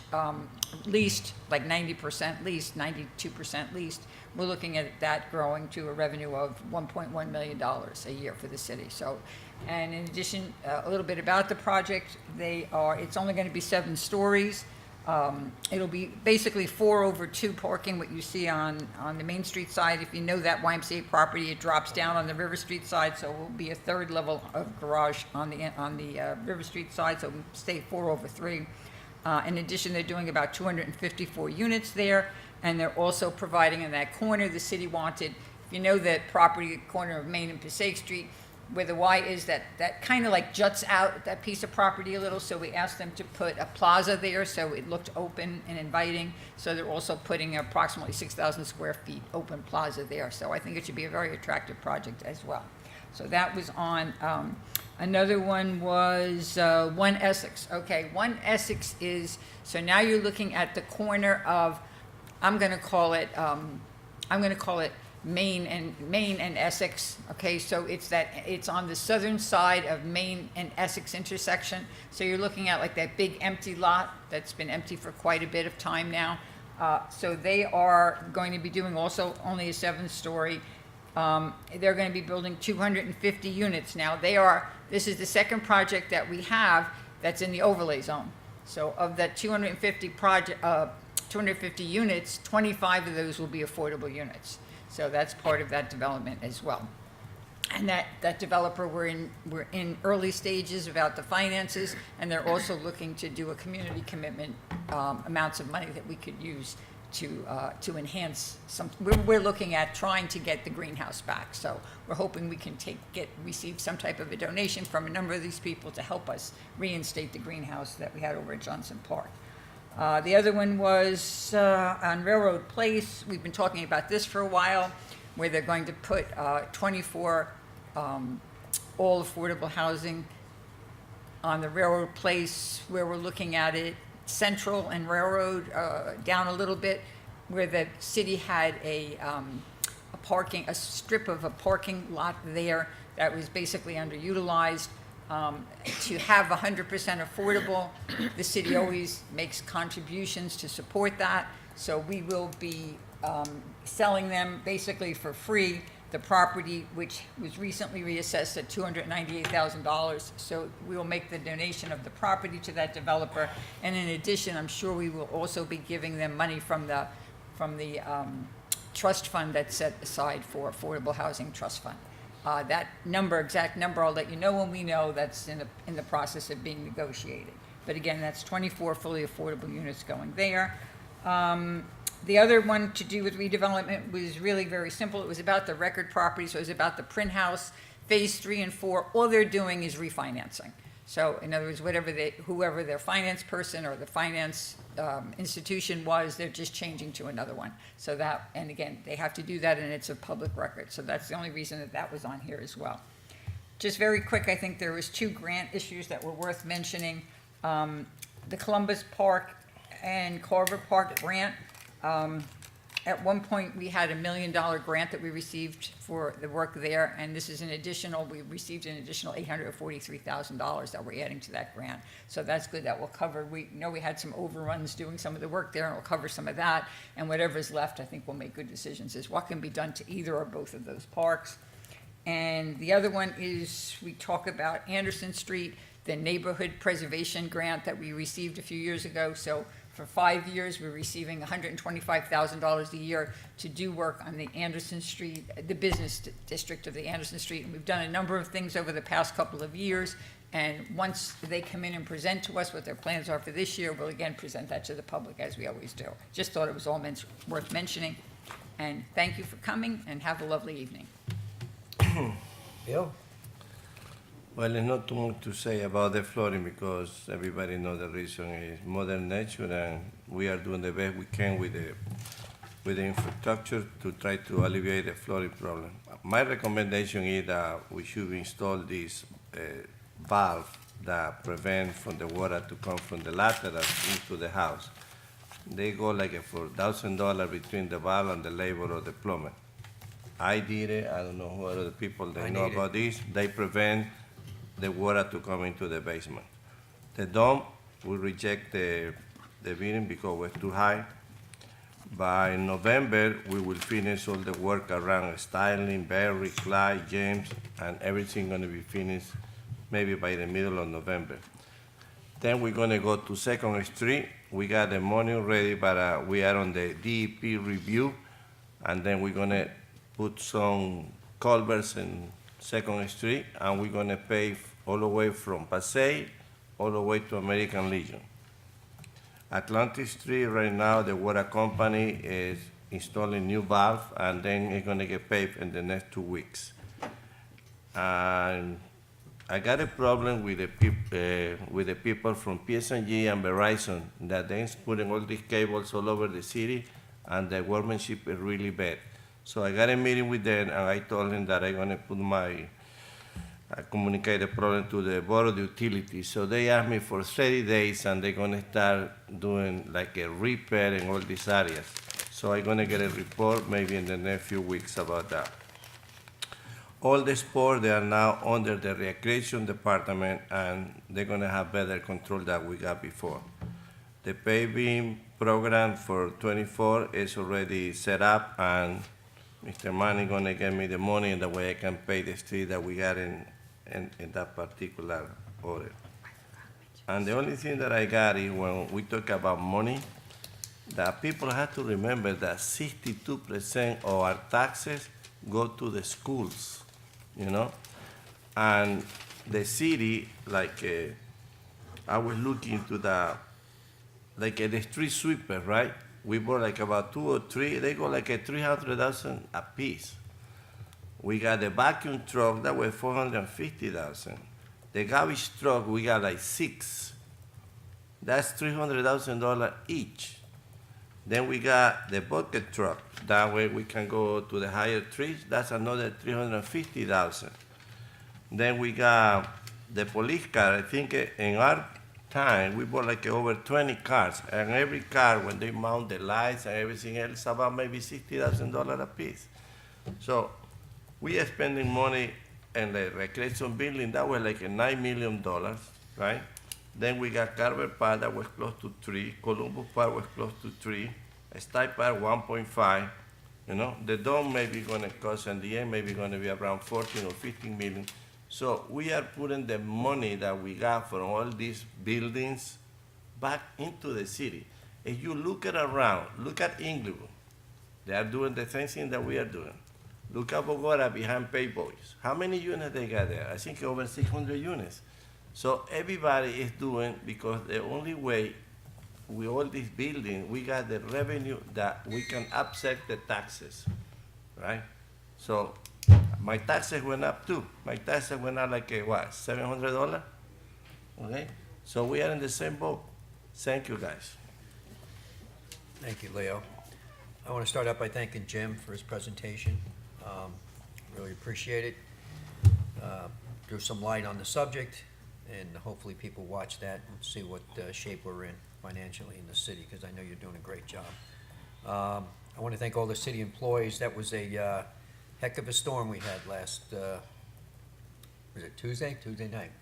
leased, like 90% leased, 92% leased. We're looking at that growing to a revenue of $1.1 million a year for the city. So, and in addition, a little bit about the project, it's only going to be 7 stories. It'll be basically 4/2 parking, what you see on the Main Street side. If you know that YMCA property, it drops down on the River Street side, so it will be a 3rd level of garage on the River Street side, so it'll stay 4/3. In addition, they're doing about 254 units there, and they're also providing in that corner the city wanted. If you know that property at the corner of Main and Passaic Street, where the Y is, that kind of like juts out that piece of property a little, so we asked them to put a plaza there so it looked open and inviting. So they're also putting approximately 6,000 square feet open plaza there. So I think it should be a very attractive project as well. So that was on. Another one was 1 Essex. Okay, 1 Essex is, so now you're looking at the corner of, I'm going to call it Main and Essex. Okay, so it's on the southern side of Main and Essex intersection. So you're looking at like that big empty lot that's been empty for quite a bit of time now. So they are going to be doing also only a 7-story. They're going to be building 250 units now. This is the second project that we have that's in the overlay zone. So of that 250 units, 25 of those will be affordable units. So that's part of that development as well. And that developer, we're in early stages about the finances, and they're also looking to do a community commitment, amounts of money that we could use to enhance some. We're looking at trying to get the greenhouse back. So we're hoping we can receive some type of a donation from a number of these people to help us reinstate the greenhouse that we had over at Johnson Park. The other one was on Railroad Place. We've been talking about this for a while, where they're going to put 24 all affordable housing on the Railroad Place, where we're looking at it Central and Railroad down a little bit, where the city had a strip of a parking lot there that was basically underutilized. To have 100% affordable, the city always makes contributions to support that. So we will be selling them basically for free the property, which was recently reassessed at $298,000. So we will make the donation of the property to that developer. And in addition, I'm sure we will also be giving them money from the trust fund that's set aside for Affordable Housing Trust Fund. That exact number, I'll let you know when we know. That's in the process of being negotiated. But again, that's 24 fully affordable units going there. The other one to do with redevelopment was really very simple. It was about the record property, so it was about the print house, phase 3 and 4. All they're doing is refinancing. So in other words, whoever their finance person or the finance institution was, they're just changing to another one. So that, and again, they have to do that, and it's a public record. So that's the only reason that was on here as well. Just very quick, I think there was 2 grant issues that were worth mentioning. The Columbus Park and Carver Park grant. At one point, we had $1 million grant that we received for the work there, and this is we received an additional $843,000 that we're adding to that grant. So that's good. That will cover, we know we had some overruns doing some of the work there, and we'll cover some of that, and whatever's left, I think we'll make good decisions as what can be done to either or both of those parks. And the other one is, we talk about Anderson Street, the neighborhood preservation grant that we received a few years ago. So for 5 years, we're receiving $125,000 a year to do work on the Anderson Street, the business district of the Anderson Street. And we've done a number of things over the past couple of years. And once they come in and present to us what their plans are for this year, we'll again present that to the public as we always do. Just thought it was all worth mentioning. And thank you for coming, and have a lovely evening. Bill? Well, there's not too much to say about the flooding because everybody knows the reason is Mother Nature, and we are doing the best we can with the infrastructure to try to alleviate the flooding problem. My recommendation is that we should install this valve that prevent from the water to come from the lateral into the house. They go like for $1,000 between the valve and the labor of the plumber. I did it. I don't know who other people they know about this. They prevent the water to come into the basement. The dome will reject the the building because it was too high. By November, we will finish all the work around styling, Barry, Clyde, James, and everything gonna be finished maybe by the middle of November. Then we're gonna go to Second Street. We got the money ready, but we are on the DEP review, and then we're gonna put some culverts in Second Street, and we're gonna pave all the way from Passaic all the way to American Legion. Atlantic Street, right now, the water company is installing new valve, and then it's gonna get paved in the next 2 weeks. And I got a problem with the people from PSNG and Verizon that they're putting all these cables all over the city, and the workmanship is really bad. So I got a meeting with them, and I told them that I'm gonna put I communicate the problem to the Board of Utilities. So they asked me for 30 days, and they're gonna start doing like a repair in all these areas. So I'm gonna get a report maybe in the next few weeks about that. All the sports, they are now under the recreation department, and they're gonna have better control than we got before. The paving program for 24 is already set up, and Mr. Manny gonna get me the money, and the way I can pay the street that we got in that particular order. And the only thing that I got is when we talk about money, that people have to remember that 62% of our taxes go to the schools, you know? And the city, like, I was looking to the street sweeper, right? We bought like about 2 or 3, they go like a 300,000 a piece. We got the vacuum truck that was 450,000. The garbage truck, we got like 6. That's $300,000 each. Then we got the bucket truck. That way we can go to the higher trees. That's another 350,000. Then we got the police car. I think in our time, we bought like over 20 cars. And every car, when they mount the lights and everything else, about maybe $60,000 a piece. So we are spending money in the recreation building. That was like a $9 million, right? Then we got Carver Park that was close to 3. Columbus Park was close to 3. Style Park 1.5. You know, the dome may be going to cost in the end maybe going to be around 14 or 15 million. So we are putting the money that we got from all these buildings back into the city. If you look at around, look at Inglewood. They are doing the same thing that we are doing. Look at Bogota behind Pay Boys. How many units they got there? I think over 600 units. So everybody is doing, because the only way with all these buildings, we got the revenue that we can offset the taxes, right? So my taxes went up too. My taxes went up like what, $700? Okay, so we are in the same boat. Thank you, guys. Thank you, Leo. I want to start out by thanking Jim for his presentation. Really appreciate it. Threw some light on the subject, and hopefully people watch that and see what shape we're in financially in the city, because I know you're doing a great job. I want to thank all the city employees. That was a heck of a storm we had last, was it Tuesday night.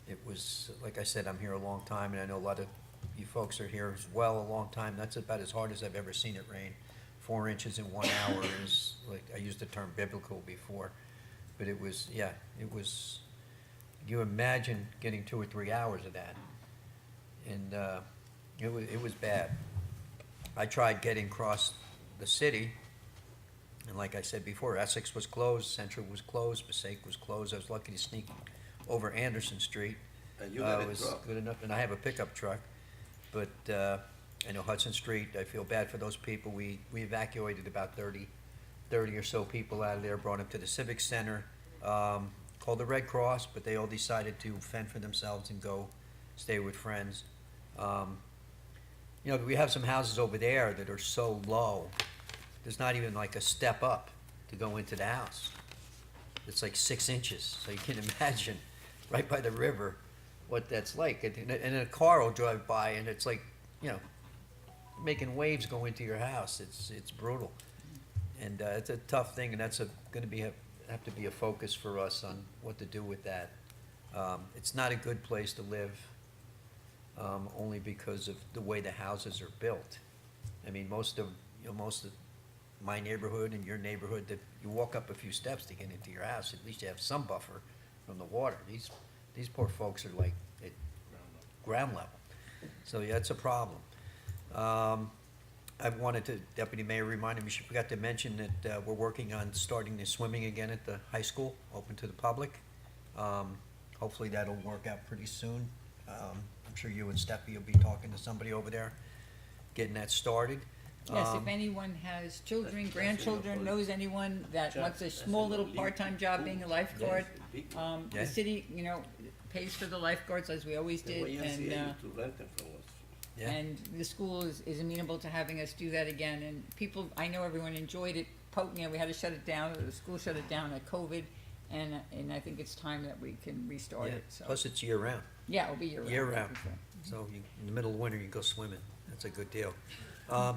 It was, like I said, I'm here a long time, and I know a lot of you folks are here as well a long time. That's about as hard as I've ever seen it rain. 4 inches in 1 hour is, like, I used the term biblical before, but it was, yeah, it was, you imagine getting 2 or 3 hours of that. And it was bad. I tried getting across the city, and like I said before, Essex was closed, Central was closed, Passaic was closed. I was lucky to sneak over Anderson Street. And you got a It was truck. good enough, and I have a pickup truck. But I know Hudson Street, I feel bad for those people. We evacuated about 30 or so people out of there, brought them to the Civic Center, called the Red Cross, but they all decided to fend for themselves and go stay with friends. You know, we have some houses over there that are so low, there's not even like a step up to go into the house. It's like 6 inches, so you can imagine right by the river what that's like. And a car will drive by, and it's like, you know, making waves go into your house. It's brutal, and it's a tough thing, and that's going to have to be a focus for us on what to do with that. It's not a good place to live. only because of the way the houses are built. I mean, most of my neighborhood and your neighborhood, that you walk up a few steps to get into your house, at least you have some buffer from the water. These poor folks are like at ground level. So yeah, that's a problem. I wanted to, Deputy Mayor reminded me, she forgot to mention that we're working on starting the swimming again at the high school, open to the public. Hopefully that'll work out pretty soon. I'm sure you and Steffi will be talking to somebody over there, getting that started. Yes, if anyone has children, grandchildren, knows anyone that wants a small little part-time job being a lifeguard, Yeah. the city, pays for the lifeguards as we always did, and, To rent them from us. Yeah. and the school is amenable to having us do that again, and people, I know everyone enjoyed it, we had to shut it down, the school shut it down at COVID, and I think it's time that we can restart Yeah. it, so. Plus it's year-round. Yeah, it'll be year-round. Year-round. for sure. So in the middle of winter, you can go swimming. That's a good deal.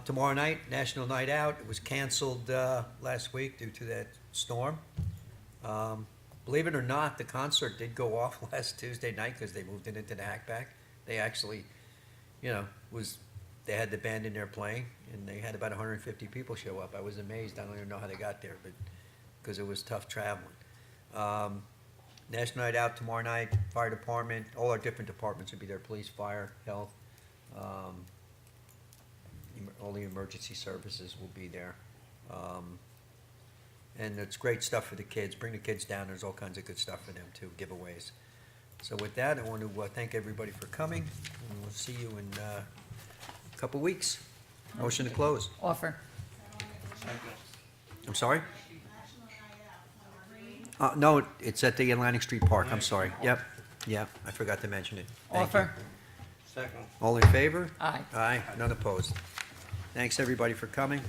Tomorrow night, National Night Out. It was canceled last week due to that storm. Believe it or not, the concert did go off last Tuesday night because they moved it into the Hackback. They actually, they had the band in there playing, and they had about 150 people show up. I was amazed. I don't even know how they got there, but because it was tough traveling. National Night Out tomorrow night, fire department, all our different departments will be there, police, fire, health, all the emergency services will be there. And it's great stuff for the kids. Bring the kids down, there's all kinds of good stuff for them too, giveaways. So with that, I want to thank everybody for coming, and we'll see you in a couple weeks. Motion to close. Offer. I'm sorry? No, it's at the Atlantic Street Park, I'm sorry. Yep, I forgot to mention it. Thank you. Offer. Second. All in favor? Aye. Aye, none opposed. Thanks, everybody, for coming.